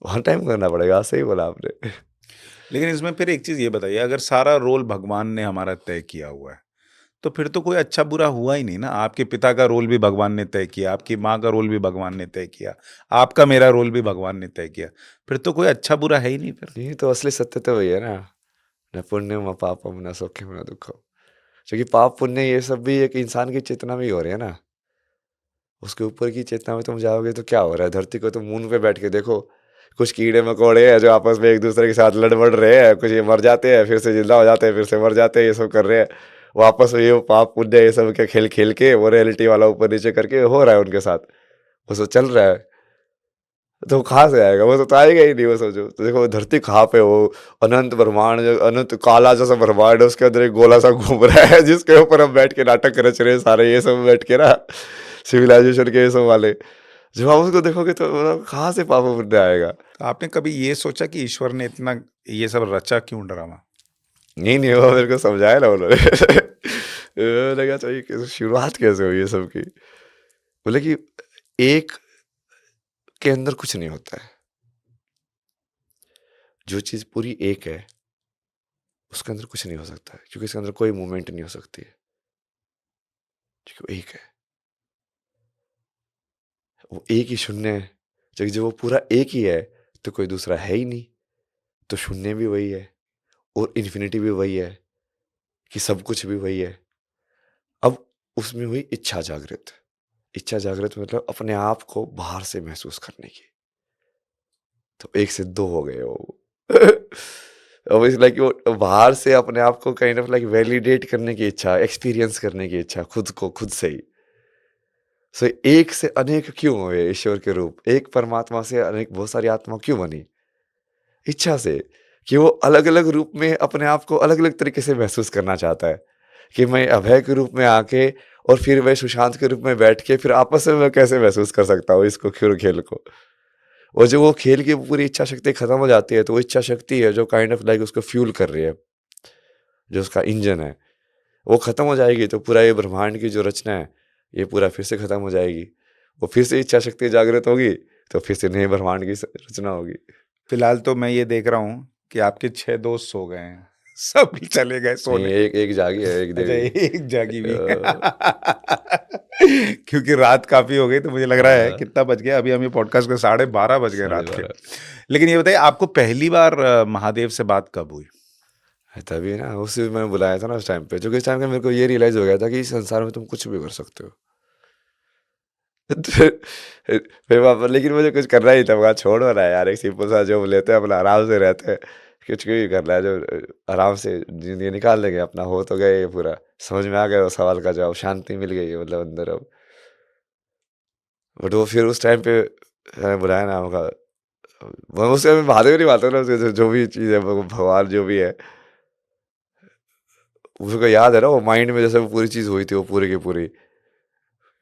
हर टाइम करना पड़ेगा, सही बोला आपने। लेकिन इसमें फिर एक चीज़ ये बताइए, अगर सारा रोल भगवान ने हमारा तय किया हुआ है, तो फिर तो कोई अच्छा बुरा हुआ ही नहीं ना। आपके पिता का रोल भी भगवान ने तय किया, आपकी माँ का रोल भी भगवान ने तय किया, आपका मेरा रोल भी भगवान ने तय किया। फिर तो कोई अच्छा बुरा है ही नहीं फिर। ये तो असली सत्य तो वही है ना, न पुण्यम न पापम न सुखम न दुखम। क्योंकि पाप पुण्य ये सब भी एक इंसान की चेतना में ही हो रहे हैं ना। उसके ऊपर की चेतना में तुम जाओगे तो क्या हो रहा है, धरती को तुम मून पे बैठ के देखो, कुछ कीड़े मकोड़े हैं जो आपस में एक दूसरे के साथ लड़ बड़ रहे हैं, कुछ ये मर जाते हैं फिर से जिंदा हो जाते हैं, फिर से मर जाते हैं, ये सब कर रहे हैं। वो आपस में ये पाप पुण्य ये सब के खेल खेल के वो रियलिटी वाला ऊपर नीचे करके हो रहा है उनके साथ, वो सब चल रहा है। तो कहाँ से आएगा, वो तो आएगा ही नहीं। वो सोचो तो देखो, वो धरती कहाँ पे, वो अनंत ब्रह्मांड, जो अनंत काला जैसा ब्रह्मांड है, उसके अंदर एक गोला सा घूम रहा है जिसके ऊपर हम बैठ के नाटक रच रहे हैं सारे, ये सब बैठ के ना, सिविलाइजेशन के ये सब वाले। जब आप उसको देखोगे तो मतलब कहाँ से पाप पुण्य आएगा? तो आपने कभी ये सोचा कि ईश्वर ने इतना ये सब रचा क्यों ड्रामा? नहीं नहीं, वो मेरे को समझाया ना उन्होंने। लगा चाहिए कि शुरुआत कैसे हुई ये सब की। बोले कि एक के अंदर कुछ नहीं होता है, जो चीज पूरी एक है उसके अंदर कुछ नहीं हो सकता है, क्योंकि इसके अंदर कोई मूवमेंट नहीं हो सकती है, क्योंकि वो एक है, वो एक ही शून्य है। क्योंकि जब वो पूरा एक ही है तो कोई दूसरा है ही नहीं, तो शून्य भी वही है और इन्फिनिटी भी वही है, कि सब कुछ भी वही है। अब उसमें हुई इच्छा जागृत। इच्छा जागृत मतलब अपने आप को बाहर से महसूस करने की। तो 1 से 2 हो गए वो। अब इट्स लाइक वो बाहर से अपने आप को काइंड ऑफ लाइक वैलिडेट करने की इच्छा, एक्सपीरियंस करने की इच्छा खुद को खुद से ही। सो एक से अनेक क्यों हुए ईश्वर के रूप? एक परमात्मा से अनेक बहुत सारी आत्मा क्यों बनी? इच्छा से, कि वो अलग-अलग रूप में अपने आप को अलग-अलग तरीके से महसूस करना चाहता है, कि मैं अभय के रूप में आके और फिर मैं सुशांत के रूप में बैठ के फिर आपस में मैं कैसे महसूस कर सकता हूँ इसको खेल को। और जब वो खेल की पूरी इच्छा शक्ति खत्म हो जाती है, तो वो इच्छा शक्ति है जो काइंड ऑफ लाइक उसको फ्यूल कर रही है, जो उसका इंजन है, वो खत्म हो जाएगी तो पूरा ये ब्रह्मांड की जो रचना है, ये पूरा फिर से खत्म हो जाएगी। वो फिर से इच्छा शक्ति जागृत होगी, तो फिर से नए ब्रह्मांड की रचना होगी। फिलहाल तो मैं ये देख रहा हूँ कि आपके 6 दोस्त सो गए हैं, सब चले गए नहीं, सोने। एक जागी है, एक अच्छा, देवी। एक जागी भी। अ, क्योंकि रात काफी हो गई तो मुझे लग रहा है हाँ। कितना बज गया अभी, हम ये पॉडकास्ट के 12:30 बज गए रात के। 12:30। लेकिन ये बताइए, आपको पहली बार महादेव से बात कब हुई? तभी ना उसी मैंने बुलाया था ना उस टाइम पे, क्योंकि इस टाइम पे मेरे को ये रियलाइज हो गया था कि इस संसार में तुम कुछ भी कर सकते हो। फिर वापस लेकिन मुझे कुछ करना ही था, वहाँ छोड़ो ना यार, एक सिंपल सा जॉब लेते हैं, अपना आराम से रहते हैं, कुछ भी करना है जो आराम से जिंदगी निकाल लेंगे अपना। हो तो गए ये पूरा, समझ में आ गया वो सवाल का जवाब, शांति मिल गई है मतलब अंदर अब। बट वो फिर उस टाइम पे बुलाया ना होगा, मैं उससे महादेव नहीं मानता ना, जो भी चीज़ है भगवान जो भी है, उसको याद है ना वो माइंड में जैसे वो पूरी चीज़ हुई थी, वो पूरी की पूरी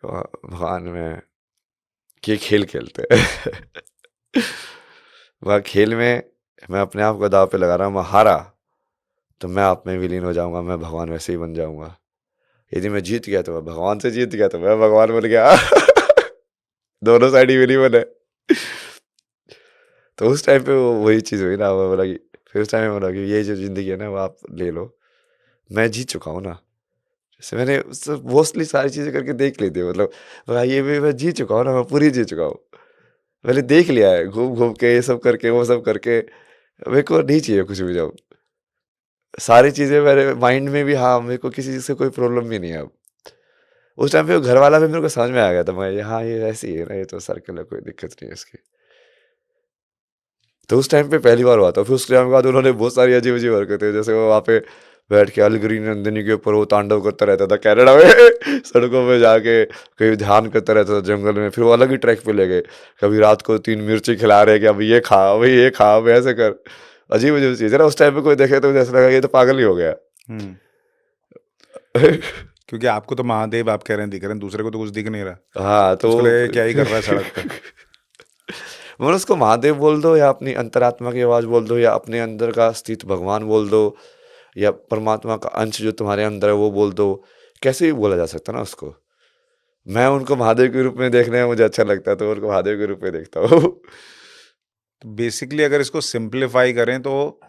भगवान में कि खेल खेलते हैं। वह खेल में मैं अपने आप को दाव पे लगा रहा हूँ, मैं हारा तो मैं आप में विलीन हो जाऊंगा, मैं भगवान वैसे ही बन जाऊंगा। यदि मैं जीत गया तो मैं भगवान से जीत गया, तो मैं भगवान बन गया। दोनों साइड ही विलीन बने। तो उस टाइम पे वो वही चीज़ हुई ना, मैं बोला कि फिर उस टाइम में बोला कि ये जो ज़िंदगी है ना वो आप ले लो, मैं जीत चुका हूँ ना। जैसे मैंने मोस्टली सारी चीज़ें करके देख ली थी, मतलब ये भी मैं जीत चुका हूँ ना, मैं पूरी जीत चुका हूँ। मैंने देख लिया है घूम घूम के, ये सब करके वो सब करके, मेरे को नहीं चाहिए कुछ भी। जब सारी चीज़ें मेरे माइंड में भी, हाँ मेरे को किसी चीज़ से कोई प्रॉब्लम भी नहीं है अब। उस टाइम पे घर वाला भी मेरे को समझ में आ गया था, मैं हाँ ये ऐसी ही है ना, ये तो सर्कल है, कोई दिक्कत नहीं है इसकी। तो उस टाइम पे पहली बार हुआ था। फिर उस टाइम के बाद उन्होंने बहुत सारी अजीब अजीब हरकतें, जैसे वो वहाँ पे बैठ के अलगिरी नंदिनी के ऊपर वो तांडव करता रहता था कनाडा में। सड़कों में जाके कहीं ध्यान करता रहता था जंगल में। फिर वो अलग ही ट्रैक पे ले गए, कभी रात को 3 मिर्ची खिला रहे कि अभी ये खा, अभी ये खा, अभी ऐसे कर। अजीब अजीब चीज़ है ना, उस टाइम पे कोई देखे तो मुझे ऐसा लगा ये तो पागल ही हो गया। क्योंकि आपको तो महादेव आप कह रहे हैं दिख रहे हैं, दूसरे को तो कुछ दिख नहीं रहा, हाँ तो तो उसको लगे क्या ही कर रहा है सड़क पे। मतलब उसको महादेव बोल दो, या अपनी अंतरात्मा की आवाज़ बोल दो, या अपने अंदर का स्थित भगवान बोल दो, या परमात्मा का अंश जो तुम्हारे अंदर है वो बोल दो, कैसे भी बोला जा सकता है ना उसको। मैं उनको महादेव के रूप में देखने में मुझे अच्छा लगता है, तो उनको महादेव के रूप में देखता हूँ। तो बेसिकली अगर इसको सिंप्लीफाई करें तो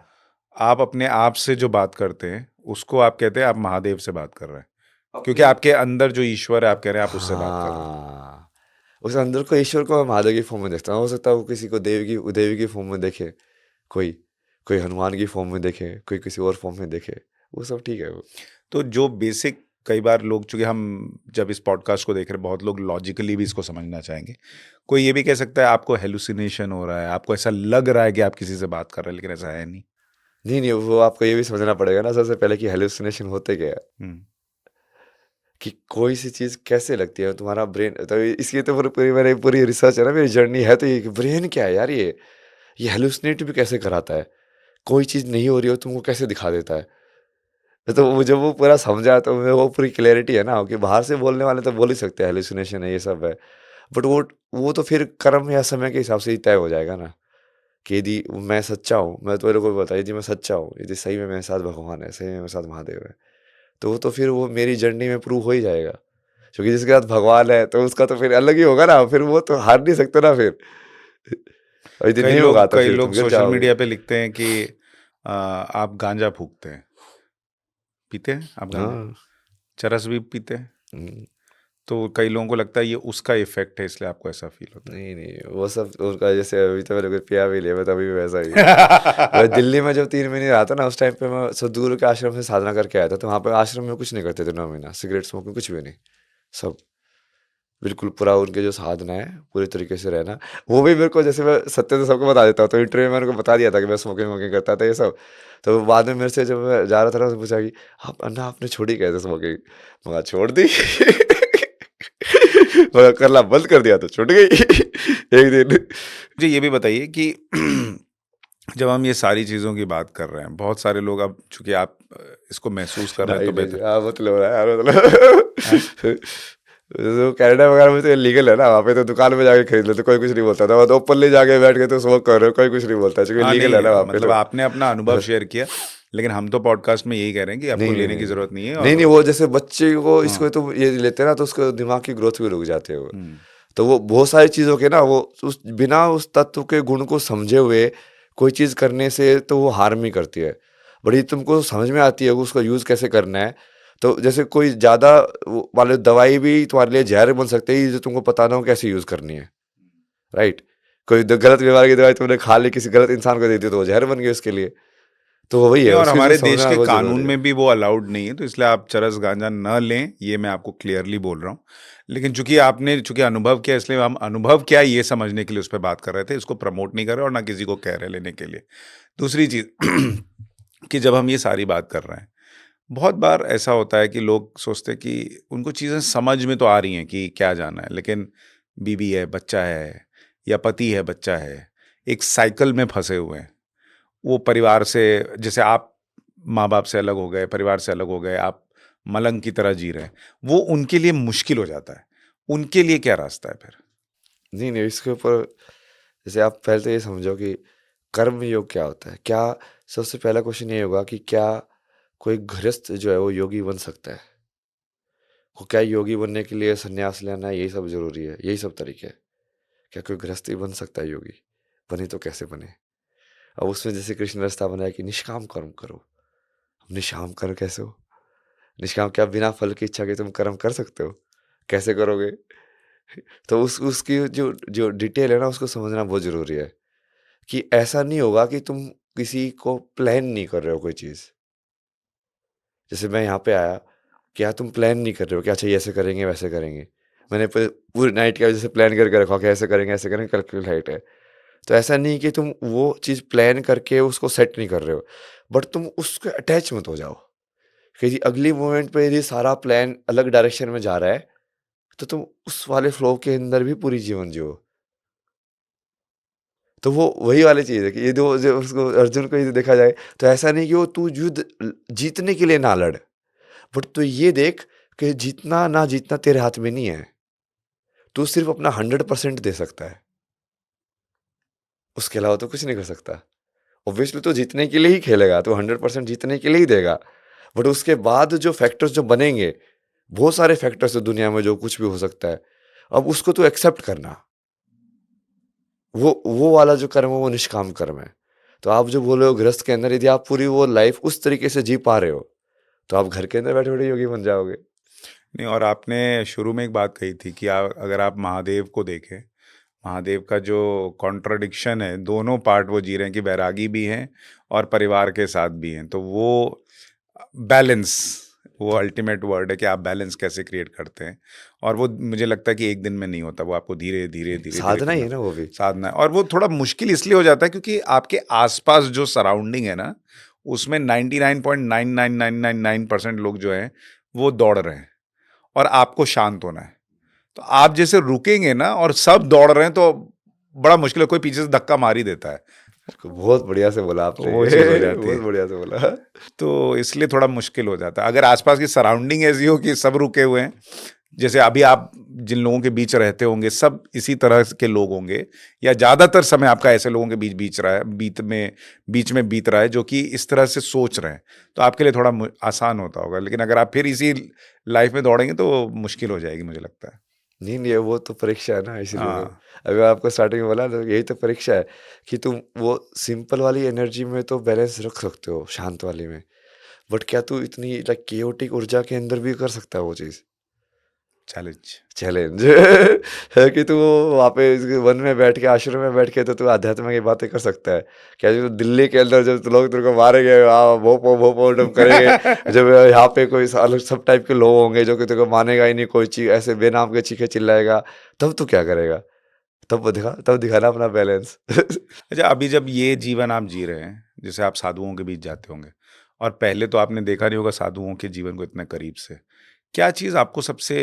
आप अपने आप से जो बात करते हैं उसको आप कहते हैं आप महादेव से बात कर रहे हैं, क्योंकि आपके अंदर जो ईश्वर है आप कह रहे हैं आप उससे बात कर रहे हैं। हाँ, उस अंदर को ईश्वर को मैं महादेव की फॉर्म में देखता हूँ। हो सकता है वो किसी को देवी की फॉर्म में देखे, कोई कोई हनुमान की फॉर्म में देखे, कोई किसी और फॉर्म में देखे, वो सब ठीक है वो। तो जो बेसिक, कई बार लोग, चूंकि हम जब इस पॉडकास्ट को देख रहे हैं बहुत लोग लॉजिकली भी इसको समझना चाहेंगे, कोई ये भी कह सकता है आपको हेलुसिनेशन हो रहा है, आपको ऐसा लग रहा है कि आप किसी से बात कर रहे हैं, लेकिन ऐसा है नहीं। नहीं, वो आपको ये भी समझना पड़ेगा ना सबसे पहले कि हेलुसिनेशन होते क्या है, कि कोई सी चीज़ कैसे लगती है तुम्हारा ब्रेन। तो इसकी तो पूरी रिसर्च है ना, मेरी जर्नी है। तो ये ब्रेन क्या है यार, ये हेलुसिनेट भी कैसे कराता है, कोई चीज़ नहीं हो रही हो तुमको कैसे दिखा देता है। तो जब वो पूरा समझा तो मेरे को पूरी क्लैरिटी है ना, कि बाहर से बोलने वाले तो बोल ही सकते हैं हेलुसिनेशन है, ये सब है। बट वो तो फिर कर्म या समय के हिसाब से ही तय हो जाएगा ना, कि यदि मैं सच्चा हूँ, मैं तो लोगों को बताया यदि मैं सच्चा हूँ, यदि सही में मेरे साथ भगवान है, सही में मेरे साथ महादेव है, तो वो तो फिर वो मेरी जर्नी में प्रूव हो ही जाएगा। क्योंकि जिसके साथ भगवान है तो उसका तो फिर अलग ही होगा ना, फिर वो तो हार नहीं सकते ना फिर। और यदि नहीं होगा तो कई फिर तुम लोग गिर सोशल जाओगे। मीडिया पे लिखते हैं कि आप गांजा फूकते हैं, पीते हैं आप गांजा, हाँ। चरस भी पीते हैं, हम्म, तो कई लोगों को लगता है ये उसका इफेक्ट है इसलिए आपको ऐसा फील होता नहीं वो सब उनका, जैसे अभी तो मैंने कुछ पिया भी लिया, मैं तो अभी भी वैसा ही हूँ। मैं है। दिल्ली में जब 3 महीने रहा था ना, उस टाइम पे मैं सदगुरु के आश्रम से साधना करके आया था। तो वहाँ पे आश्रम में कुछ नहीं करते थे 9 महीना, सिगरेट स्मोकिंग कुछ भी नहीं। सब बिल्कुल पूरा उनके जो साधना है पूरी तरीके से रहना। वो भी मेरे को, जैसे मैं सत्य तो सबको बता देता हूँ, तो इंटरव्यू में मेरे को बता दिया था कि मैं स्मोकिंग वोकिंग करता था ये सब। तो बाद में मेरे से जब मैं जा रहा था ना, उसने पूछा कि आप अन्ना आपने छोड़ी कैसे स्मोकिंग? मगर छोड़ दी। मगर करना बंद कर दिया तो छूट गई। एक दिन। मुझे ये भी बताइए कि जब हम ये सारी चीज़ों की बात कर रहे हैं, बहुत सारे लोग, अब चूंकि आप इसको महसूस कर रहे हैं नहीं तो नहीं बेहतर। हाँ मतलब रहा है मतलब। हाँ? तो कनाडा वगैरह में तो लीगल है ना, वहाँ पे तो दुकान में जाके खरीद लो तो कोई कुछ नहीं बोलता था। वो तो ओपनली जाके बैठ के तो स्मोक कर रहे हो, कोई कुछ नहीं बोलता, क्योंकि हाँ, लीगल है नहीं, ना वहाँ पे मतलब तो। आपने अपना अनुभव शेयर किया, लेकिन हम तो पॉडकास्ट में यही कह रहे हैं कि आपको नहीं नहीं लेने नहीं की नहीं ज़रूरत नहीं है। नहीं नहीं, और वो जैसे बच्चे को हाँ। इसको तो ये लेते हैं ना, तो उसको दिमाग की ग्रोथ भी रुक जाती है वो। हम्म। तो वो बहुत सारी चीज़ों के ना, वो उस बिना उस तत्व के गुण को समझे हुए कोई चीज़ करने से तो वो हार्म ही करती है। बड़ी तुमको समझ में आती है कि उसका यूज़ कैसे करना है। तो जैसे कोई ज़्यादा वाले दवाई भी तुम्हारे लिए जहर बन सकती है, जो तुमको पता ना हो कैसे यूज़ करनी है, राइट? कोई गलत बीमारी की दवाई तुमने खा ली, किसी गलत इंसान को दे दी, तो वो जहर बन गई उसके लिए। तो वही नहीं, है, और उसकी चीज़ हमारे देश समझना के बहुत कानून ज़रूरी है। में भी वो अलाउड नहीं है, तो इसलिए आप चरस गांजा न लें, ये मैं आपको क्लियरली बोल रहा हूँ। लेकिन चूंकि अनुभव किया, इसलिए हम अनुभव क्या है ये समझने के लिए उस पर बात कर रहे थे। इसको प्रमोट नहीं कर रहे और ना किसी को कह रहे लेने के लिए। दूसरी चीज कि जब हम ये सारी बात कर रहे हैं, बहुत बार ऐसा होता है कि लोग सोचते हैं कि उनको चीज़ें समझ में तो आ रही हैं कि क्या जाना है, लेकिन बीवी है, बच्चा है, या पति है, बच्चा है, एक साइकिल में फंसे हुए हैं। वो परिवार से, जैसे आप माँ बाप से अलग हो गए, परिवार से अलग हो गए, आप मलंग की तरह जी रहे हैं, वो उनके लिए मुश्किल हो जाता है। उनके लिए क्या रास्ता है फिर? नहीं नहीं, इसके ऊपर जैसे आप पहले तो ये समझो कि कर्म योग क्या होता है। क्या सबसे पहला क्वेश्चन ये होगा कि क्या कोई गृहस्थ जो है वो योगी बन सकता है? वो क्या योगी बनने के लिए संन्यास लेना है, यही सब जरूरी है, यही सब तरीके हैं? क्या कोई गृहस्थ ही बन सकता है योगी? बने तो कैसे बने? अब उसमें जैसे कृष्ण ने रास्ता बनाया कि निष्काम कर्म करो। अब निष्काम कर्म कैसे हो? निष्काम क्या, बिना फल की इच्छा के तुम कर्म कर सकते हो? कैसे करोगे? तो उस उसकी जो जो डिटेल है ना, उसको समझना बहुत जरूरी है। कि ऐसा नहीं होगा कि तुम किसी को प्लान नहीं कर रहे हो कोई चीज़। जैसे मैं यहाँ पे आया, क्या तुम प्लान नहीं कर रहे हो कि अच्छा ये ऐसे करेंगे, वैसे करेंगे। मैंने पूरी नाइट का जैसे प्लान करके रखा कि ऐसे करेंगे, कल की फ्लाइट है। तो ऐसा नहीं कि तुम वो चीज़ प्लान करके उसको सेट नहीं कर रहे हो, बट तुम उसके अटैच मत हो जाओ। कि जी अगली मोमेंट पे यदि सारा प्लान अलग डायरेक्शन में जा रहा है, तो तुम उस वाले फ्लो के अंदर भी पूरी जीवन जियो। तो वो वही वाली चीज़ है कि ये दो जो उसको अर्जुन को यदि देखा जाए, तो ऐसा नहीं कि वो तू युद्ध जीतने के लिए ना लड़, बट तू ये देख कि जीतना ना जीतना तेरे हाथ में नहीं है। तू सिर्फ अपना 100% दे सकता है, उसके अलावा तो कुछ नहीं कर सकता। ऑब्वियसली तो जीतने के लिए ही खेलेगा, तो 100% जीतने के लिए ही देगा। बट उसके बाद जो फैक्टर्स जो बनेंगे, बहुत सारे फैक्टर्स है दुनिया में, जो कुछ भी हो सकता है। अब उसको तो एक्सेप्ट करना, वो वाला जो कर्म है वो निष्काम कर्म है। तो आप जो बोल रहे हो गृहस्थ के अंदर यदि आप पूरी वो लाइफ उस तरीके से जी पा रहे हो, तो आप घर के अंदर बैठे बैठे योगी बन जाओगे। नहीं, और आपने शुरू में एक बात कही थी कि अगर आप महादेव को देखें, महादेव का जो कॉन्ट्रडिक्शन है, दोनों पार्ट वो जी रहे हैं कि वैरागी भी हैं और परिवार के साथ भी हैं। तो वो बैलेंस, वो अल्टीमेट वर्ड है कि आप बैलेंस कैसे क्रिएट करते हैं। और वो मुझे लगता है कि एक दिन में नहीं होता, वो आपको धीरे धीरे धीरे धीरे साधना ही करना है ना वो भी। साधना है। और वो थोड़ा मुश्किल इसलिए हो जाता है क्योंकि आपके आसपास जो सराउंडिंग है ना, उसमें 99.99999% लोग जो हैं वो दौड़ रहे हैं और आपको शांत होना है। तो आप जैसे रुकेंगे ना और सब दौड़ रहे हैं तो बड़ा मुश्किल है, कोई पीछे से धक्का मार ही देता है, बहुत बढ़िया से बोला तो आपने वो चीज़ हो ये। जाती बहुत है। बढ़िया से बोला। तो इसलिए थोड़ा मुश्किल हो जाता है अगर आसपास की सराउंडिंग ऐसी हो कि सब रुके हुए हैं। जैसे अभी आप जिन लोगों के बीच रहते होंगे, सब इसी तरह के लोग होंगे, या ज़्यादातर समय आपका ऐसे लोगों के बीच बीच में बीत रहा है जो कि इस तरह से सोच रहे हैं, तो आपके लिए थोड़ा आसान होता होगा। लेकिन अगर आप फिर इसी लाइफ में दौड़ेंगे तो मुश्किल हो जाएगी, मुझे लगता है। नहीं नहीं, वो तो परीक्षा है ना, इसीलिए तो। हाँ। अभी मैं आपको स्टार्टिंग में बोला तो यही तो परीक्षा है कि तुम वो सिंपल वाली एनर्जी में तो बैलेंस रख सकते हो, शांत वाली में। बट क्या तू इतनी लाइक केओटिक ऊर्जा के अंदर भी कर सकता है वो चीज़? चैलेंज। चैलेंज है कि तू वहाँ पे वन में बैठ के, आश्रम में बैठ के तो तू अध्यात्म की बातें कर सकता है क्या? जो दिल्ली के अंदर जब लोग तेरे को मारेंगे, भोपो डम करेंगे, जब यहाँ पे कोई अलग सब टाइप के लोग होंगे जो कि तेरे को मानेगा ही नहीं, कोई चीज ऐसे बेनाम के चीखे चिल्लाएगा, तब तू क्या करेगा? तब दिखाना अपना बैलेंस। अच्छा, अभी जब ये जीवन आप जी रहे हैं, जैसे आप साधुओं के बीच जाते होंगे और पहले तो आपने देखा नहीं होगा साधुओं के जीवन को इतने करीब से, क्या चीज़ आपको सबसे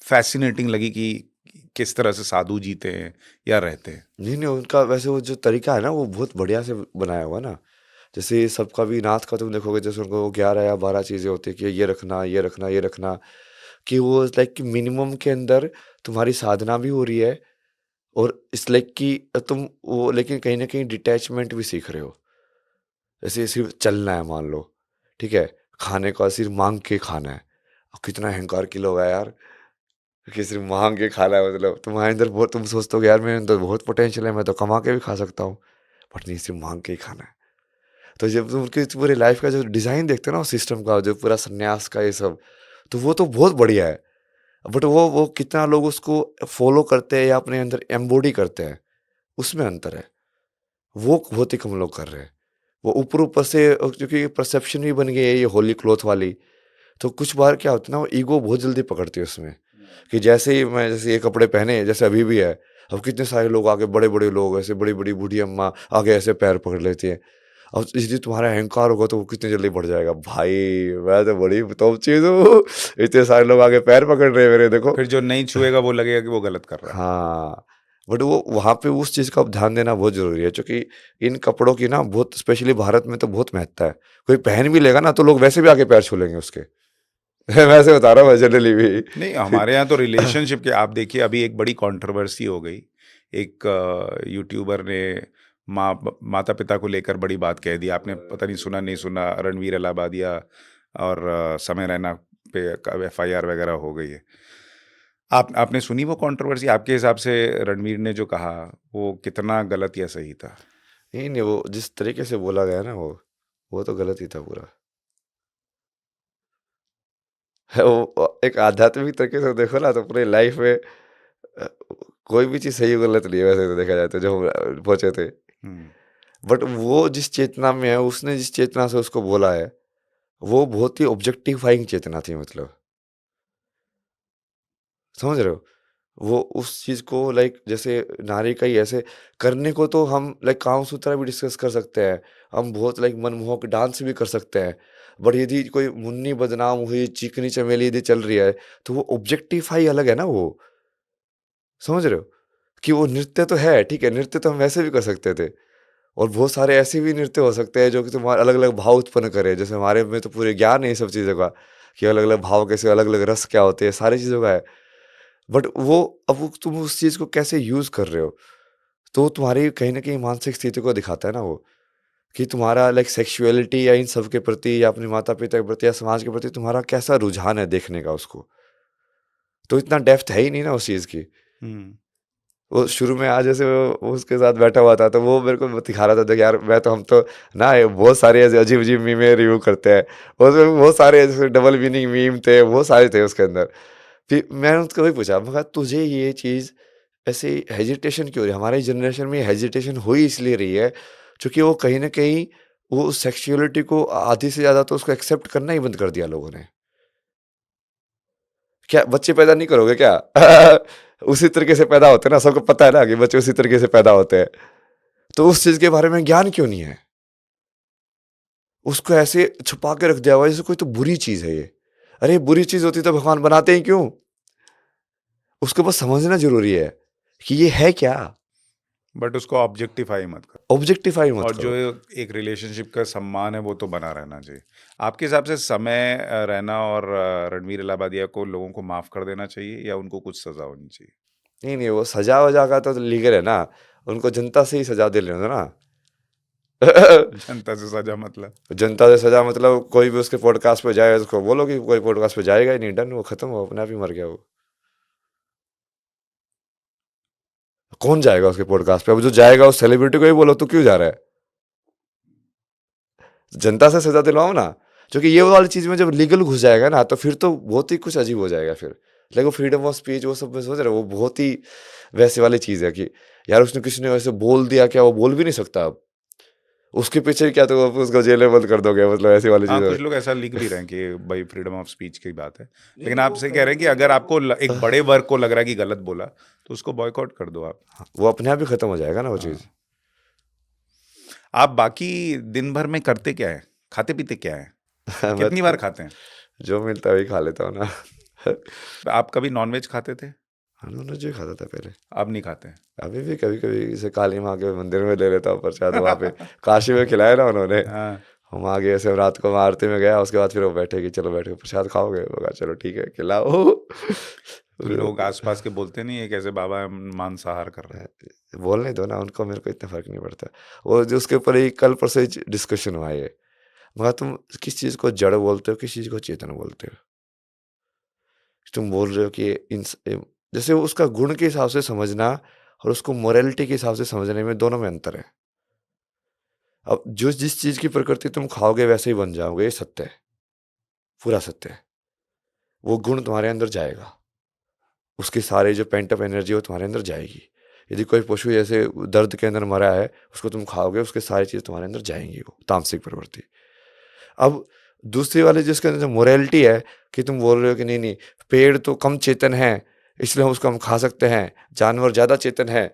फैसिनेटिंग लगी कि किस तरह से साधु जीते हैं या रहते हैं? नहीं नहीं, उनका वैसे वो जो तरीका है ना, वो बहुत बढ़िया से बनाया हुआ ना। जैसे सबका भी नाथ का तुम देखोगे, जैसे उनको 11 या 12 चीजें होती है कि ये रखना, ये रखना, ये रखना, कि वो लाइक कि मिनिमम के अंदर तुम्हारी साधना भी हो रही है, और इस लाइक कि तुम वो लेकिन कहीं ना कहीं डिटैचमेंट भी सीख रहे हो। जैसे सिर्फ चलना है मान लो, ठीक है, खाने का सिर्फ मांग के खाना है। अब कितना अहंकार की लोग है यार, कि सिर्फ मांग के खाना है, मतलब तुम्हारे अंदर बहुत, तुम सोचते हो कि यार मेरे अंदर बहुत पोटेंशियल है, मैं तो कमा के भी खा सकता हूँ, बट नहीं, सिर्फ मांग के ही खाना है। तो जब तुम उनके पूरे लाइफ का जो डिज़ाइन देखते हो ना, सिस्टम का जो पूरा संन्यास का ये सब, तो वो तो बहुत बढ़िया है। बट वो कितना लोग उसको फॉलो करते हैं या अपने अंदर एम्बॉडी करते हैं, उसमें अंतर है। वो बहुत ही कम लोग कर रहे हैं। वो ऊपर ऊपर से क्योंकि परसेप्शन भी बन गई है ये होली क्लॉथ वाली, तो कुछ बार क्या होता है ना, वो ईगो बहुत जल्दी पकड़ती है उसमें, कि जैसे ही मैं जैसे ये कपड़े पहने, जैसे अभी भी है, अब कितने सारे लोग आगे, बड़े बड़े लोग ऐसे, बड़ी बड़ी बूढ़ी अम्मा आगे ऐसे पैर पकड़ लेती है। अब यदि तुम्हारा अहंकार होगा तो वो कितने जल्दी बढ़ जाएगा भाई, मैं तो बड़ी टॉप चीज हूँ, इतने सारे लोग आगे पैर पकड़ रहे हैं मेरे, देखो। फिर जो नहीं छुएगा वो लगेगा कि वो गलत कर रहा है। हाँ, बट वो वहाँ पे उस चीज़ का ध्यान देना बहुत ज़रूरी है, क्योंकि इन कपड़ों की ना बहुत, स्पेशली भारत में तो बहुत महत्ता है। कोई पहन भी लेगा ना तो लोग वैसे भी आके पैर छू लेंगे उसके। मैं वैसे बता रहा हूँ, जनरली नहीं, भी। हमारे यहाँ तो रिलेशनशिप के आप देखिए, अभी एक बड़ी कंट्रोवर्सी हो गई। एक यूट्यूबर ने माता पिता को लेकर बड़ी बात कह दी। आपने पता नहीं सुना नहीं सुना, रणवीर इलाहाबादिया और समय रैना पे एफआईआर वगैरह हो गई है। आपने सुनी वो कंट्रोवर्सी? आपके हिसाब से रणवीर ने जो कहा वो कितना गलत या सही था? नहीं नहीं, वो जिस तरीके से बोला गया ना, वो तो गलत ही था पूरा। वो एक आध्यात्मिक तरीके से देखो ना, तो पूरी लाइफ में कोई भी चीज़ सही गलत नहीं है वैसे तो देखा जाए तो, जो हम पहुंचे थे। हम्म। बट वो जिस चेतना में है, उसने जिस चेतना से उसको बोला है, वो बहुत ही ऑब्जेक्टिफाइंग चेतना थी, मतलब समझ रहे हो? वो उस चीज़ को लाइक जैसे नारी का ही ऐसे करने को, तो हम लाइक कामसूत्रा भी डिस्कस कर सकते हैं, हम बहुत लाइक मनमोहक डांस भी कर सकते हैं। बट यदि कोई मुन्नी बदनाम हुई, चिकनी चमेली यदि चल रही है, तो वो ऑब्जेक्टिफाई अलग है ना वो, समझ रहे हो? कि वो नृत्य तो है, ठीक है, नृत्य तो हम वैसे भी कर सकते थे, और बहुत सारे ऐसे भी नृत्य हो सकते हैं जो कि तुम्हारे अलग अलग भाव उत्पन्न करे। जैसे हमारे में तो पूरे ज्ञान है ये सब चीज़ों का, कि अलग अलग भाव कैसे, अलग अलग रस क्या होते हैं, सारी चीज़ों का है। बट वो, अब वो तुम उस चीज़ को कैसे यूज़ कर रहे हो, तो तुम्हारी कहीं न कहीं मानसिक स्थिति को दिखाता है ना वो, कि तुम्हारा लाइक सेक्सुअलिटी या इन सब के प्रति या अपने माता-पिता के प्रति या समाज के प्रति तुम्हारा कैसा रुझान है देखने का उसको। तो इतना डेप्थ है ही नहीं ना उस चीज़ की। हम्म। वो शुरू में आज जैसे वो उसके साथ बैठा हुआ था, तो वो मेरे को दिखा रहा था, देख यार मैं तो, हम तो ना ये बहुत सारे ऐसे अजीब-अजीब मीमें रिव्यू करते हैं। उसमें बहुत सारे ऐसे डबल मीनिंग मीम थे, बहुत सारे थे उसके अंदर। फिर मैंने उसको वही पूछा, मैं कहा तुझे ये चीज़ ऐसे हेजिटेशन क्यों हो रही है? हमारी जनरेशन में हेजिटेशन हो ही इसलिए रही है, क्योंकि वो कहीं न कहीं वो सेक्सुअलिटी को आधी से ज़्यादा तो उसको एक्सेप्ट करना ही बंद कर दिया लोगों ने। क्या बच्चे पैदा नहीं करोगे क्या? उसी तरीके से पैदा होते हैं ना, सबको पता है ना कि बच्चे उसी तरीके से पैदा होते हैं। तो उस चीज़ के बारे में ज्ञान क्यों नहीं है? उसको ऐसे छुपा के रख दिया हुआ है जैसे कोई तो बुरी चीज़ है ये। अरे बुरी चीज़ होती तो भगवान बनाते ही क्यों? उसको बस समझना ज़रूरी है कि ये है क्या? बट उसको ऑब्जेक्टिफाई मत करो। ऑब्जेक्टिफाई मत और जो करो। एक रिलेशनशिप का सम्मान है वो तो बना रहना चाहिए। आपके हिसाब से समय रैना और रणवीर इलाहाबादिया को लोगों को माफ कर देना चाहिए या उनको कुछ सजा होनी चाहिए? नहीं, नहीं, वो सजा-वजा का तो लीगल है ना, उनको जनता से ही सजा दे लेना ना। जनता से सजा मतलब? जनता से सजा मतलब कोई भी उसके पॉडकास्ट पे जाए, उसको बोलो कि कोई पॉडकास्ट पे जाएगा ही नहीं, डन, वो खत्म, वो अपने आप ही मर गया वो। कौन जाएगा उसके पॉडकास्ट पे? अब जो जाएगा उस सेलिब्रिटी को ही बोलो, तू क्यों जा रहा है? जनता से सजा दिलवाओ ना, क्योंकि ये वाली चीज़ में जब लीगल घुस जाएगा ना, तो फिर तो बहुत ही कुछ अजीब हो जाएगा फिर। लाइक वो फ्रीडम ऑफ स्पीच वो सब मैं सोच रहा हूँ, वो बहुत ही वैसे वाली चीज़ है कि यार उसने किसी ने वैसे बोल दिया, क्या वो बोल भी नहीं सकता अब? उसके पीछे क्या तो आप उसको जेल में बंद कर दोगे, मतलब ऐसी वाली हाँ, चीज़ कुछ है। लोग ऐसा लिख भी रहे हैं कि भाई फ्रीडम ऑफ स्पीच की बात है। नहीं, लेकिन नहीं, आप वो सही कह कहीं रहे न हैं कि कहीं अगर आपको एक बड़े वर्ग को लग रहा है कि गलत बोला, तो उसको बॉयकॉट कर दो आप। वो अपने आप ही खत्म हो जाएगा ना वो चीज़। हाँ। आप बाकी दिन भर में करते क्या है? खाते-पीते क्या है? मैं कितनी बार तो खाते हैं? जो मिलता है वही खा लेता हूँ ना। आप कभी नॉनवेज खाते थे? हाँ, नॉनवेज ही खाता था पहले। अब नहीं खाते हैं? अभी भी कभी-कभी जैसे काली माँ के मंदिर में ले लेता हूँ प्रसाद वहाँ पे। काशी में खिलाया ना उन्होंने। हाँ, हम वहाँ गए, ऐसे रात को मैं आरती में गया, उसके बाद फिर वो बैठे कि चलो बैठो प्रसाद खाओगे? मैं कहा चलो ठीक है खिलाओ। तो लोग आस-पास के बोलते नहीं है कैसे बाबा मांसाहार कर रहे हैं? बोलने दो ना उनको, मेरे को इतना फ़र्क नहीं पड़ता। वो जो उसके ऊपर ही कल परसों ही डिस्कशन हुआ है ये। मगर तुम किस चीज़ को जड़ बोलते हो, किस चीज़ को चेतन बोलते हो? तुम बोल रहे हो कि जैसे उसका गुण के हिसाब से समझना और उसको मोरालिटी के हिसाब से समझने में, दोनों में अंतर है। अब जो जिस चीज़ की प्रकृति तुम खाओगे वैसे ही बन जाओगे, ये सत्य है, पूरा सत्य है। वो गुण तुम्हारे अंदर जाएगा, उसकी सारी जो पेंट अप एनर्जी है वो तुम्हारे अंदर जाएगी। यदि कोई पशु जैसे दर्द के अंदर मरा है, उसको तुम खाओगे, उसकी सारी चीज़ तुम्हारे अंदर जाएँगी, वो तामसिक प्रवृत्ति। अब दूसरी वाली जिसके अंदर जो मोरालिटी है कि तुम बोल रहे हो कि नहीं पेड़ तो कम चेतन है, इसलिए हम उसको खा सकते हैं, जानवर ज़्यादा चेतन है।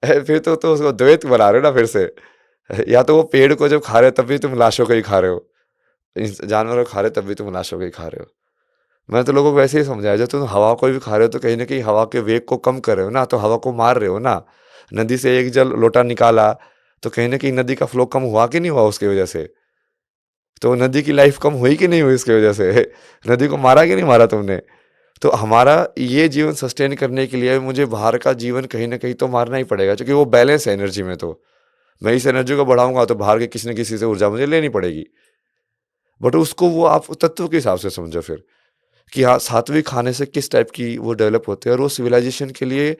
फिर तो उसको द्वैत बना रहे हो ना फिर से। या तो वो पेड़ को जब खा रहे हो तब भी तुम लाशों को ही खा रहे हो, जानवर को खा रहे हो तब भी तुम लाशों को ही खा रहे हो। मैं तो लोगों को वैसे ही समझाया, जब तुम हवा को भी खा रहे हो तो कहीं ना कहीं हवा के वेग को कम कर रहे हो ना, तो हवा को मार रहे हो ना। नदी से एक जल लोटा निकाला तो कहीं ना कहीं नदी का फ्लो कम हुआ कि नहीं हुआ उसकी वजह से? तो नदी की लाइफ कम हुई कि नहीं हुई इसकी वजह से? नदी को मारा कि नहीं मारा तुमने? तो हमारा ये जीवन सस्टेन करने के लिए मुझे बाहर का जीवन कहीं न कहीं तो मारना ही पड़ेगा, क्योंकि वो बैलेंस है एनर्जी में। तो मैं इस एनर्जी को बढ़ाऊँगा तो बाहर के किसी न किसी से ऊर्जा मुझे लेनी पड़ेगी। बट उसको वो आप तत्व के हिसाब से समझो फिर, कि हाँ, सात्विक खाने से किस टाइप की वो डेवलप होते हैं और वो सिविलाइजेशन के लिए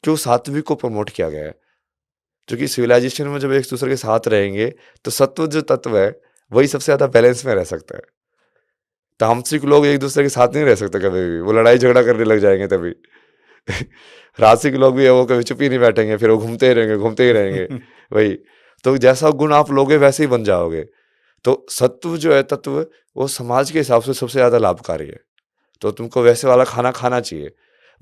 क्यों सात्विक को प्रमोट किया गया है। क्योंकि सिविलाइजेशन में जब एक-दूसरे के साथ रहेंगे, तो सत्व जो तत्व है, वही सबसे ज़्यादा बैलेंस में रह सकता है। तामसिक लोग एक-दूसरे के साथ नहीं रह सकते कभी भी, वो लड़ाई झगड़ा करने लग जाएँगे तभी। राजसिक लोग भी है, वो कभी चुप ही नहीं बैठेंगे, फिर वो घूमते ही रहेंगे, घूमते ही रहेंगे। वही, तो जैसा गुण आप लोगे वैसे ही बन जाओगे। तो सत्व जो है तत्व, वो समाज के हिसाब से सबसे ज़्यादा लाभकारी है। तो तुमको वैसे वाला खाना खाना चाहिए।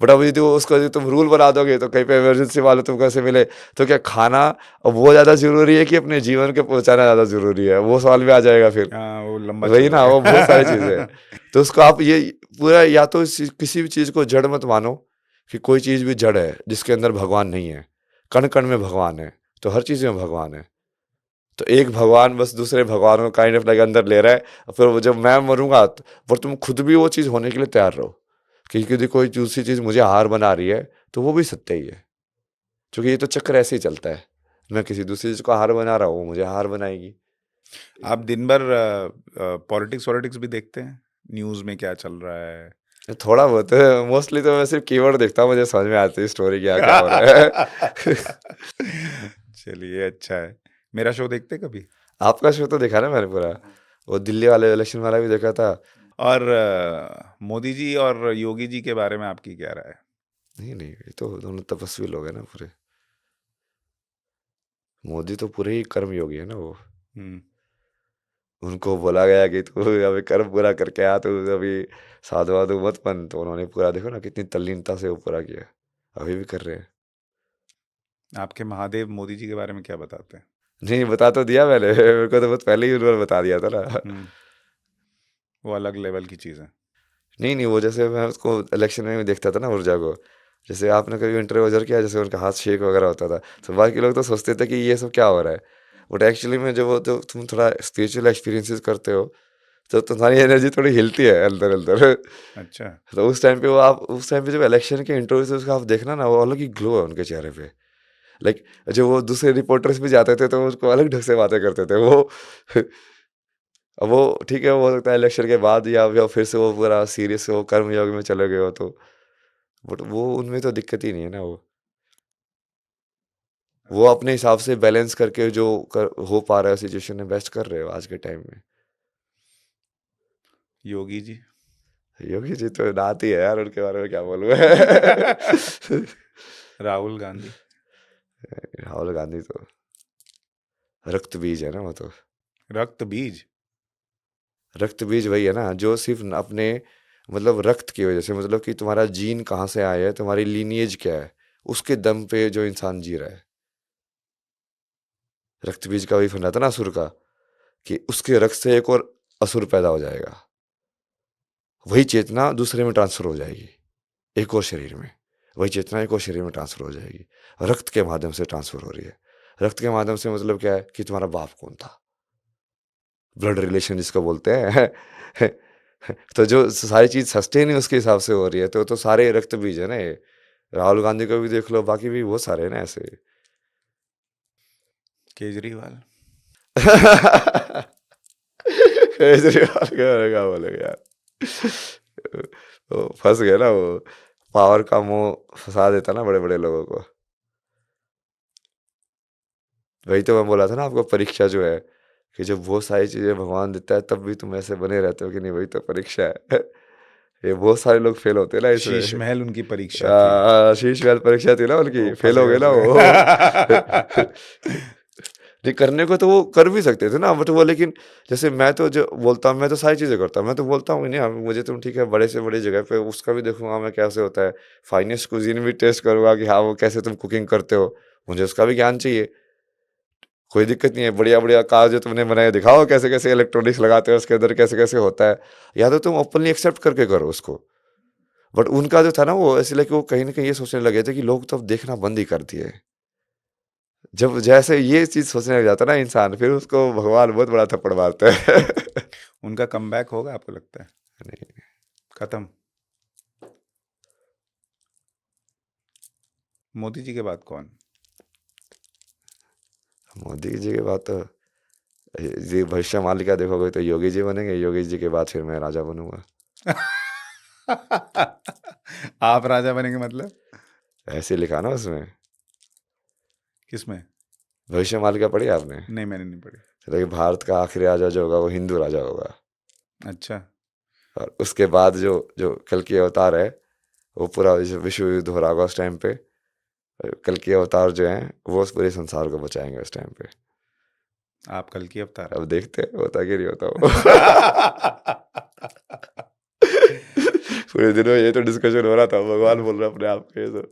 बट अब यदि वो उसको यदि तुम रूल बना दोगे तो कहीं पे इमरजेंसी वाले तुमको ऐसे मिले, तो क्या खाना अब वो ज़्यादा ज़रूरी है कि अपने जीवन के पहुँचाना ज़्यादा ज़रूरी है? वो सवाल भी आ जाएगा फिर। हाँ, वो लंबा वही चल ना, वो बहुत सारी चीज़ें हैं। जाएगा। तो उसको आप ये पूरा, या तो किसी भी चीज़ को जड़ मत मानो कि कोई चीज़ भी जड़ है जिसके अंदर भगवान नहीं है। कण-कण में भगवान है, तो हर चीज़ में भगवान है। तो एक भगवान बस दूसरे भगवान को काइंड ऑफ लाइक अंदर ले रहा है, और फिर वो जब मैं मरूँगा पर तुम खुद भी वो चीज़ होने के लिए तैयार रहो, कि यदि कोई दूसरी चीज़ मुझे हार बना रही है, तो वो भी सत्य ही है। क्योंकि ये तो चक्र ऐसे ही चलता है। मैं किसी दूसरी चीज़ को हार बना रहा हूँ, वो मुझे हार बनाएगी। आप दिन भर पॉलिटिक्स वॉलिटिक्स भी देखते हैं? न्यूज़ में क्या चल रहा है? थोड़ा बहुत, मोस्टली तो मैं सिर्फ कीवर्ड देखता हूँ, मुझे समझ में आती है स्टोरी क्या-क्या हो रहा है। चलिए अच्छा है। मेरा शो देखते कभी? आपका शो तो देखा ना मैंने पूरा। वो दिल्ली वाले इलेक्शन वाला भी देखा था। और मोदी जी और योगी जी के बारे में आपकी क्या राय है? नहीं, ये तो दोनों तपस्वी लोग हैं ना पूरे। मोदी तो पूरे ही कर्मयोगी है ना वो। हुँ। उनको बोला गया कि तू अभी कर्म पूरा करके आ, तू अभी साधु-वाधु मत बन, तो उन्होंने पूरा देखो ना कितनी तल्लीनता से वो पूरा किया। अभी भी कर रहे हैं। आपके महादेव मोदी जी के बारे में क्या बताते हैं? नहीं, बता तो दिया मैंने। मेरे को तो बहुत पहले ही उन्होंने बता दिया था ना। हुँ। वो अलग लेवल की चीज़ है। नहीं, वो जैसे मैं उसको इलेक्शन में भी देखता था ना ऊर्जा को। जैसे आपने कभी इंटरव्यू वगैरह किया, जैसे उनका हाथ शेक वगैरह होता था, तो बाकी लोग तो सोचते थे कि ये सब क्या हो रहा है। बट एक्चुअली में जब वो जो तुम थोड़ा स्पिरिचुअल एक्सपीरियंसेस करते हो, तो तुम्हारी एनर्जी थोड़ी हिलती है अंदर-अंदर। अच्छा। तो उस टाइम पे जब इलेक्शन के इंटरव्यूज़ का आप देखना ना, वो अलग ही ग्लो है उनके चेहरे पे। लाइक जो वो दूसरे रिपोर्टर्स भी जाते थे तो उसको अलग ढंग से बातें करते थे वो। अब वो ठीक है, वो हो सकता है इलेक्शन के बाद या फिर से वो पूरा सीरियस वो कर्मयोग में चले गए हो तो। बट वो उनमें तो दिक्कत ही नहीं है ना वो। वो अपने हिसाब से बैलेंस करके जो हो पा रहा है सिचुएशन में बेस्ट कर रहे हो आज के टाइम में। योगी जी? योगी जी तो नाती है यार, उनके बारे में क्या बोलूँ मैं। राहुल गांधी। राहुल गांधी तो रक्त बीज है ना, वो तो रक्त बीज। रक्त बीज वही है ना जो सिर्फ अपने मतलब रक्त की वजह से, मतलब कि तुम्हारा जीन कहाँ से आया है, तुम्हारी लीनिएज क्या है, उसके दम पे जो इंसान जी रहा है। रक्त बीज का वही फंडा था ना असुर का, कि उसके रक्त से एक और असुर पैदा हो जाएगा, वही चेतना दूसरे में ट्रांसफर हो जाएगी, एक और शरीर में, वही चेतना एक और शरीर में ट्रांसफर हो जाएगी। रक्त के माध्यम से ट्रांसफर हो रही है। रक्त के माध्यम से मतलब क्या है कि तुम्हारा बाप कौन था, ब्लड रिलेशन जिसको बोलते हैं। तो जो सारी चीज सस्टेन है उसके हिसाब से हो रही है, तो सारे रक्त बीज है ना ये। राहुल गांधी को भी देख लो, बाकी भी बहुत सारे हैं ना ऐसे। केजरीवाल। केजरीवाल के बारे में क्या बोलेंगे यार। वो फंस गया ना, वो पावर का मोह फंसा देता ना बड़े बड़े लोगों को। वही तो मैं बोला था ना आपको, परीक्षा जो है कि जब बहुत सारी चीजें भगवान देता है तब भी तुम ऐसे बने रहते हो कि नहीं, वही तो परीक्षा है। ये बहुत सारे लोग फेल होते हैं ना शीश इसमें। महल उनकी परीक्षा थी। शीश महल परीक्षा थी ना वो उनकी, फेल फंसे हो गए ना फंसे वो। नहीं, करने को तो वो कर भी सकते थे ना, बट वो लेकिन जैसे मैं तो जो बोलता हूँ, मैं तो सारी चीज़ें करता हूँ, मैं तो बोलता हूँ नहीं हाँ, मुझे तुम ठीक है बड़े से बड़ी जगह पे उसका भी देखूंगा मैं कैसे होता है, फाइनेस्ट कुजीन भी टेस्ट करूंगा कि हाँ वो कैसे तुम कुकिंग करते हो, मुझे उसका भी ज्ञान चाहिए। कोई दिक्कत नहीं है, बढ़िया बढ़िया कार जो तुमने बनाए दिखाओ कैसे कैसे इलेक्ट्रॉनिक्स लगाते हो उसके अंदर, कैसे कैसे होता है, या तो तुम ओपनली एक्सेप्ट करके करो उसको। बट उनका जो था ना वो इसलिए कि वो कहीं ना कहीं ये सोचने लगे थे कि लोग तो अब देखना बंद ही कर दिए। जब जैसे ये चीज सोचने लग जाता है ना इंसान, फिर उसको भगवान बहुत बड़ा थप्पड़ मारते हैं। उनका कमबैक होगा आपको लगता है? नहीं, खत्म। मोदी जी के बाद कौन? मोदी जी के बाद तो ये भविष्य मालिका देखोगे तो योगी जी बनेंगे, योगी जी के बाद फिर मैं राजा बनूंगा। आप राजा बनेंगे मतलब? ऐसे लिखा ना उसमें, किसमें? भविष्य मालिका पढ़ी आपने? नहीं, मैंने नहीं पढ़ी। तो कि भारत का आखिरी राजा जो होगा वो हिंदू राजा होगा, अच्छा। और उसके बाद जो जो कल की अवतार है वो पूरा विश्व युद्ध हो रहा होगा उस टाइम पे, कल की अवतार जो है वो उस पूरे संसार को बचाएंगे उस टाइम पे। आप कल की अवतार अब देखते हैं होता कि नहीं होता वो। हैं। पूरे दिन में ये तो डिस्कशन हो रहा था, भगवान बोल रहा अपने आप के तो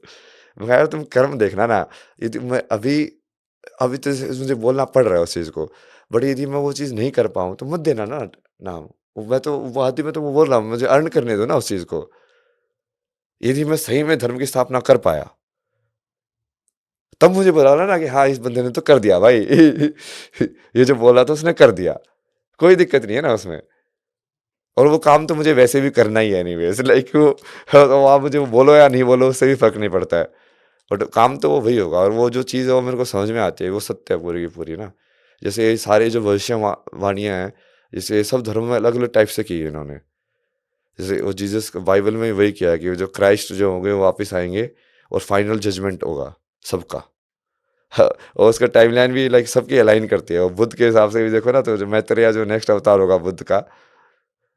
खैर तुम कर्म देखना ना, यदि मैं अभी अभी तो मुझे बोलना पड़ रहा है उस चीज़ को, बट यदि मैं वो चीज़ नहीं कर पाऊँ तो मत देना ना नाम। मैं तो वो आदि में तो वो बोल रहा हूँ, मुझे अर्न करने दो ना उस चीज़ को। यदि मैं सही में धर्म की स्थापना कर पाया तब मुझे बुला ना कि हाँ इस बंदे ने तो कर दिया भाई। ये जो बोला था उसने कर दिया, कोई दिक्कत नहीं है ना उसमें। और वो काम तो मुझे वैसे भी करना ही है एनीवेज, लाइक वो तो आप मुझे बोलो या नहीं बोलो उससे भी फर्क नहीं पड़ता है, बट काम तो वो वही होगा। और वो जो चीज़ है वो मेरे को समझ में आती है, वो सत्य है पूरी की पूरी ना। जैसे ये सारे जो भविष्यवाणियाँ हैं, जैसे ये सब धर्म में अलग अलग टाइप से की है इन्होंने। जैसे वो जीसस बाइबल में वही किया है कि जो क्राइस्ट जो होंगे वो वापस आएंगे और फाइनल जजमेंट होगा सबका। हाँ, और उसका टाइमलाइन भी लाइक सबकी अलाइन करती है। और बुद्ध के हिसाब से भी देखो ना, तो जो मैत्रेय जो नेक्स्ट अवतार होगा बुद्ध का,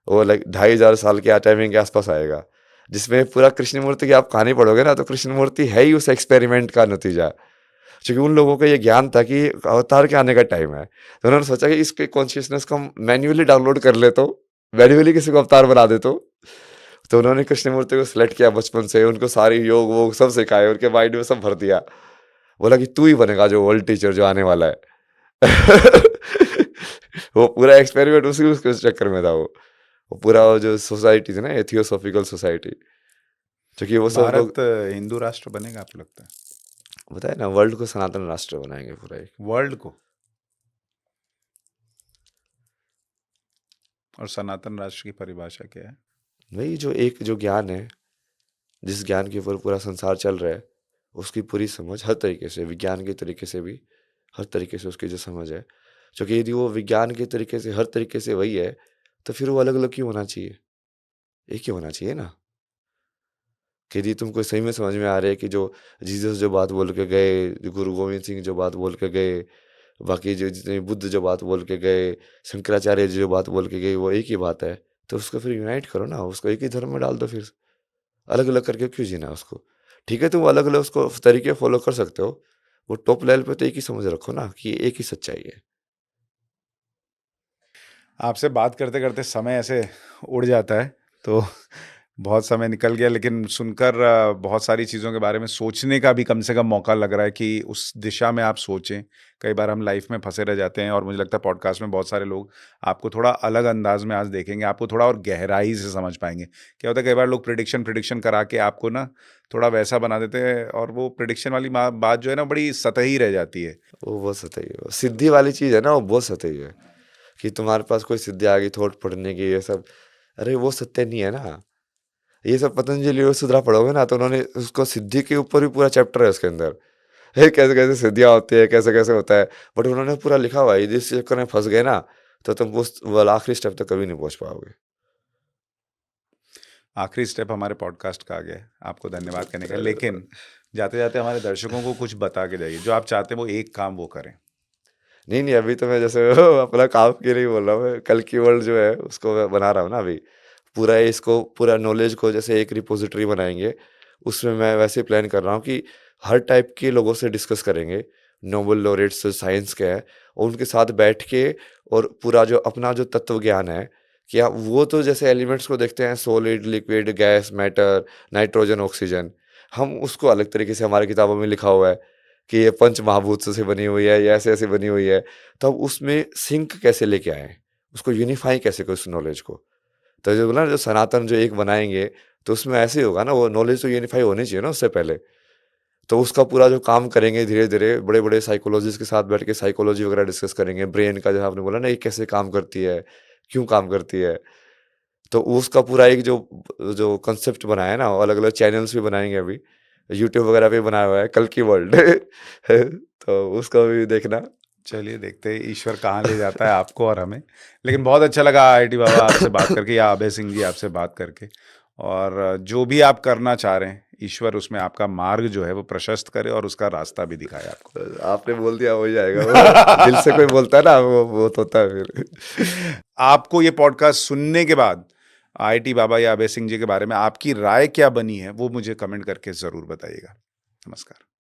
वो लाइक 2500 के टाइमिंग के आसपास आएगा, जिसमें पूरा कृष्ण मूर्ति की आप कहानी पढ़ोगे ना तो कृष्ण मूर्ति है ही उस एक्सपेरिमेंट का नतीजा। क्योंकि उन लोगों को ये ज्ञान था कि अवतार के आने का टाइम है, तो उन्होंने सोचा कि इसके कॉन्शियसनेस को हम मैन्युअली डाउनलोड कर ले, तो मैन्युअली किसी को अवतार बना दे तो उन्होंने कृष्ण मूर्ति को सिलेक्ट किया बचपन से, उनको सारी योग वोग सब सिखाए, उनके माइंड में सब भर दिया, बोला कि तू ही बनेगा जो वर्ल्ड टीचर जो आने वाला है। वो पूरा एक्सपेरिमेंट उसी उसके चक्कर में था। वो पूरा वो जो सोसाइटी थी ना, एथियोसॉफिकल सोसाइटी, जो कि वो सब लोग, भारत हिंदू राष्ट्र बनेगा आपको लगता है? बताए ना, वर्ल्ड को सनातन राष्ट्र बनाएंगे पूरा एक। वर्ल्ड को? और सनातन राष्ट्र की परिभाषा क्या है? वही जो एक जो ज्ञान है, जिस ज्ञान के ऊपर पूरा संसार चल रहा है, उसकी पूरी समझ हर तरीके से, विज्ञान के तरीके से भी, हर तरीके से उसकी जो समझ है, क्योंकि यदि वो विज्ञान के तरीके से हर तरीके से वही है तो फिर वो अलग अलग क्यों होना चाहिए, एक ही होना चाहिए ना। कि यदि तुमको सही में समझ में आ रहा है कि जो जीसस जो बात बोल के गए, गुरु गोविंद सिंह जो बात बोल के गए, बाकी जो जितने बुद्ध जो बात बोल के गए, शंकराचार्य जी जो बात बोल के गए, वो एक ही बात है, तो उसको फिर यूनाइट करो ना, उसको एक ही धर्म में डाल दो फिर। अलग अलग करके क्यों जीना है उसको? ठीक है, तुम अलग अलग उसको तरीके फॉलो कर सकते हो, वो टॉप लेवल पे तो एक ही समझ रखो ना कि एक ही सच्चाई है। आपसे बात करते-करते समय ऐसे उड़ जाता है, तो बहुत समय निकल गया, लेकिन सुनकर बहुत सारी चीज़ों के बारे में सोचने का भी कम से कम मौका लग रहा है कि उस दिशा में आप सोचें। कई बार हम लाइफ़ में फँसे रह जाते हैं और मुझे लगता है पॉडकास्ट में बहुत सारे लोग आपको थोड़ा अलग अंदाज़ में आज देखेंगे, आपको थोड़ा और गहराई से समझ पाएँगे। क्या होता है कई बार लोग प्रेडिक्शन करा के आपको ना थोड़ा वैसा बना देते हैं और वो प्रेडिक्शन वाली बात जो है ना बड़ी सतही रह जाती है। वो बहुत सतही है, वो सिद्धि वाली चीज़ है ना, वो बहुत सतही है कि तुम्हारे पास कोई सिद्धि आ गई थॉट पढ़ने की, ये सब। अरे वो सत्य नहीं है ना। ये सब पतंजलि और सुधरा पढ़ोगे ना, तो उन्होंने उसको सिद्धि के ऊपर भी पूरा चैप्टर है उसके अंदर। है कैसे कैसे सिद्धियाँ होती है, कैसे कैसे होता है, बट उन्होंने पूरा लिखा हुआ है। यदि इस चक्कर में फंस गए ना, तो तुम उस वो आखिरी स्टेप तक कभी नहीं पहुंच पाओगे। आखिरी स्टेप हमारे पॉडकास्ट का आ गया है, आपको धन्यवाद कहने का। लेकिन जाते-जाते हमारे दर्शकों को कुछ बता के जाइए, जो आप चाहते हैं वो एक काम वो करें। नहीं नहीं, अभी तो मैं जैसे अपना काम की नहीं बोल रहा हूँ, मैं कल की वर्ल्ड जो है उसको मैं बना रहा हूँ ना अभी। पूरा इसको पूरा नॉलेज को जैसे एक रिपोजिटरी बनाएंगे, उसमें मैं वैसे प्लान कर रहा हूँ कि हर टाइप के लोगों से डिस्कस करेंगे, नोबेल लॉरेट्स साइंस के हैं, और उनके साथ बैठ के और पूरा जो अपना जो तत्व ज्ञान है, क्या वो तो जैसे एलिमेंट्स को देखते हैं, solid, liquid, gas, matter, nitrogen, oxygen. हम उसको अलग तरीके से हमारी किताबों में लिखा हुआ है कि ये पंच महाभूत से बनी हुई है, ये ऐसे ऐसे बनी हुई है। तो अब उसमें सिंक कैसे लेके आए, उसको यूनिफाई कैसे करें उस नॉलेज को। तो जो बोला ना, जो सनातन जो एक बनाएंगे, तो उसमें ऐसे ही होगा ना, वो नॉलेज तो यूनिफाई होनी चाहिए ना उससे पहले। तो उसका पूरा जो काम करेंगे धीरे धीरे, बड़े बड़े साइकोलॉजिस्ट के साथ बैठ के साइकोलॉजी वगैरह डिस्कस करेंगे, ब्रेन का, जैसे आपने बोला ना, ये कैसे काम करती है, क्यों काम करती है। तो उसका पूरा एक जो जो कंसेप्ट बनाया है ना, अलग अलग चैनल्स भी बनाएंगे अभी, यूट्यूब वगैरह पे बनाया हुआ है, कल की वर्ल्ड। तो उसको भी देखना। चलिए देखते हैं ईश्वर कहाँ ले जाता है आपको और हमें। लेकिन बहुत अच्छा लगा आईआईटी बाबा आपसे बात करके, या अभय सिंह जी आपसे बात करके। और जो भी आप करना चाह रहे हैं, ईश्वर उसमें आपका मार्ग जो है वो प्रशस्त करे और उसका रास्ता भी दिखाए आपको। आपने बोल दिया हो ही जाएगा, वो दिल से कोई बोलता है ना, वो तो होता है फिर। आपको ये पॉडकास्ट सुनने के बाद आईआईटी बाबा या अभय सिंह जी के बारे में आपकी राय क्या बनी है, वो मुझे कमेंट करके ज़रूर बताइएगा। नमस्कार।